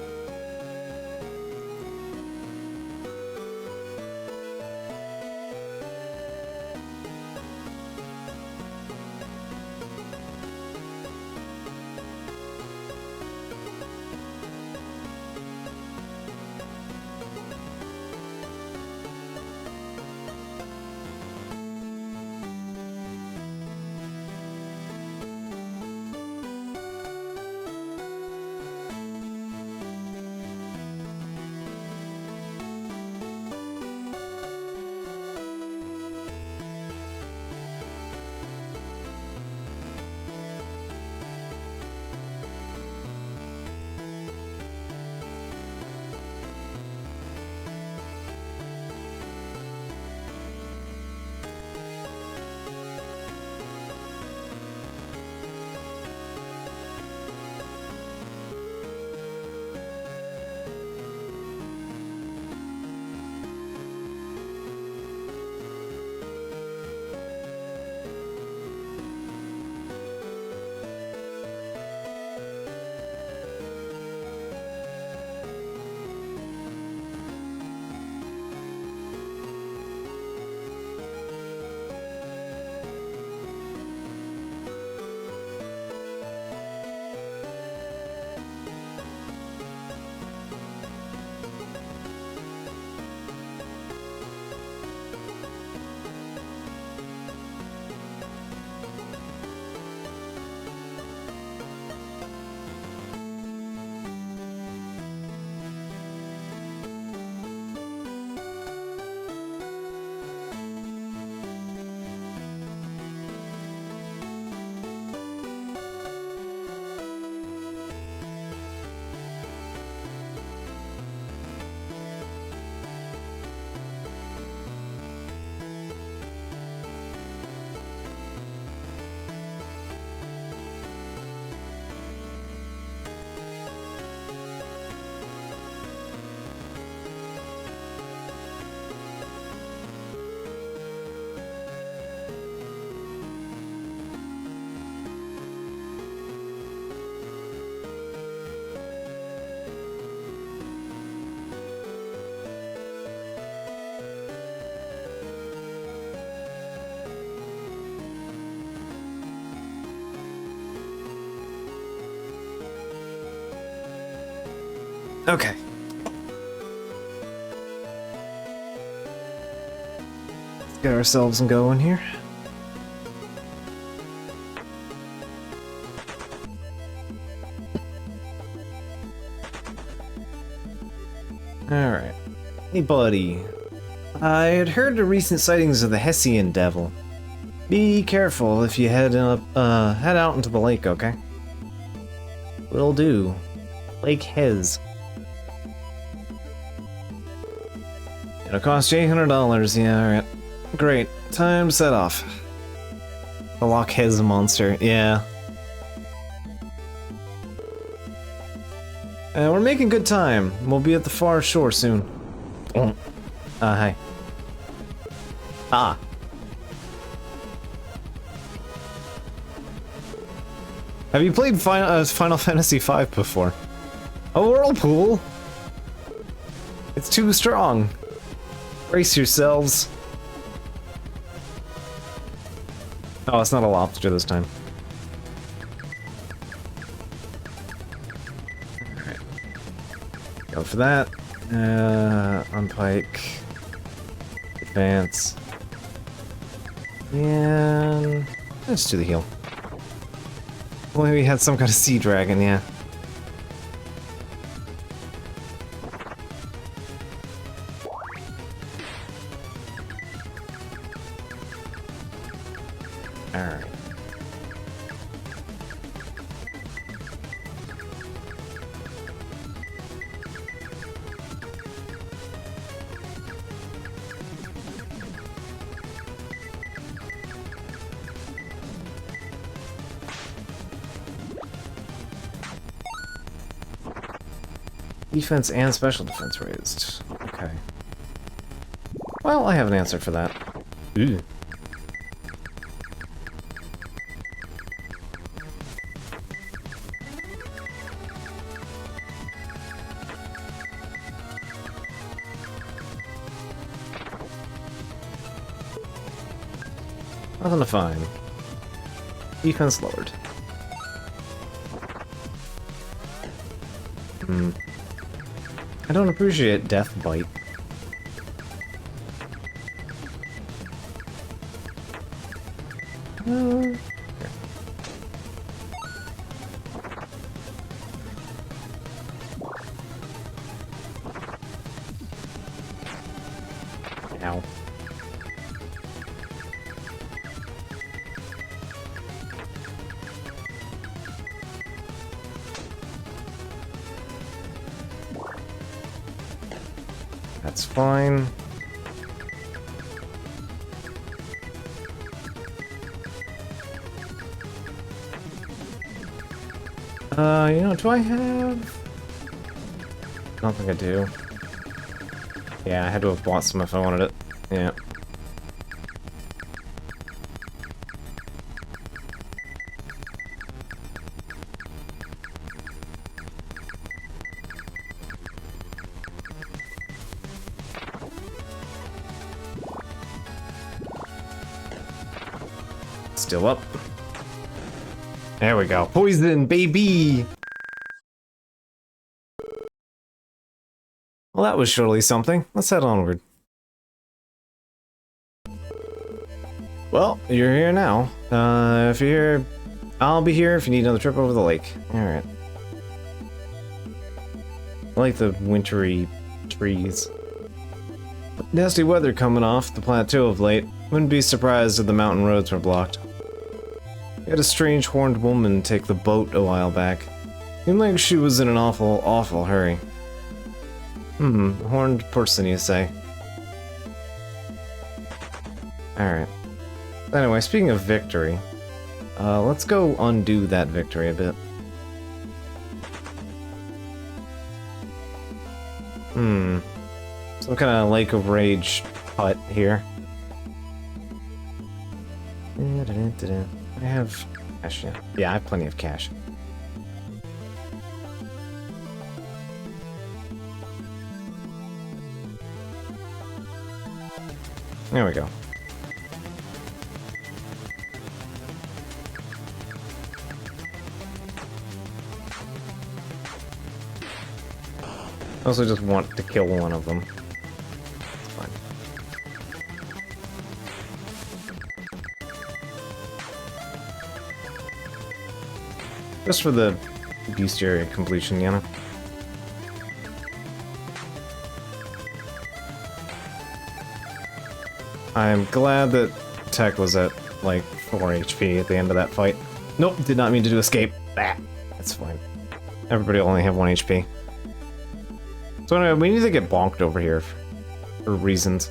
Okay. Let's get ourselves going here. Alright. Hey, buddy. I had heard the recent sightings of the Hessian Devil. Be careful if you head out into the lake, okay? Will do. Lake Hez. It'll cost you $800, yeah, alright. Great. Time to set off. The Loch Hez monster, yeah. We're making good time. We'll be at the far shore soon. Hi. Ah. Have you played Final Fantasy V before? A whirlpool? It's too strong. Brace yourselves. Oh, it's not a lobster this time. Alright. Go for that. On pike. Advance. And let's do the heal. Well, maybe we had some kind of sea dragon, yeah. Alright. Defense and special defense raised. Okay. Well, I have an answer for that. Ooh. Nothing to find. Defense lowered. I don't appreciate Death Bite. Here. Ow. That's fine. You know, do I have... I don't think I do. Yeah, I had to have bought some if I wanted it. Yeah. Still up. There we go. Poison, baby! Well, that was surely something. Let's head onward. Well, you're here now. If you're here, I'll be here if you need another trip over the lake. Alright. I like the wintry trees. Nasty weather coming off the plateau of late. Wouldn't be surprised if the mountain roads were blocked. We had a strange horned woman take the boat a while back. Seemed like she was in an awful hurry. Horned person, you say? Alright. Anyway, speaking of victory, let's go undo that victory a bit. Some kind of Lake of Rage hut here. I have cash, yeah. Yeah, I have plenty of cash. There we go. also just want to kill one of them. It's fine. Just for the bestiary completion, you know? I'm glad that Tech was at, like, 4 HP at the end of that fight. Nope, did not mean to do escape. Ah, that's fine. Everybody will only have 1 HP. So anyway, we need to get bonked over here for reasons.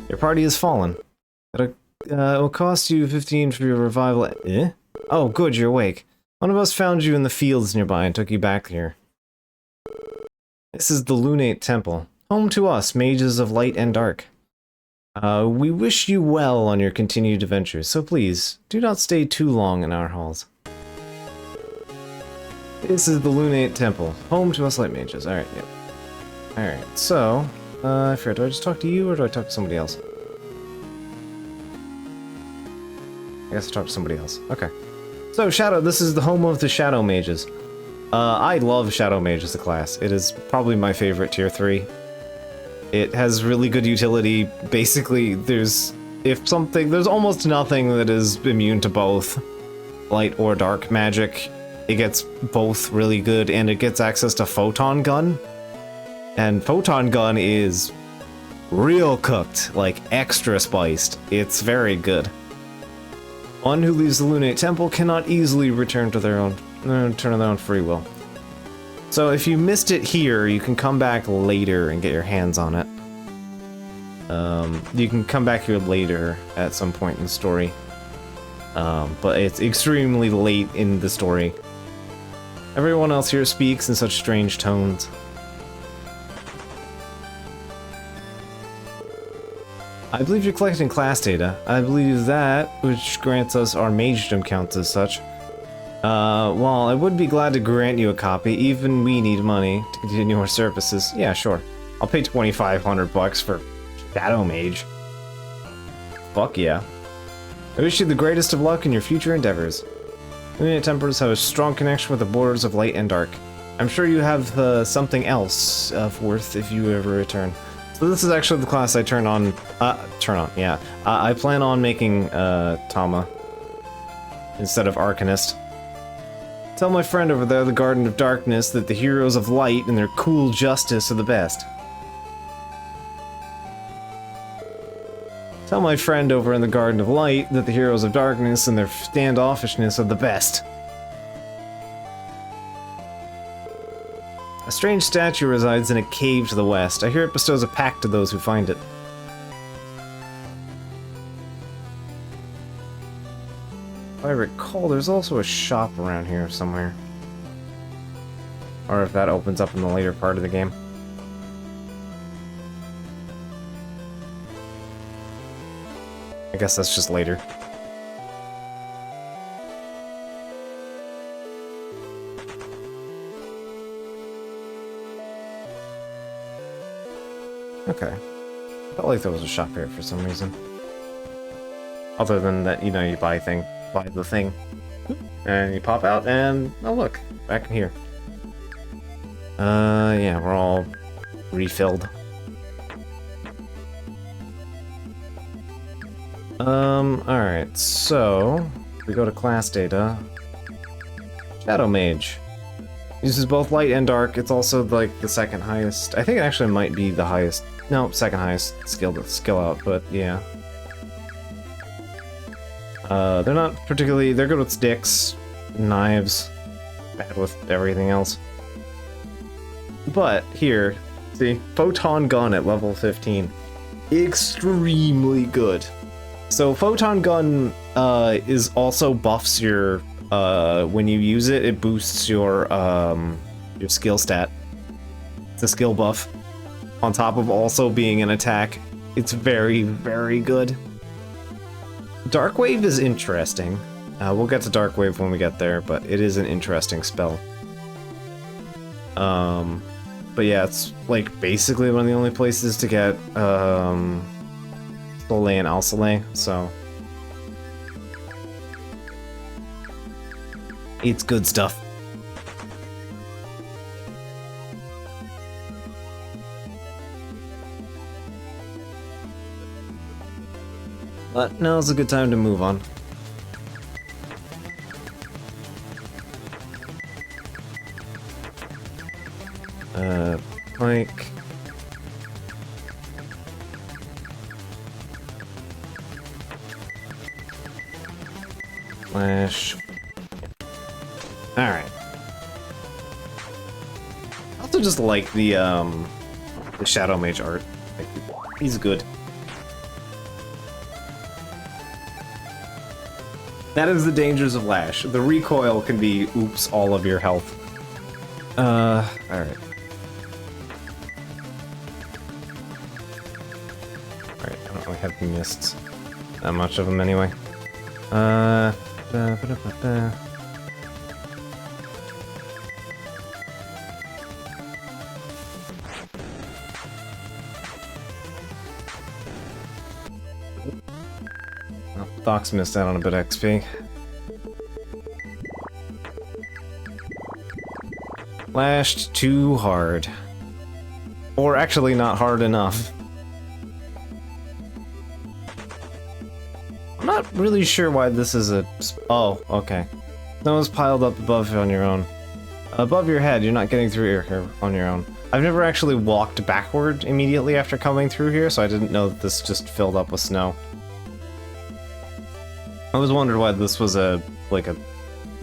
Your party has fallen. It will cost you 15 for your revival. Eh? Oh, good, you're awake. One of us found you in the fields nearby and took you back here. This is the Lunate Temple, home to us, mages of light and dark. We wish you well on your continued adventures, so please, do not stay too long in our halls. This is the Lunate Temple, home to us light mages. Alright, yep. Alright, so, I forget, do I just talk to you or do I talk to somebody else? I guess I talk to somebody else. Okay. So, Shadow, this is the home of the Shadow Mages. I love Shadow Mage as a class. It is probably my favorite tier 3. It has really good utility. Basically, there's almost nothing that is immune to both light or dark magic. It gets both really good, and it gets access to Photon Gun. And Photon Gun is real cooked, like extra spiced. It's very good. One who leaves the Lunate Temple cannot easily return to their own free will. So if you missed it here, you can come back later and get your hands on it. You can come back here later at some point in the story. But it's extremely late in the story. Everyone else here speaks in such strange tones. I believe you're collecting class data. I believe that, which grants us our magedom counts as such. Well, I would be glad to grant you a copy. Even we need money to continue our services. Yeah, sure. I'll pay 2,500 bucks for Shadow Mage. Fuck yeah. I wish you the greatest of luck in your future endeavors. Lunate Templars have a strong connection with the borders of light and dark. I'm sure you have something else of worth if you ever return. So this is actually the class I turn on, yeah. I plan on making, Tama instead of Arcanist. Tell my friend over there, the Garden of Darkness, that the heroes of light and their cool justice are the best. Tell my friend over in the Garden of Light that the heroes of darkness and their standoffishness are the best. A strange statue resides in a cave to the west. I hear it bestows a pact to those who find it. If I recall, there's also a shop around here somewhere. Or if that opens up in the later part of the game. I guess that's just later. Okay. Felt like there was a shop here for some reason. Other than that, you know, you buy the thing, and you pop out, and oh look, back in here. Yeah, we're all refilled. Alright, so we go to class data. Shadow Mage. Uses both light and dark. It's also like the second highest. I think it actually might be the highest. No, second highest skill output, yeah. They're not particularly, they're good with sticks, knives, bad with everything else. But here, see, Photon Gun at level 15. Extremely good. So Photon Gun is also buffs your when you use it, it boosts your skill stat. It's a skill buff. On top of also being an attack. It's very, very good. Darkwave is interesting. We'll get to Darkwave when we get there, but it is an interesting spell. But yeah, it's like basically one of the only places to get Soleil and Alsolay, so It's good stuff. But now's a good time to move on. Mike. Flash. Alright. I also just like the Shadow Mage art. Like, he's good. That is the dangers of Lash. The recoil can be oops all of your health. Alright. Alright, I don't really have missed that much of them anyway. Doc's missed out on a bit of XP. Lashed too hard. Or actually not hard enough. I'm not really sure why this is a... Oh, okay. Snow is piled up above on your own. Above your head, you're not getting through here on your own. I've never actually walked backward immediately after coming through here, so I didn't know that this just filled up with snow. I was wondering why this was a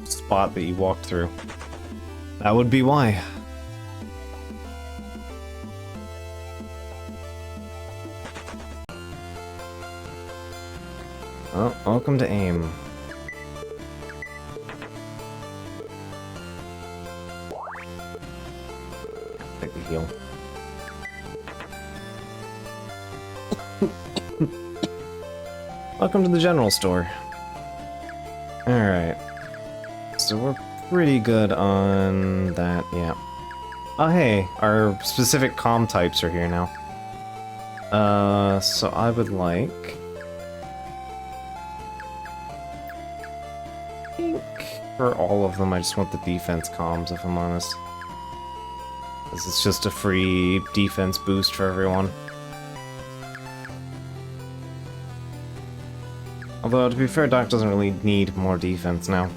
spot that you walked through. That would be why. Oh, welcome to AIM. Take the heal. Welcome to the general store. Alright. So we're pretty good on that, yeah. Oh hey, our specific comm types are here now. So I would like... I think for all of them I just want the defense comms, if I'm honest. This is just a free defense boost for everyone. Although, to be fair, Doc doesn't really need more defense now.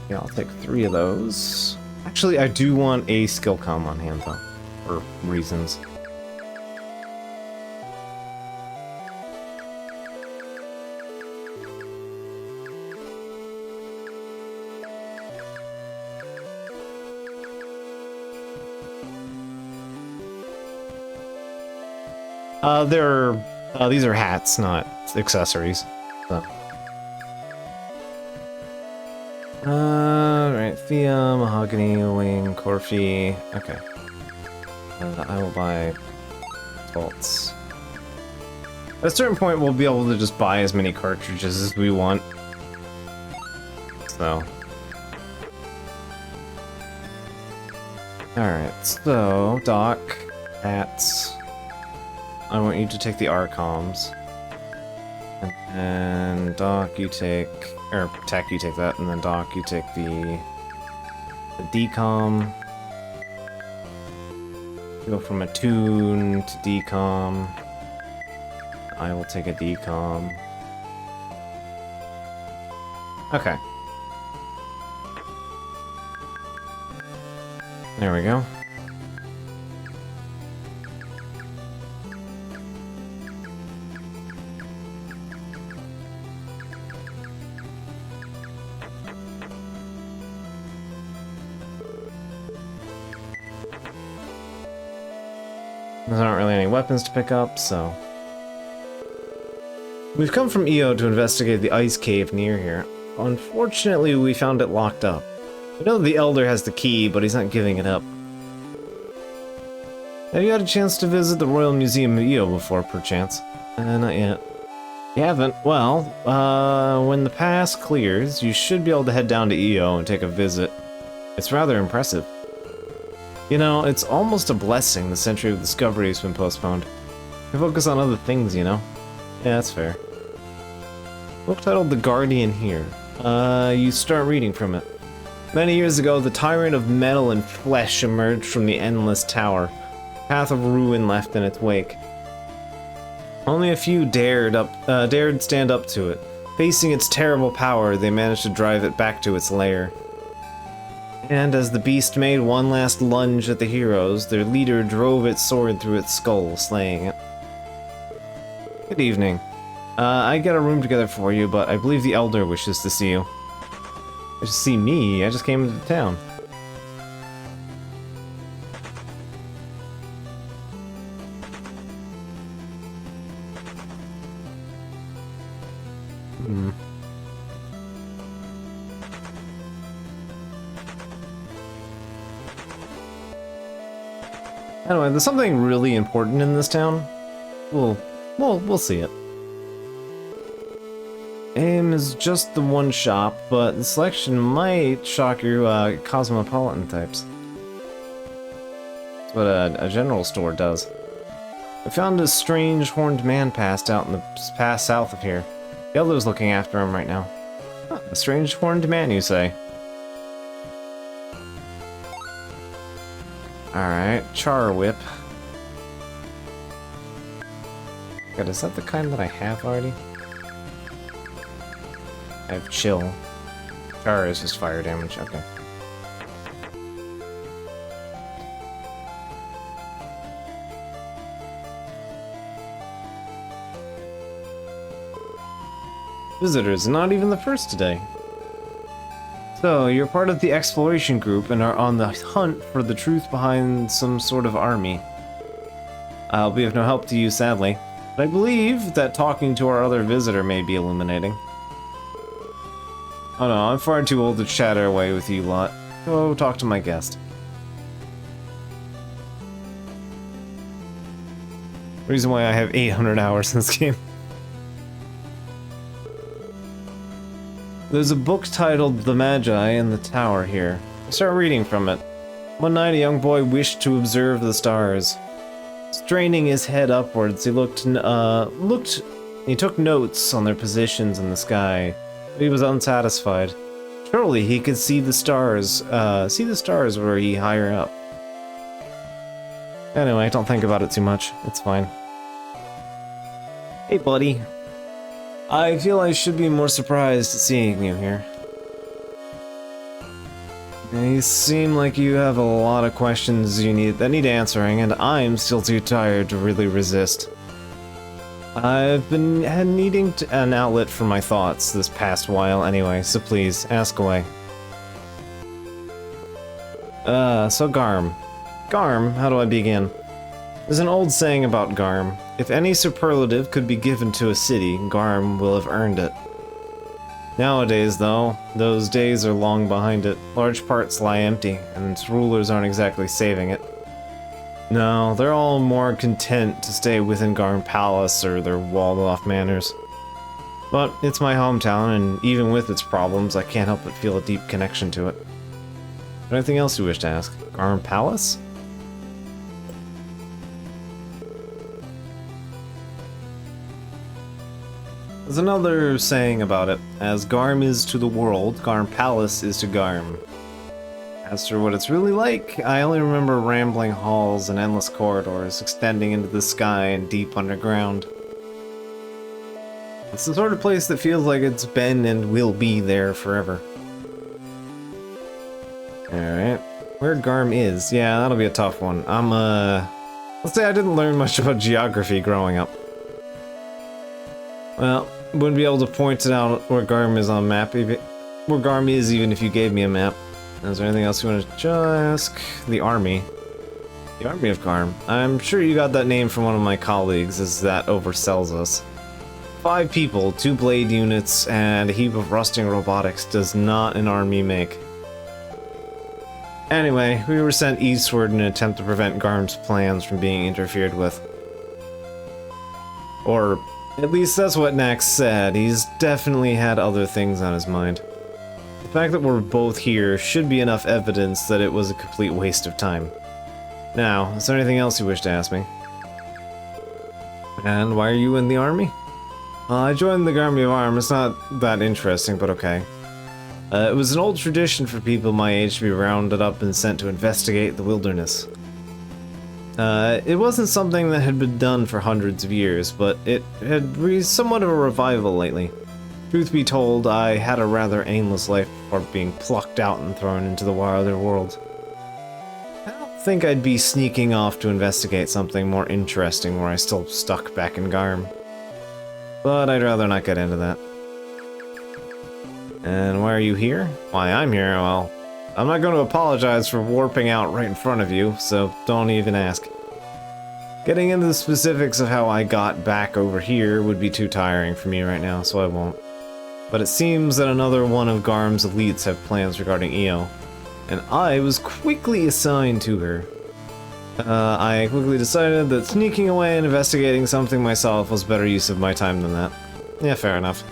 Yeah, I'll take 3 of those. Actually, I do want a skill comm on hand, though. For reasons. These are hats, not accessories. So. Right, Thea, Mahogany, Wing, Corfi. Okay. I will buy bolts. At a certain point, we'll be able to just buy as many cartridges as we want. So. Alright, so, Doc, hats. I want you to take the R-comms. And Doc, you take... Or Tech, you take that, and then Doc, you take the D-comm. Go from a tune to D-comm. I will take a D-comm. Okay. There we go. There's not really any weapons to pick up, so... We've come from EO to investigate the ice cave near here. Unfortunately, we found it locked up. We know the Elder has the key, but he's not giving it up. Have you had a chance to visit the Royal Museum of EO before, perchance? Not yet. You haven't? Well, when the pass clears, you should be able to head down to EO and take a visit. It's rather impressive. You know, it's almost a blessing the Century of Discovery has been postponed. We focus on other things, you know? Yeah, that's fair. Book titled The Guardian here. You start reading from it. Many years ago, the tyrant of metal and flesh emerged from the endless tower, path of ruin left in its wake. Only a few dared stand up to it. Facing its terrible power, they managed to drive it back to its lair. And as the beast made one last lunge at the heroes, their leader drove its sword through its skull, slaying it. Good evening. I got a room together for you, but I believe the Elder wishes to see you. To see me? I just came into town. Anyway, there's something really important in this town. We'll see it. AIM is just the one shop, but the selection might shock your cosmopolitan types. That's what a general store does. I found a strange horned man passed out in the pass south of here. The Elder's looking after him right now. Huh, a strange horned man, you say? Alright, Char Whip. God, is that the kind that I have already? I have Chill. Char is just fire damage, okay. Visitors, not even the first today. So, you're part of the exploration group and are on the hunt for the truth behind some sort of army. I'll be of no help to you, sadly, but I believe that talking to our other visitor may be illuminating. Oh no, I'm far too old to chatter away with you lot. Go talk to my guest. Reason why I have 800 hours in this game. There's a book titled The Magi in the tower here. Start reading from it. One night a young boy wished to observe the stars. Straining his head upwards, he he took notes on their positions in the sky. But he was unsatisfied. Surely he could see the stars were he higher up. Anyway, don't think about it too much. It's fine. Hey, buddy. I feel I should be more surprised at seeing you here. You seem like you have a lot of questions that need answering, and I'm still too tired to really resist. I've been needing an outlet for my thoughts this past while anyway, so please, ask away. So Garm. Garm, how do I begin? There's an old saying about Garm. If any superlative could be given to a city, Garm will have earned it. Nowadays, though, those days are long behind it. Large parts lie empty, and its rulers aren't exactly saving it. No, they're all more content to stay within Garm Palace or their walled-off manors. But it's my hometown, and even with its problems, I can't help but feel a deep connection to it. Anything else you wish to ask? Garm Palace? There's another saying about it. As Garm is to the world, Garm Palace is to Garm. As for what it's really like, I only remember rambling halls and endless corridors extending into the sky and deep underground. It's the sort of place that feels like it's been and will be there forever. Alright. Where Garm is? Yeah, that'll be a tough one. Let's say I didn't learn much about geography growing up. Well, wouldn't be able to point it out where Garm is on a map, where Garm is even if you gave me a map. Is there anything else you want to ask? The army. The army of Garm. I'm sure you got that name from one of my colleagues, as that oversells us. 5 people, 2 blade units, and a heap of rusting robotics does not an army make. Anyway, we were sent eastward in an attempt to prevent Garm's plans from being interfered with. Or, at least that's what Nax said. He's definitely had other things on his mind. The fact that we're both here should be enough evidence that it was a complete waste of time. Now, is there anything else you wish to ask me? And why are you in the army? I joined the Army of Arm. It's not that interesting, but okay. It was an old tradition for people my age to be rounded up and sent to investigate the wilderness. It wasn't something that had been done for hundreds of years, but it had reached somewhat of a revival lately. Truth be told, I had a rather aimless life before being plucked out and thrown into the wilder world. I don't think I'd be sneaking off to investigate something more interesting were I still stuck back in Garm. But I'd rather not get into that. And why are you here? Why I'm here, well, I'm not going to apologize for warping out right in front of you, so don't even ask. Getting into the specifics of how I got back over here would be too tiring for me right now, so I won't. But it seems that another one of Garm's elites have plans regarding Io, and I was quickly assigned to her. I quickly decided that sneaking away and investigating something myself was better use of my time than that. Yeah, fair enough.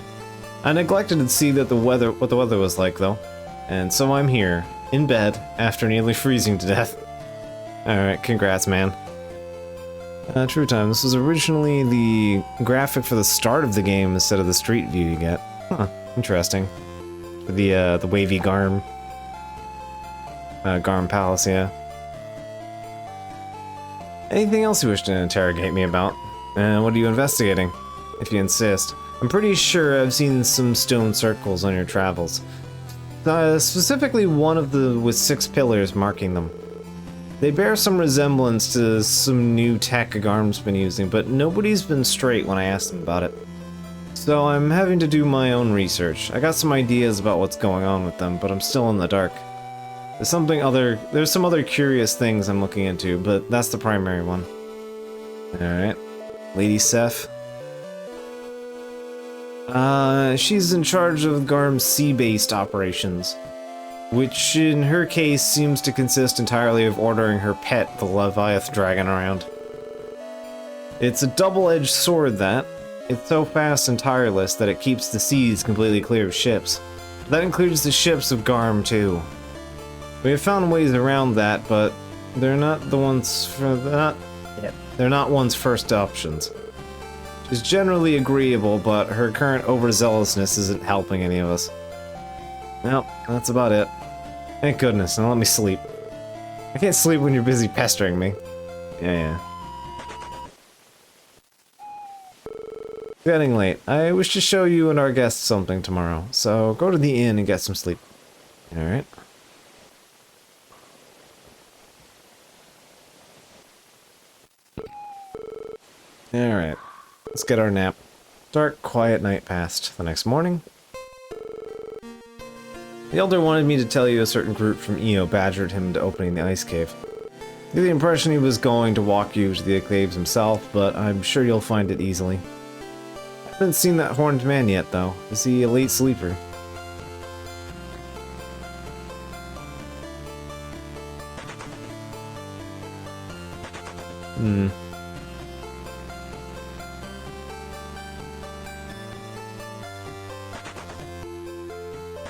I neglected to see that what the weather was like, though. And so I'm here, in bed, after nearly freezing to death. Alright, congrats, man. True time, this was originally the graphic for the start of the game instead of the street view you get. Huh, interesting. For the wavy Garm. Garm Palace, yeah. Anything else you wish to interrogate me about? What are you investigating? If you insist. I'm pretty sure I've seen some stone circles on your travels. Specifically one of the with 6 pillars marking them. They bear some resemblance to some new tech Garm's been using, but nobody's been straight when I asked them about it. So I'm having to do my own research. I got some ideas about what's going on with them, but I'm still in the dark. There's some other curious things I'm looking into, but that's the primary one. Alright. Lady Seth. She's in charge of Garm's sea-based operations, which in her case seems to consist entirely of ordering her pet, the Leviath dragon, around. It's a double-edged sword, that. It's so fast and tireless that it keeps the seas completely clear of ships. That includes the ships of Garm, too. We have found ways around that, but they're not one's first options. She's generally agreeable, but her current overzealousness isn't helping any of us. Well, that's about it. Thank goodness, now let me sleep. I can't sleep when you're busy pestering me. Yeah. It's getting late. I wish to show you and our guests something tomorrow, so go to the inn and get some sleep. Alright. Alright. Let's get our nap. Dark, quiet night passed. The next morning... The Elder wanted me to tell you a certain group from Io badgered him into opening the ice cave. I get the impression he was going to walk you to the caves himself, but I'm sure you'll find it easily. I haven't seen that horned man yet, though. Is he a late sleeper?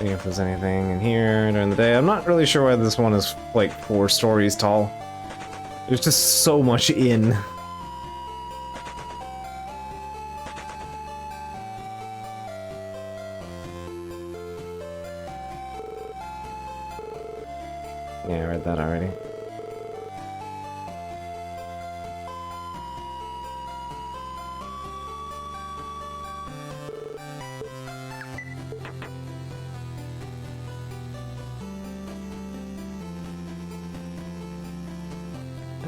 If there's anything in here during the day. I'm not really sure why this one is like 4 stories tall. There's just so much in. Yeah, I read that already.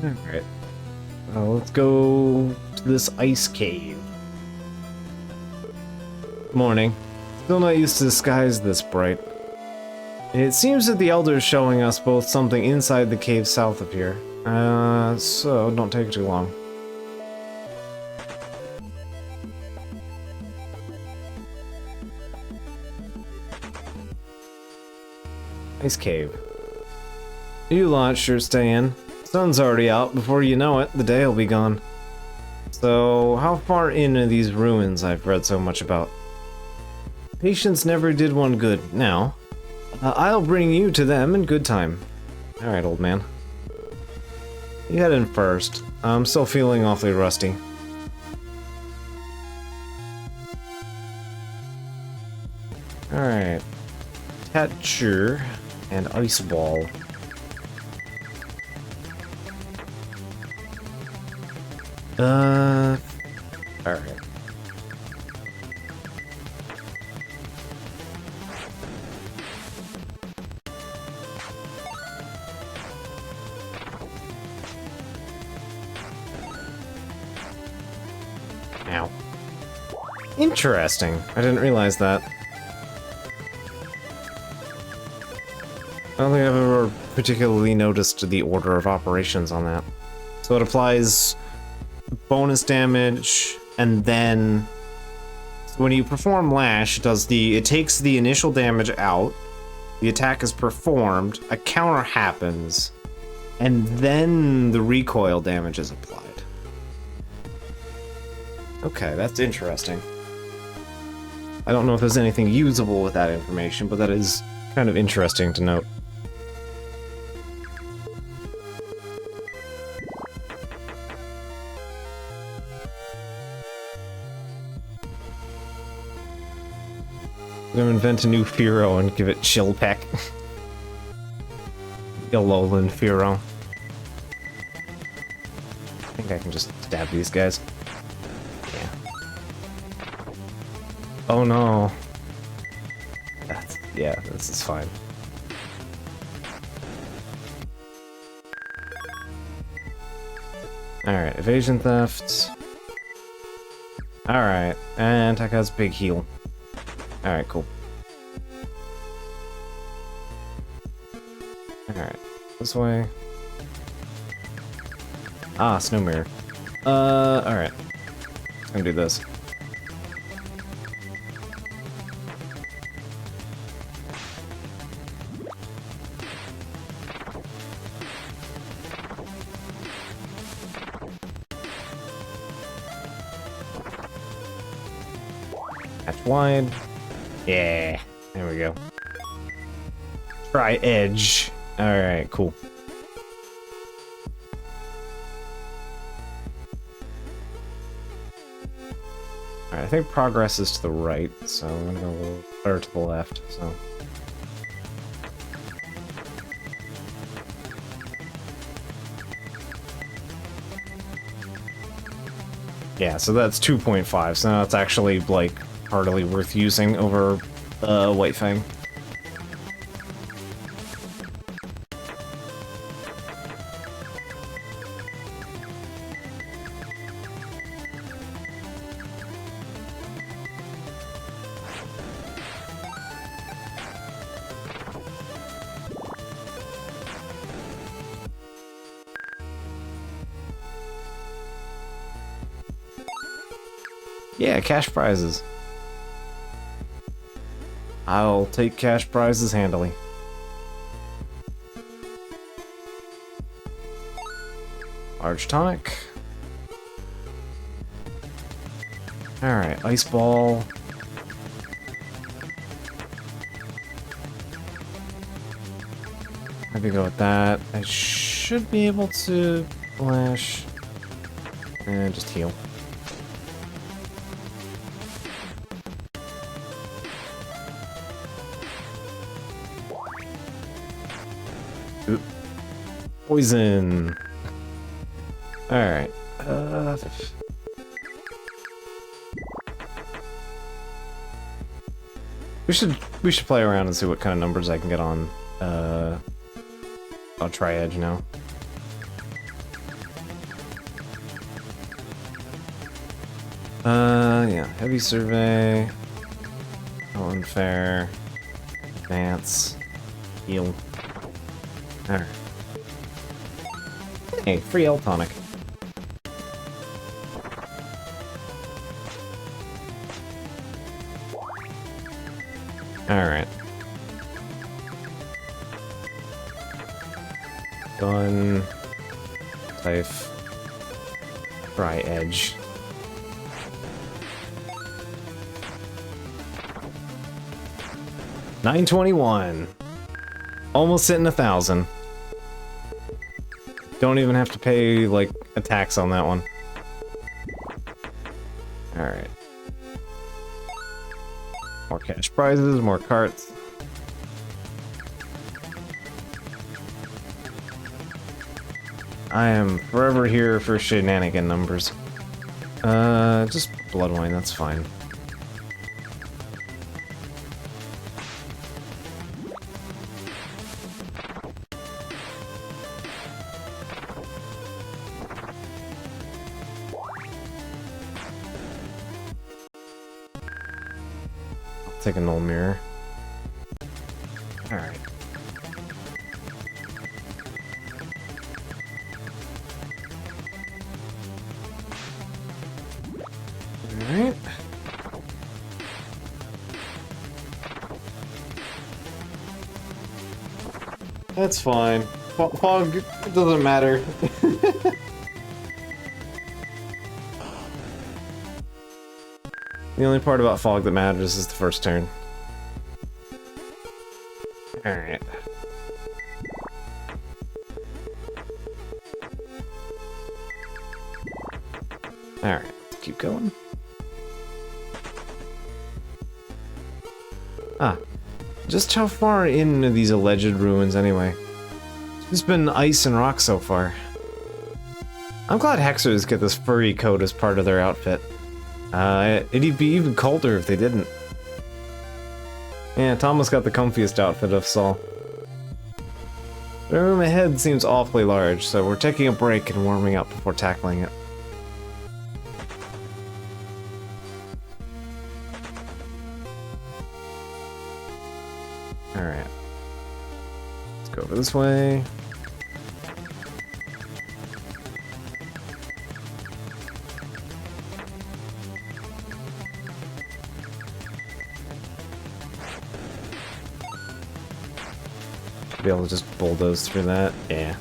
Alright. Let's go to this ice cave. Morning. Still not used to the skies this bright. It seems that the Elder is showing us both something inside the cave south of here. So don't take too long. Ice cave. You lot sure stay in. Sun's already out. Before you know it, the day will be gone. So, how far in are these ruins I've read so much about? Patience never did one good. Now, I'll bring you to them in good time. Alright, old man. You head in first. I'm still feeling awfully rusty. Alright. Catcher and Ice Ball. Alright. Ow. Interesting. I didn't realize that. I don't think I've ever particularly noticed the order of operations on that. So it applies bonus damage, and then when you perform Lash, it takes the initial damage out, the attack is performed, a counter happens, and then the recoil damage is applied. Okay, that's interesting. I don't know if there's anything usable with that information, but that is kind of interesting to note. I'm gonna invent a new Fearow and give it Chill Peck. Alolan Fearow. I think I can just stab these guys. Yeah. Oh no. Yeah, this is fine. Alright, evasion theft. Alright, and Tech has big heal. Alright, cool. Alright, this way. Ah, Snow Mirror. Alright. I'm gonna do this. Catch wide. Yeah, there we go. Try edge. Alright, cool. Alright, I think progress is to the right, so I'm gonna go a little further to the left, so. Yeah, so that's 2.5, so now it's actually, like, hardly worth using over White Fang. Yeah, cash prizes. I'll take cash prizes handily. Large tonic. Alright, Ice Ball. Maybe go with that. I should be able to flash and just heal. Oop. Poison. Alright. We should play around and see what kind of numbers I can get on I'll try edge now. Yeah, heavy survey. Oh, unfair. Advance. Heal. Alright. Hey, free L tonic. Alright. Gun. Type. Try edge. $921. Almost hitting 1,000. Don't even have to pay, like, a tax on that one. Alright. More cash prizes, more carts. I am forever here for shenanigan numbers. Just blood wine, that's fine. Take an old mirror. Alright. Alright. That's fine. Fog, it doesn't matter. The only part about fog that matters is the first turn. Alright. Alright, let's keep going. Ah. Just how far in are these alleged ruins anyway? It's been ice and rock so far. I'm glad Hexers get this furry coat as part of their outfit. It'd be even colder if they didn't. Yeah, Thomas got the comfiest outfit of us all. The room ahead seems awfully large, so we're taking a break and warming up before tackling it. Alright. Let's go over this way. Be able to just bulldoze through that. Yeah.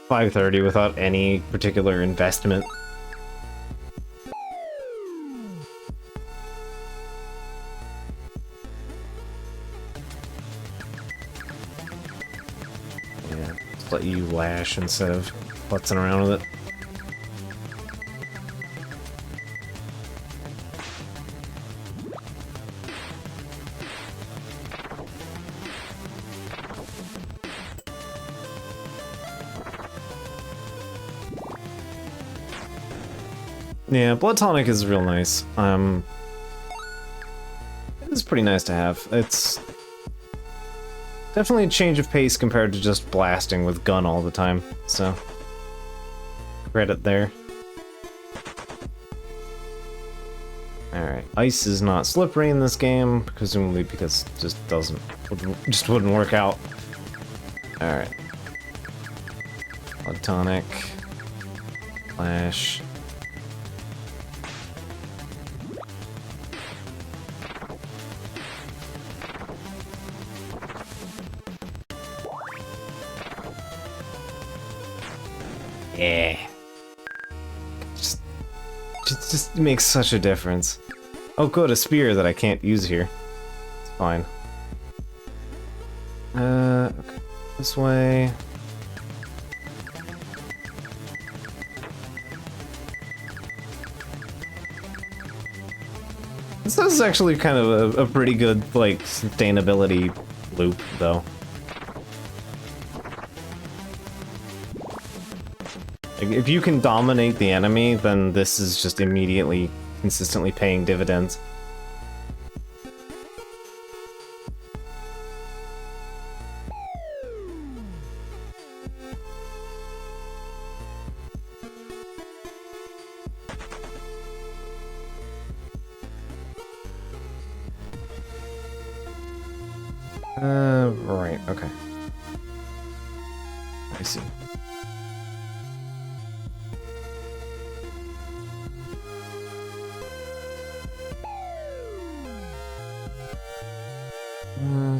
530 without any particular investment. Yeah, just let you lash instead of putzing around with it. Yeah, Blood Tonic is real nice. It's pretty nice to have. It's definitely a change of pace compared to just blasting with gun all the time, so credit there. Alright, ice is not slippery in this game, presumably because it just wouldn't work out. Alright. Blood Tonic. Flash. Yeah. Just makes such a difference. Oh good, a spear that I can't use here. It's fine. Okay. This way. This is actually kind of a pretty good, like, sustainability loop, though. Like, if you can dominate the enemy, then this is just immediately, consistently paying dividends. Right, okay. I see.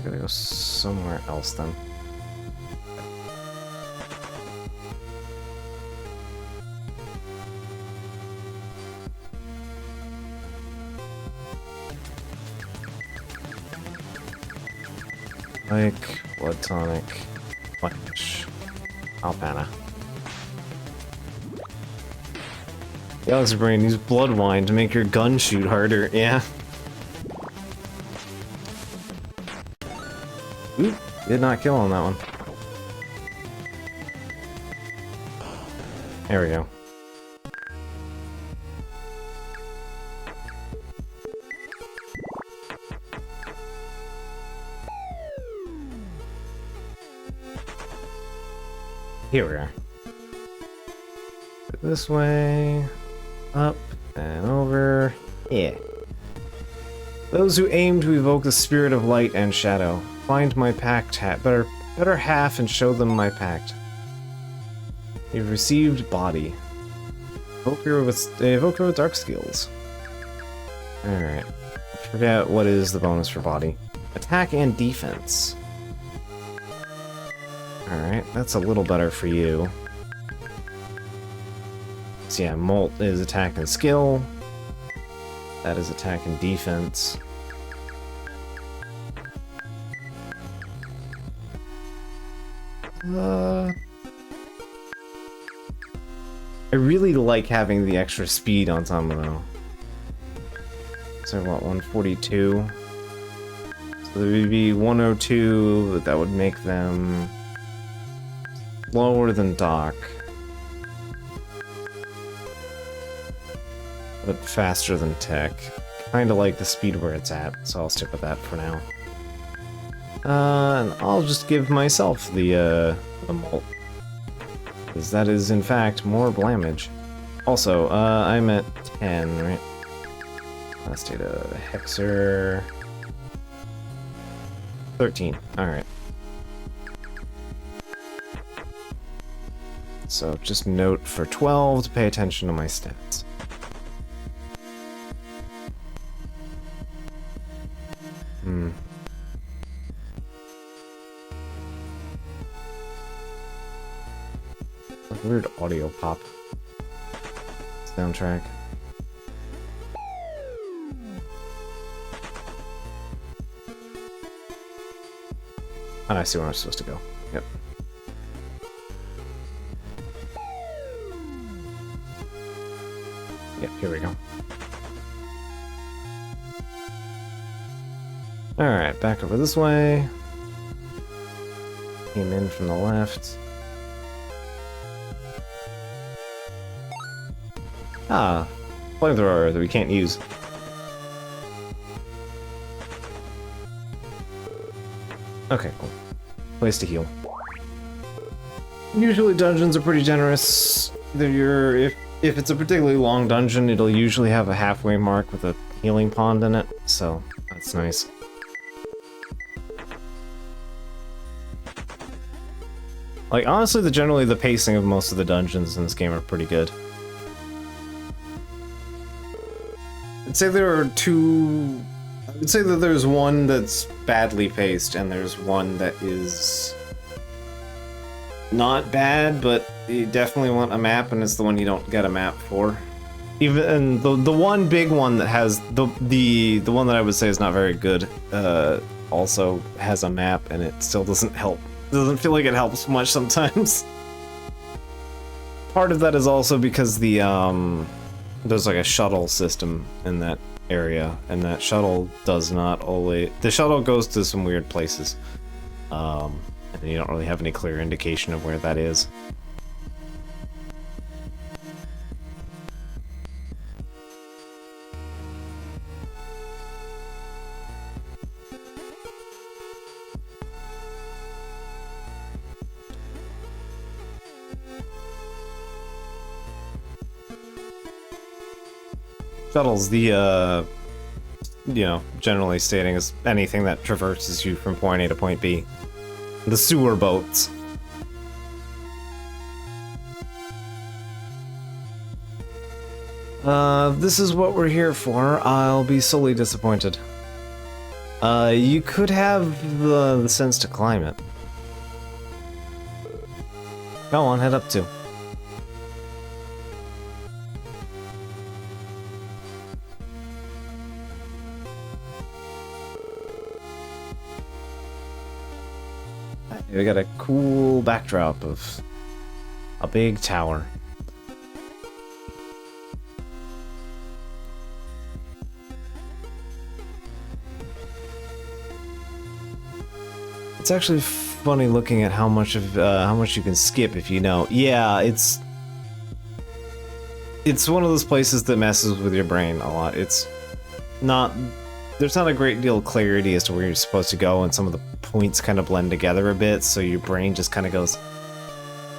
Gotta go somewhere else then. Like, Blood Tonic, Flash, Alpana. The Alex Brain, use blood wine to make your gun shoot harder, yeah. Oop, did not kill on that one. There we go. Here we are. This way, up and over. Yeah. Those who aim to evoke the spirit of light and shadow, find my pact better half and show them my pact. You've received body. Evoker with dark skills. Alright. Forget what is the bonus for body. Attack and defense. Alright, that's a little better for you. So yeah, Molt is attack and skill. That is attack and defense. I really like having the extra speed on some of them. So what, 142? So there would be 102, but that would make them lower than Doc. But faster than Tech. Kinda like the speed where it's at, so I'll stick with that for now. And I'll just give myself the Molt. Because that is, in fact, more blamage. Also, I'm at 10, right? Last data, Hexer... 13, alright. So, just note for 12 to pay attention to my stats. Weird audio pop soundtrack. Oh, I see where I'm supposed to go. Yep. Yep, here we go. Alright, back over this way. Came in from the left. Ah, flamethrower that we can't use. Okay, cool. Place to heal. Usually dungeons are pretty generous. If it's a particularly long dungeon, it'll usually have a halfway mark with a healing pond in it, so that's nice. Like, honestly, generally the pacing of most of the dungeons in this game are pretty good. I'd say there are two... I would say that there's one that's badly paced, and there's one that is... not bad, but you definitely want a map, and it's the one you don't get a map for. Even the one big one that has... the one that I would say is not very good, also has a map, and it still doesn't help. It doesn't feel like it helps much sometimes. Part of that is also because the, there's like a shuttle system in that area, and that shuttle does not always... the shuttle goes to some weird places. And you don't really have any clear indication of where that is. Shuttle's the, you know, generally stating as anything that traverses you from point A to point B. The sewer boats. This is what we're here for. I'll be sorely disappointed. You could have the sense to climb it. Go on, head up to. We got a cool backdrop of a big tower. it's actually funny looking at how much you can skip if you know. Yeah, it's one of those places that messes with your brain a lot. It's not, there's not a great deal of clarity as to where you're supposed to go, and some of the points kind of blend together a bit, so your brain just kind of goes,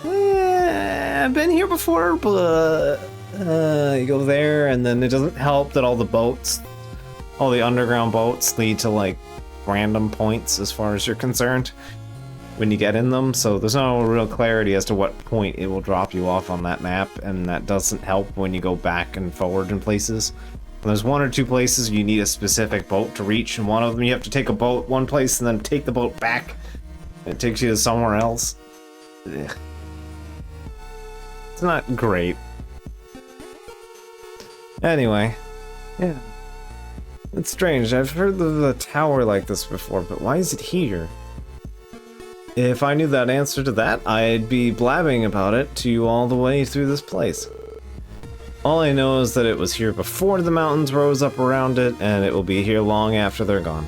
I've been here before, but you go there, and then it doesn't help that all the underground boats lead to like random points as far as you're concerned when you get in them, so there's no real clarity as to what point it will drop you off on that map, and that doesn't help when you go back and forward in places. And there's one or two places you need a specific boat to reach, and one of them you have to take a boat one place and then take the boat back. It takes you to somewhere else. Ugh. It's not great. Anyway, yeah. It's strange, I've heard of a tower like this before, but why is it here? If I knew that answer to that, I'd be blabbing about it to you all the way through this place. All I know is that it was here before the mountains rose up around it, and it will be here long after they're gone.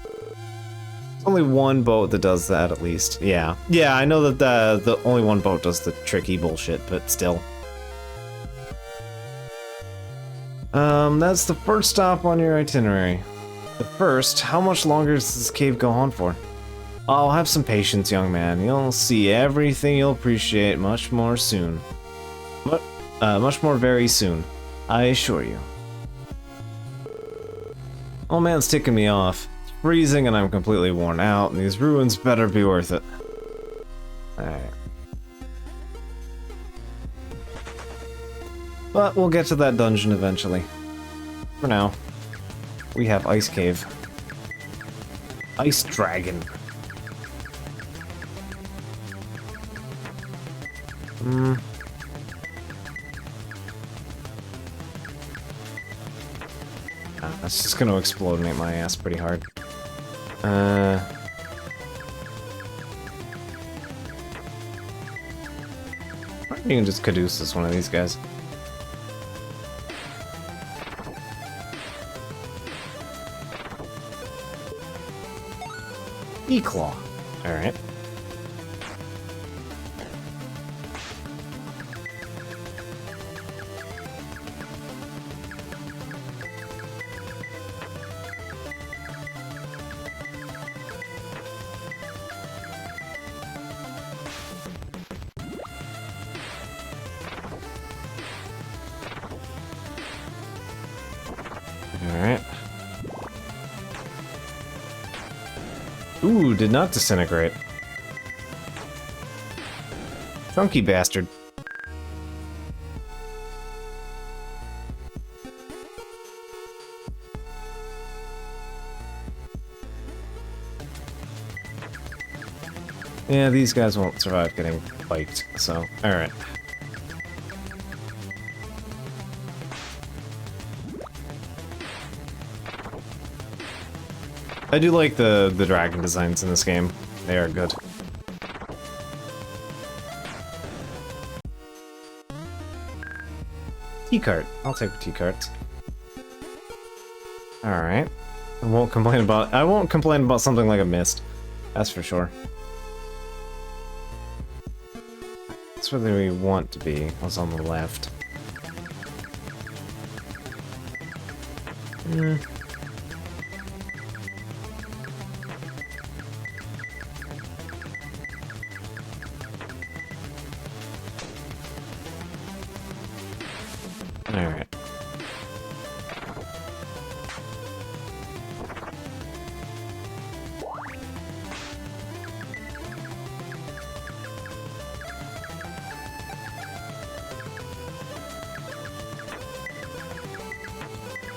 There's only one boat that does that, at least. Yeah. Yeah, I know that the only one boat does the tricky bullshit, but still. That's the first stop on your itinerary. But first, how much longer does this cave go on for? Oh, have some patience, young man. You'll see everything you'll appreciate much more soon. Much more very soon, I assure you. Oh man, it's ticking me off. It's freezing and I'm completely worn out, and these ruins better be worth it. Alright. But we'll get to that dungeon eventually. For now, we have Ice Cave. Ice Dragon. That's just gonna explodinate my ass pretty hard. You can just Caduceus one of these guys. E-Claw. Alright. Alright. Ooh, did not disintegrate. Chunky bastard. Yeah, these guys won't survive getting biked, so, alright. I do like the dragon designs in this game. They are good. T-cart. I'll take the T-carts. Alright. I won't complain about something like a mist. That's for sure. That's where we want to be. I was on the left. Alright.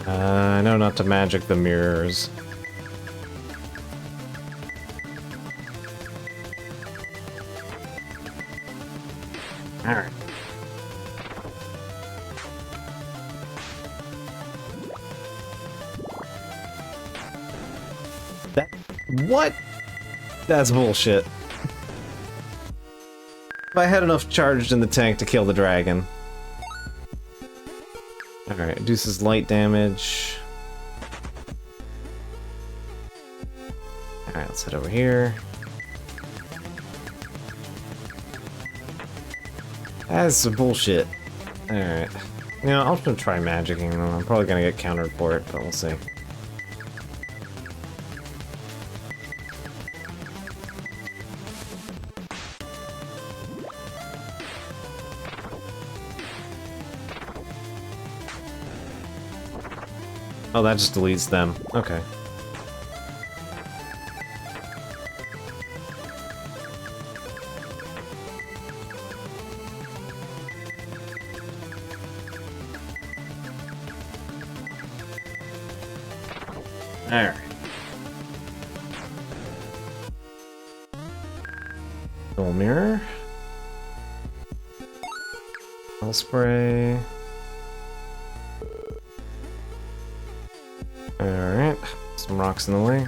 I know not to magic the mirrors. Alright. What? That's bullshit. If I had enough charged in the tank to kill the dragon. Alright, reduces light damage. Alright, let's head over here. That's some bullshit. Alright. You know, I'm just gonna try magicking them. I'm probably gonna get countered for it, but we'll see. Oh, that just deletes them. Okay. Alright. Soul mirror. Spell spray. Alright. Some rocks in the way.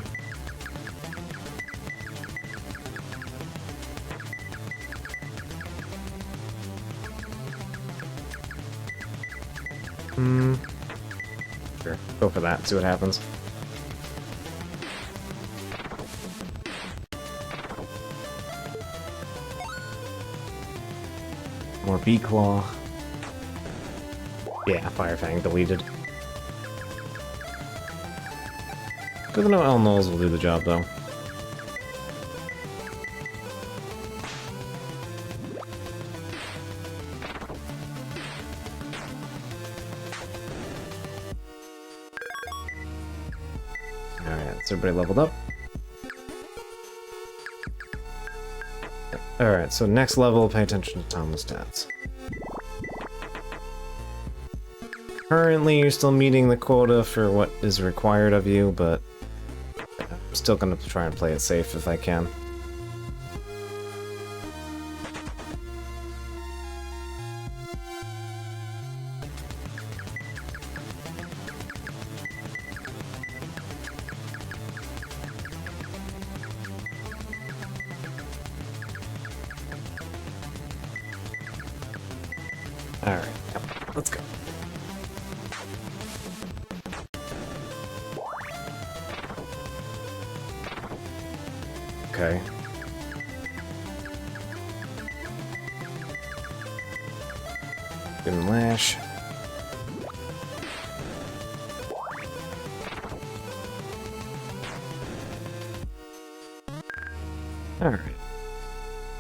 Sure. Go for that, see what happens. More B-Claw. Yeah, Fire Fang deleted. Good to know El Knowles will do the job, though. Alright, so everybody leveled up. Alright, so next level, pay attention to Tama's stats. Currently, you're still meeting the quota for what is required of you, but I'm still gonna try and play it safe if I can. Alright, let's go. Okay. Give him Lash. Alright.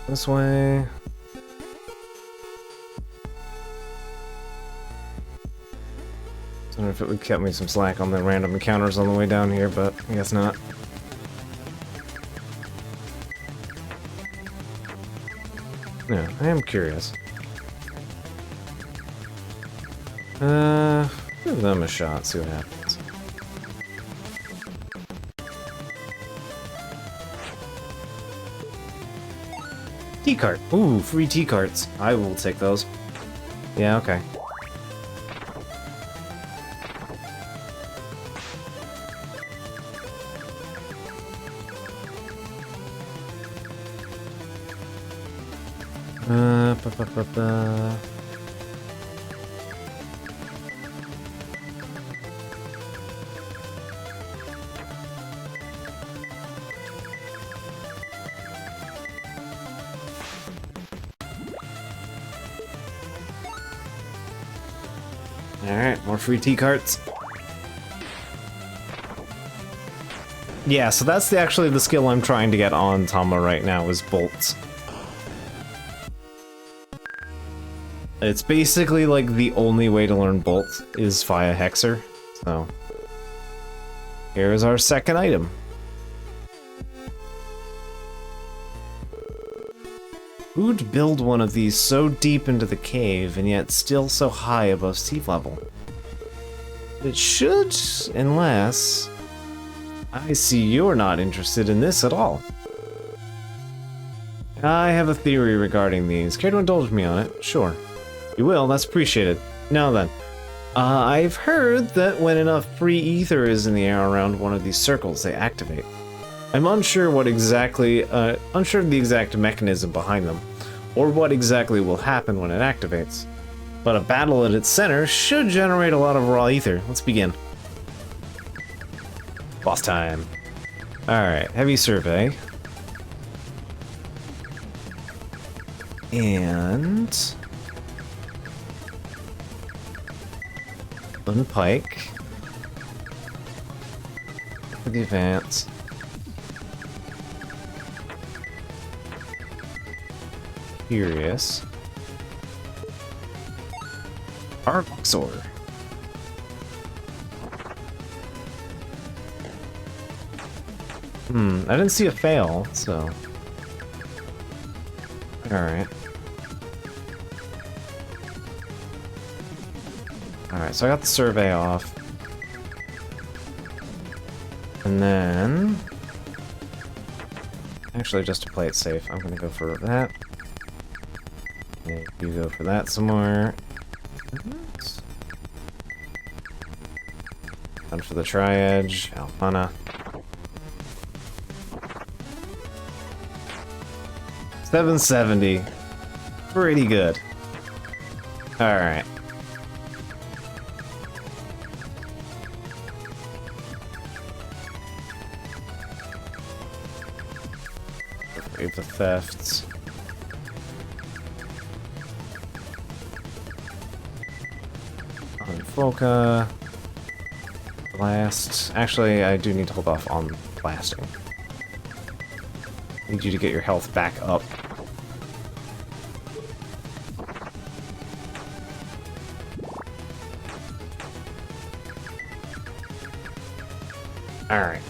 This way. I don't know if it would cut me some slack on the random encounters on the way down here, but I guess not. Yeah, I am curious. Give them a shot, see what happens. T-cart! Ooh, free T-carts. I will take those. Yeah, okay. Ba-ba-ba-ba. Alright, more free T-carts. Yeah, so that's actually the skill I'm trying to get on Tama right now, is bolts. It's basically like the only way to learn Bolt is via Hexer, so here's our second item. Who'd build one of these so deep into the cave and yet still so high above sea level? It should, unless I see you're not interested in this at all. I have a theory regarding these. Care to indulge me on it? Sure. You will, that's appreciated. Now then, I've heard that when enough free ether is in the air around one of these circles, they activate. I'm unsure what exactly, unsure of the exact mechanism behind them, or what exactly will happen when it activates. But a battle at its center should generate a lot of raw ether. Let's begin. Boss time. Alright, heavy survey. And... One pike. For the advance. Furious. Arxor. I didn't see a fail, so... Alright. Alright, so I got the survey off. And then... Actually, just to play it safe, I'm gonna go for that. And you go for that some more. One for the Tri-Edge, Alfana. 770. Pretty good. Alright. Brave the thefts. Unfoca. Blast. Actually, I do need to hold off on blasting. Need you to get your health back up. Alright.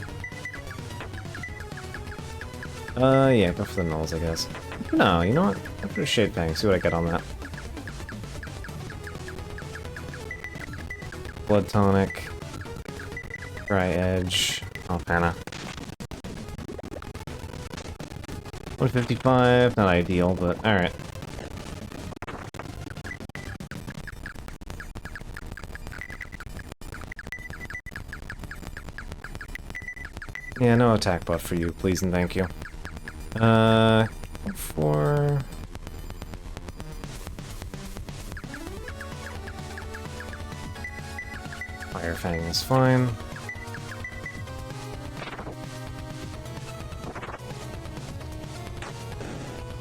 Yeah, go for the nulls, I guess. No, you know what? Go for the Shade Fang, see what I get on that. Blood Tonic. Tri-Edge. Alfana. 155, not ideal, but alright. Yeah, no attack buff for you, please and thank you. For... Fire Fang is fine.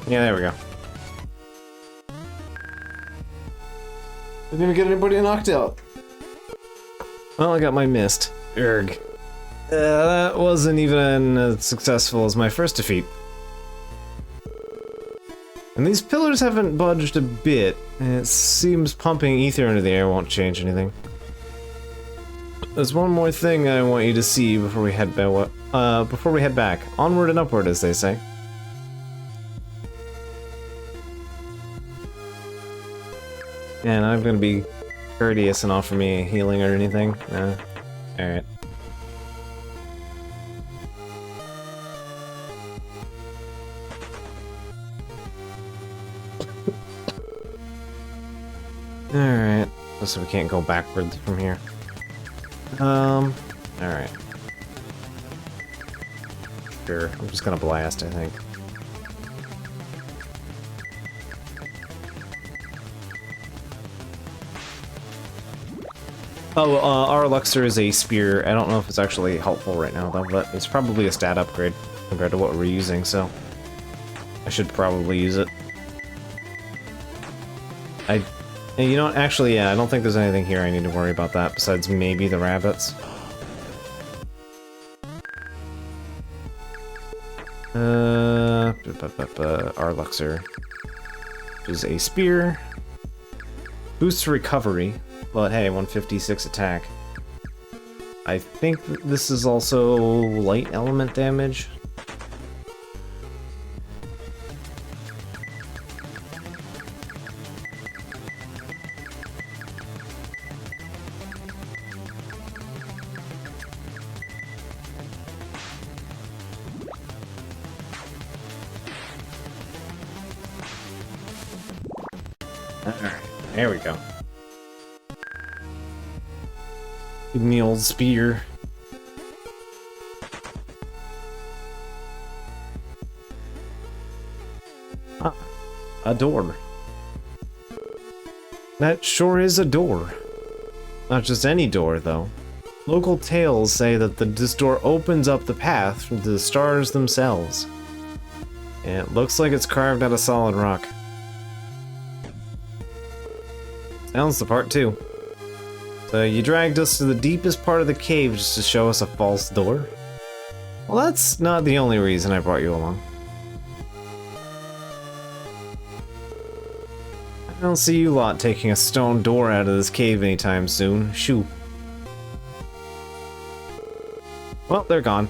Yeah, there we go. Didn't even get anybody knocked out. Well, I got my mist. Erg. That wasn't even as successful as my first defeat. And these pillars haven't budged a bit, and it seems pumping ether into the air won't change anything. There's one more thing I want you to see before we head back. Onward and upward, as they say. And I'm gonna be courteous and offer me healing or anything. Alright. Alright. So we can't go backwards from here. Alright. Sure, I'm just gonna blast, I think. Oh, our Luxor is a spear. I don't know if it's actually helpful right now, though, but it's probably a stat upgrade compared to what we're using, so I should probably use it. You know what? Actually, yeah, I don't think there's anything here I need to worry about that, besides maybe the rabbits. Our Luxor is a spear. Boosts recovery, but hey, 156 attack. I think this is also light element damage. Alright, there we go. Give me the old spear. Ah, a door. That sure is a door. Not just any door, though. Local tales say that this door opens up the path to the stars themselves. And it looks like it's carved out of solid rock. Sounds the part too. So you dragged us to the deepest part of the cave just to show us a false door? Well, that's not the only reason I brought you along. I don't see you lot taking a stone door out of this cave anytime soon. Shoo. Well, they're gone.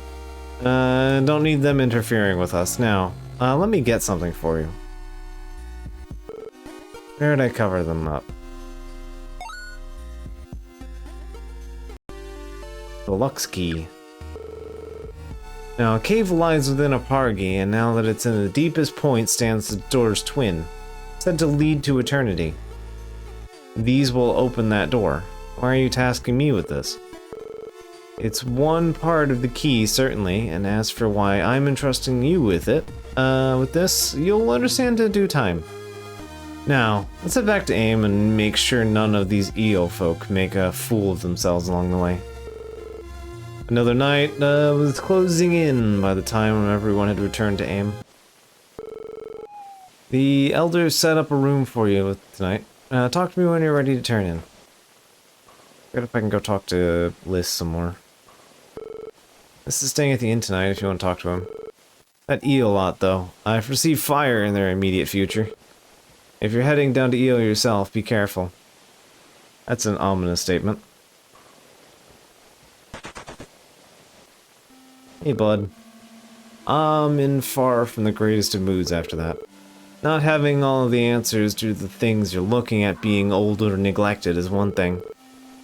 Don't need them interfering with us. Now, let me get something for you. Where did I cover them up? The Lux Key. Now, a cave lies within a pargi, and now that it's in the deepest point stands the door's twin, said to lead to eternity. These will open that door. Why are you tasking me with this? It's one part of the key, certainly, and as for why I'm entrusting you with it, with this, you'll understand in due time. Now, let's head back to AIM and make sure none of these EO folk make a fool of themselves along the way. Another night was closing in by the time everyone had returned to AIM. The elders set up a room for you tonight. Talk to me when you're ready to turn in. Forget if I can go talk to Liz some more. This is staying at the inn tonight if you want to talk to him. That Eel lot, though. I foresee fire in their immediate future. If you're heading down to Eel yourself, be careful. That's an ominous statement. Hey, bud. I'm in far from the greatest of moods after that. Not having all of the answers to the things you're looking at being old or neglected is one thing.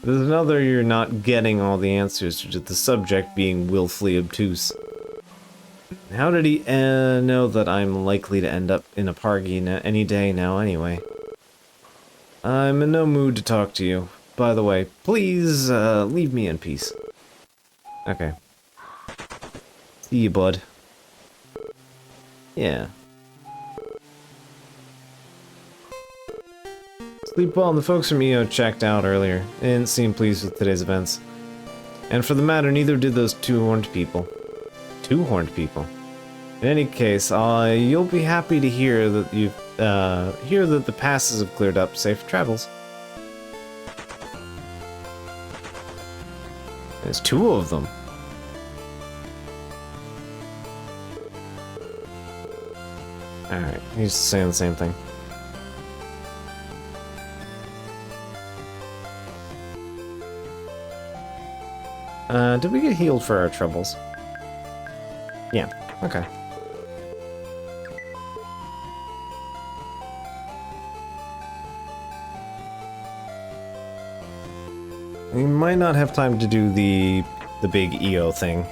There's another you're not getting all the answers to the subject being willfully obtuse. How did he know that I'm likely to end up in a pargi any day now anyway? I'm in no mood to talk to you. By the way, please leave me in peace. Okay. See you, bud. Yeah. Sleep well, and the folks from EO checked out earlier. They didn't seem pleased with today's events. And for the matter, neither did those two-horned people. Two-horned people? In any case, you'll be happy to hear that hear that the passes have cleared up. Safe travels. There's two of them. Alright, he's saying the same thing. Did we get healed for our troubles? Yeah, okay. We might not have time to do the big EO thing.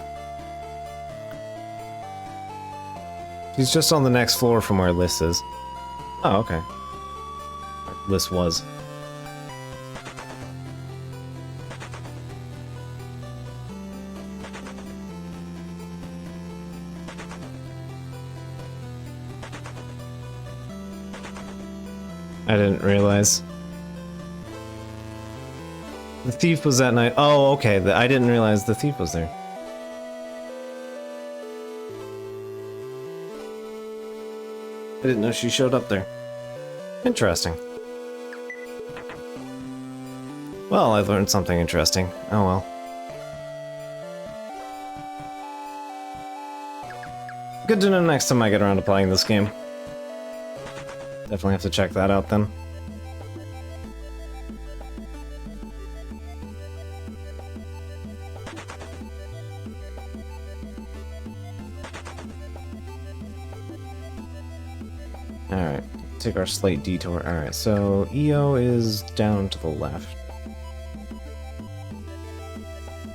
He's just on the next floor from where Liz is. Oh, okay. Liz was. I didn't realize. The thief was that night. Oh, okay. I didn't realize the thief was there. I didn't know she showed up there. Interesting. Well, I learned something interesting. Oh well. Good to know next time I get around to playing this game. Definitely have to check that out then. Alright, take our slight detour. Alright, so EO is down to the left.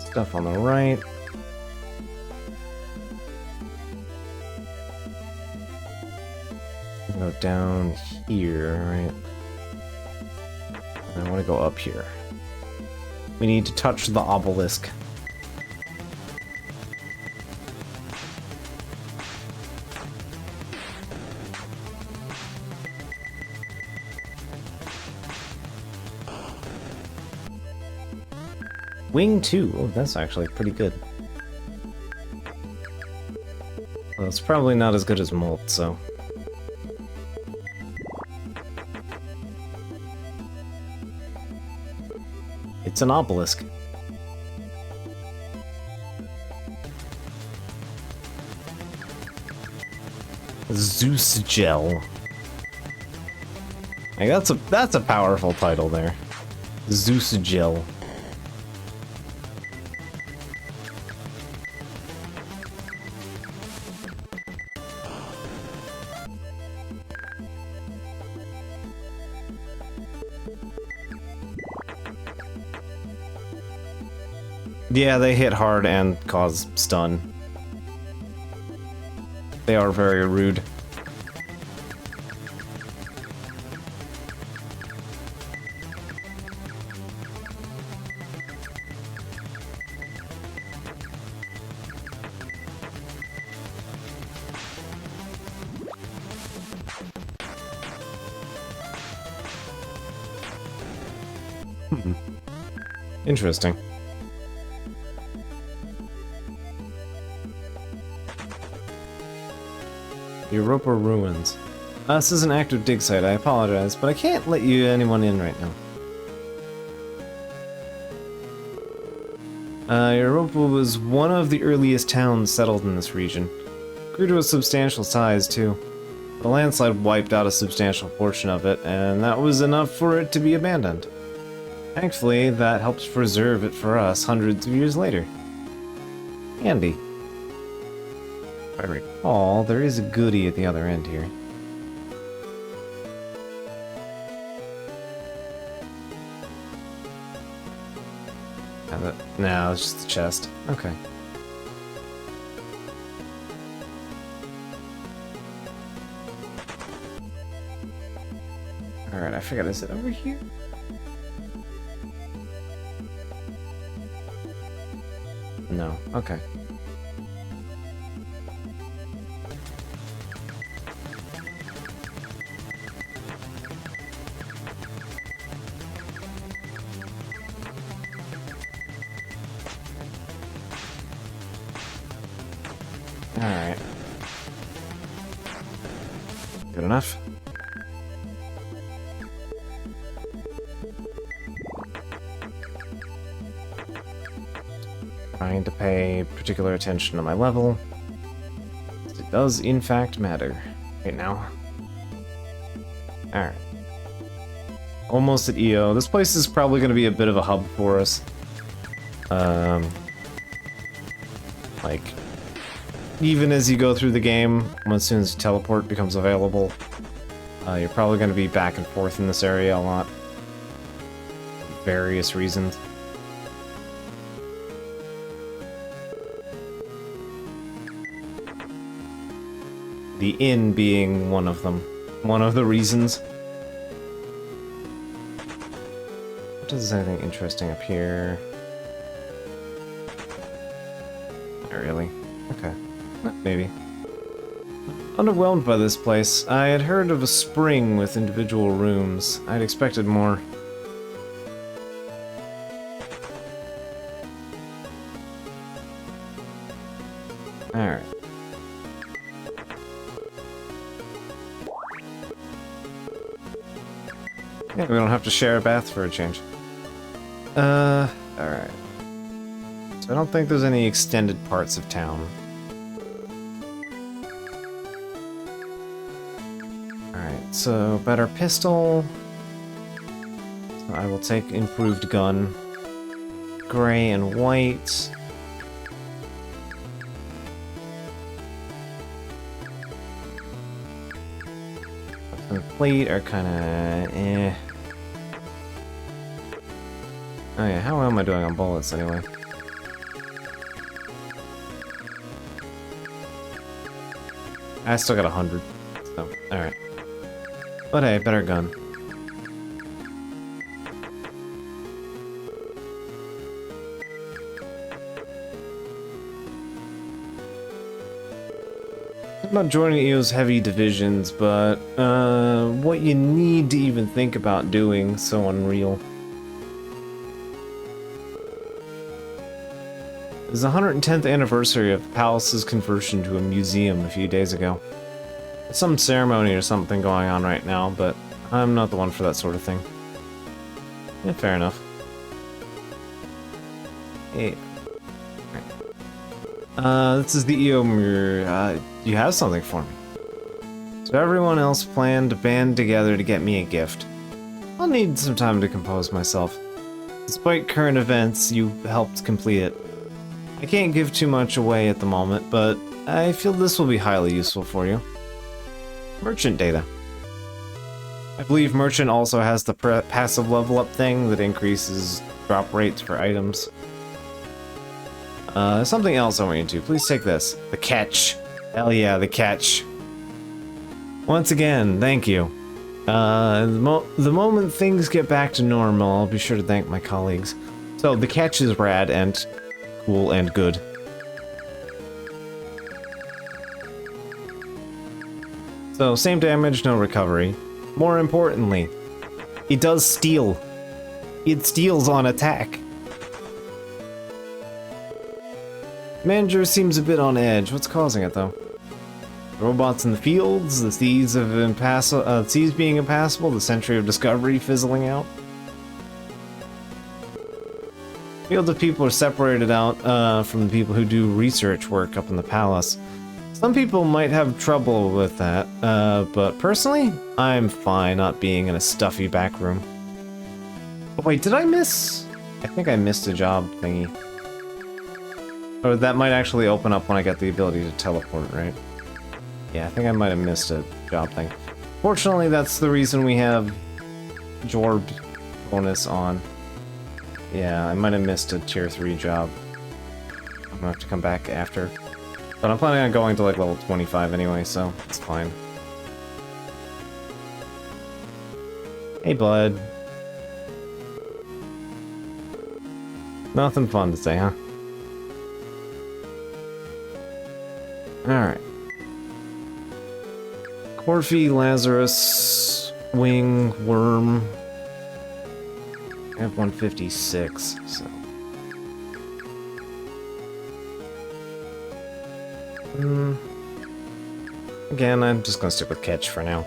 Stuff on the right. Go down here, right? I want to go up here. We need to touch the obelisk. Wing 2. Oh, that's actually pretty good. Well, it's probably not as good as Molt, so... It's an obelisk. Zeus Gel. Like, that's a powerful title there. Zeus Gel. Yeah, they hit hard and cause stun. They are very rude. Interesting. Europa Ruins. This is an active dig site, I apologize, but I can't let anyone in right now. Europa was one of the earliest towns settled in this region. Grew to a substantial size, too. The landslide wiped out a substantial portion of it, and that was enough for it to be abandoned. Thankfully, that helped preserve it for us hundreds of years later. Handy. If I recall, there is a goodie at the other end here. No, it's just the chest. Okay. Alright, I forgot, is it over here? No, okay. Alright. Good enough. Trying to pay particular attention to my level. It does, in fact, matter. Right now. Alright. Almost at EO. This place is probably going to be a bit of a hub for us. Like... Even as you go through the game, as soon as teleport becomes available, you're probably going to be back and forth in this area a lot. For various reasons. The inn being one of them. One of the reasons. Does anything interesting up here? Not really. Okay. Maybe. Underwhelmed by this place. I had heard of a spring with individual rooms. I'd expected more. Alright. Yeah, we don't have to share a bath for a change. Alright. So I don't think there's any extended parts of town. Alright, so better pistol. So I will take improved gun. Gray and white. And plate are kinda eh. Oh yeah, how am I doing on bullets anyway? I still got 100. So, alright. But hey, better gun. I'm not joining EO's heavy divisions, but what you need to even think about doing, so unreal. was the 110th anniversary of the palace's conversion to a museum a few days ago. There's some ceremony or something going on right now, but I'm not the one for that sort of thing. Yeah, fair enough. Hey. This is the Eomir. You have something for me. So everyone else planned to band together to get me a gift. I'll need some time to compose myself. Despite current events, you helped complete it. I can't give too much away at the moment, but I feel this will be highly useful for you. Merchant data. I believe Merchant also has the passive level up thing that increases drop rates for items. Something else I want you to do. Please take this. The catch. Hell yeah, the catch. Once again, thank you. The moment things get back to normal, I'll be sure to thank my colleagues. So, the catch is rad and cool and good. So, same damage, no recovery. More importantly, it does steal. It steals on attack. Manager seems a bit on edge. What's causing it, though? Robots in the fields, the seas being impassable, the century of discovery fizzling out. Fields of people are separated out from the people who do research work up in the palace. Some people might have trouble with that, but personally, I'm fine not being in a stuffy back room. Oh, wait, did I miss? I think I missed a job thingy. Or that might actually open up when I get the ability to teleport, right? Yeah, I think I might have missed a job thing. Fortunately, that's the reason we have Jorb bonus on. Yeah, I might have missed a tier 3 job. I'm gonna have to come back after. But I'm planning on going to like level 25 anyway, so it's fine. Hey, bud. Nothing fun to say, huh? Alright. Corphe, Lazarus, Wing, Worm. I have 156, so. Again, I'm just gonna stick with Ketch for now.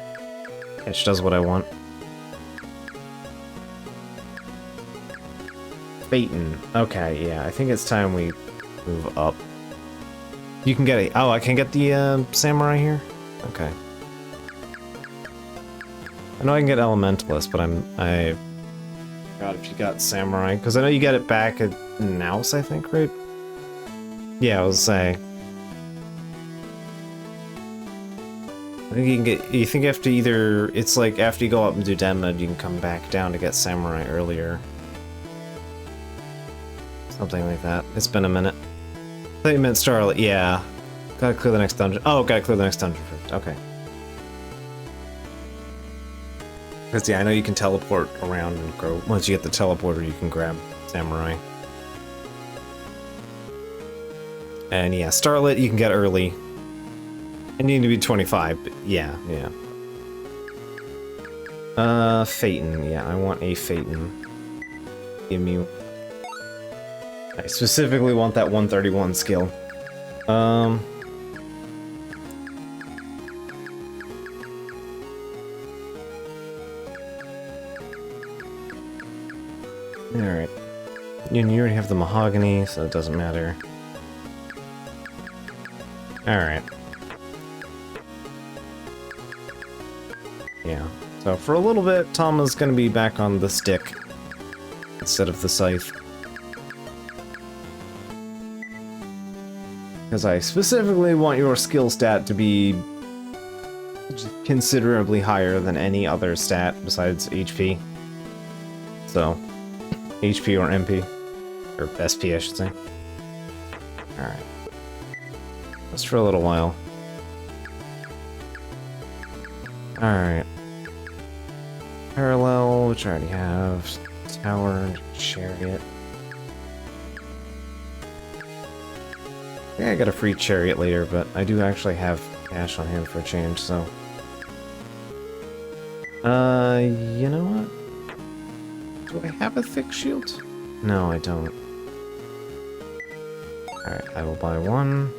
Ketch does what I want. Phaeton. Okay, yeah, I think it's time we move up. You can get a... Oh, I can get the Samurai here? Okay. I know I can get Elementalist, but I forgot if you got Samurai, because I know you get it back at Naus, I think, right? Yeah, I was saying. I think you can get... You think after either... It's like after you go up and do Demmed, you can come back down to get Samurai earlier. Something like that. It's been a minute. I thought you meant Starlight. Yeah. Gotta clear the next dungeon. Oh, gotta clear the next dungeon first. Okay. Because, yeah, I know you can teleport around and go. Once you get the teleporter, you can grab Samurai. And, yeah, Starlit you can get early. And you need to be 25, but yeah, yeah. Phaeton. Yeah, I want a Phaeton. Give me... I specifically want that 131 skill. Alright. You already have the mahogany, so it doesn't matter. Alright. Yeah. So for a little bit, Tama's gonna be back on the stick instead of the scythe. Because I specifically want your skill stat to be considerably higher than any other stat besides HP. So, HP or MP. Or SP, I should say. Alright. Just for a little while. Alright. Parallel, which I already have. Tower, Chariot. Yeah, I got a free Chariot later, but I do actually have cash on hand for a change, so... you know what? Do I have a thick shield? No, I don't. Alright, I will buy one.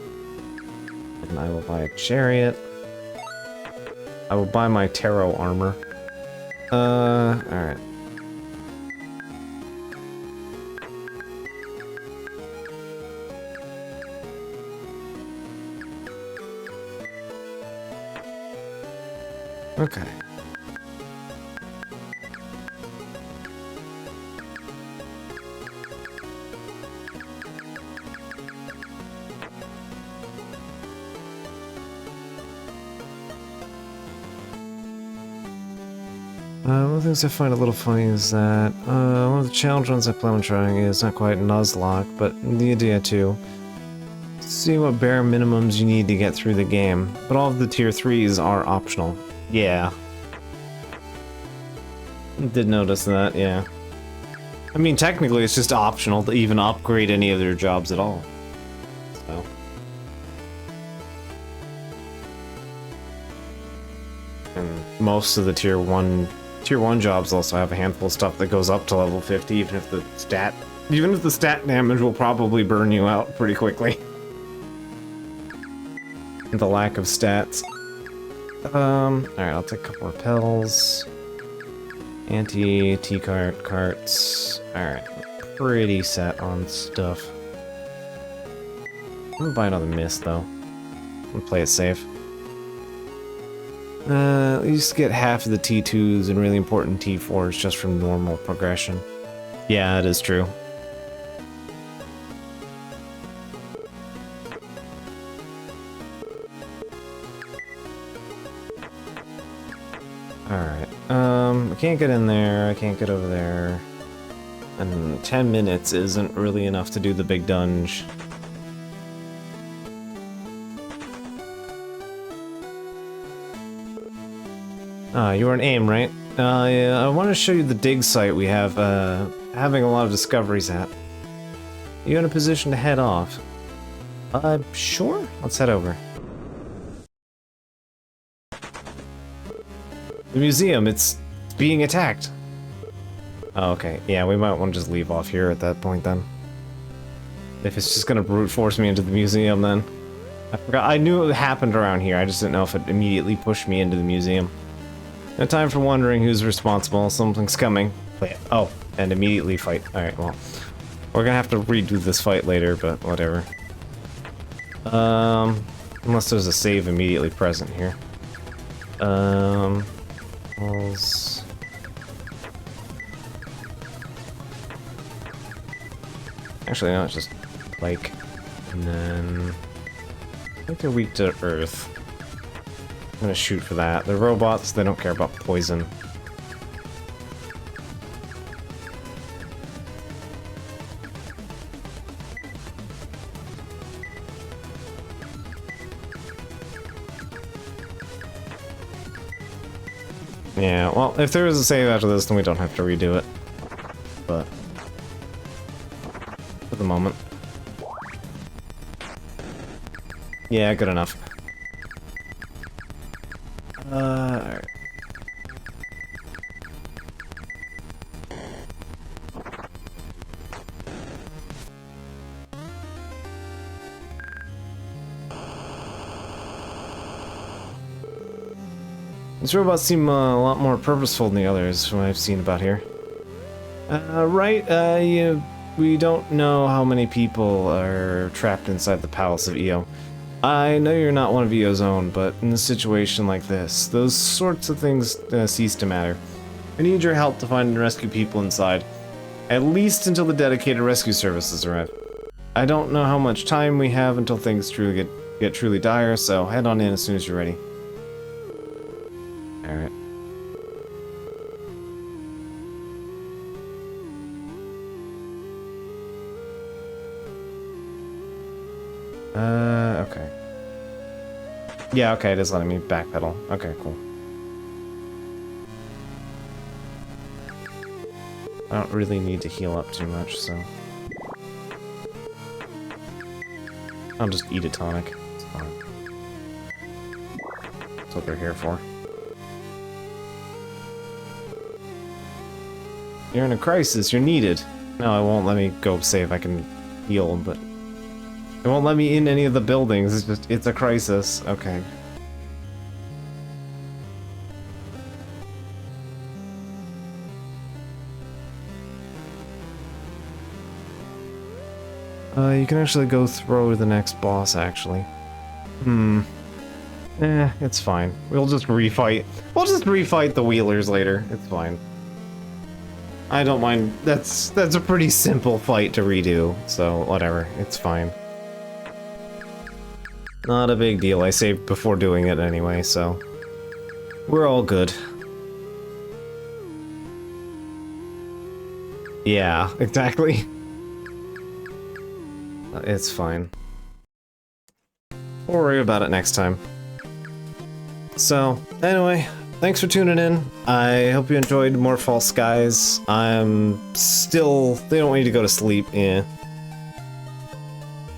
And I will buy a chariot. I will buy my tarot armor. Alright. Okay. One of the things I find a little funny is that one of the challenge runs I plan on trying is not quite Nuzlocke, but the idea too. See what bare minimums you need to get through the game, but all of the tier 3s are optional. Yeah. Did notice that, yeah. I mean, technically it's just optional to even upgrade any of their jobs at all. So. And most of the tier 1 jobs also have a handful of stuff that goes up to level 50, even if the stat damage will probably burn you out pretty quickly. The lack of stats. Alright, I'll take a couple of pills. Anti-T-cart carts. Alright, pretty set on stuff. I'm gonna buy another mist though. I'm gonna play it safe. At least get half of the T2s and really important T4s just from normal progression. Yeah, it is true. Alright, I can't get in there, I can't get over there. And 10 minutes isn't really enough to do the big dunge. You were an AIM, right? Yeah, I want to show you the dig site we have, having a lot of discoveries at. You in a position to head off? Sure. Let's head over. The museum, it's being attacked. Oh, okay. Yeah, we might want to just leave off here at that point then. If it's just gonna brute force me into the museum then. I forgot, I knew it happened around here, I just didn't know if it immediately pushed me into the museum. No time for wondering who's responsible, something's coming. Oh, and immediately fight. Alright, well. We're gonna have to redo this fight later, but whatever. Unless there's a save immediately present here. Walls. Actually, no, it's just like, and then I think they're weak to earth. I'm gonna shoot for that. They're robots, they don't care about poison. Yeah, well, if there is a save after this, then we don't have to redo it. But for the moment. Yeah, good enough. Alright. These robots seem a lot more purposeful than the others from what I've seen about here. We don't know how many people are trapped inside the Palace of Io. I know you're not one of Io's own, but in a situation like this, those sorts of things cease to matter. I need your help to find and rescue people inside, at least until the dedicated rescue services arrive. I don't know how much time we have until things truly get truly dire, so head on in as soon as you're ready. Alright. Okay. Yeah, okay, it is letting me backpedal. Okay, cool. I don't really need to heal up too much, so... I'll just eat a tonic. It's fine. That's what they're here for. You're in a crisis, you're needed. No, it won't let me go save. I can heal, but It won't let me in any of the buildings. It's a crisis. Okay. You can actually go throw the next boss, actually. It's fine. We'll just refight. We'll just refight the Wheelers later. It's fine. I don't mind. That's a pretty simple fight to redo, so whatever. It's fine. Not a big deal. I saved before doing it anyway, so we're all good. Yeah, exactly. It's fine. We'll worry about it next time. So, anyway, thanks for tuning in. I hope you enjoyed more False Skies. I'm still... They don't want you to go to sleep, yeah.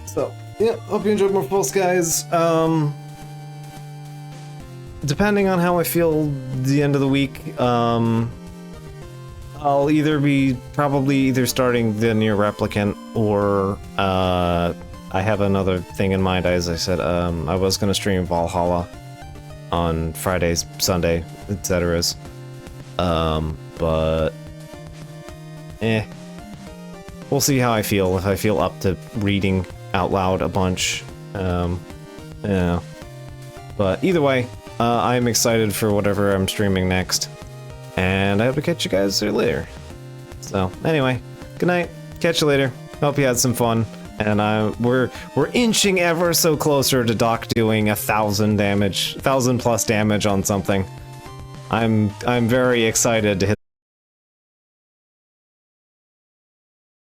So, yeah, hope you enjoyed more False Skies. Depending on how I feel the end of the week, I'll either be probably starting the Nier Replicant, or I have another thing in mind. As I said, I was gonna stream Valhalla on Fridays, Sunday, etc. But we'll see how I feel. If I feel up to reading out loud a bunch, yeah. But either way, I'm excited for whatever I'm streaming next. And I hope to catch you guys later. So, anyway, good night. Catch you later. Hope you had some fun. And we're inching ever so closer to Doc doing 1,000 plus damage on something. I'm very excited to hit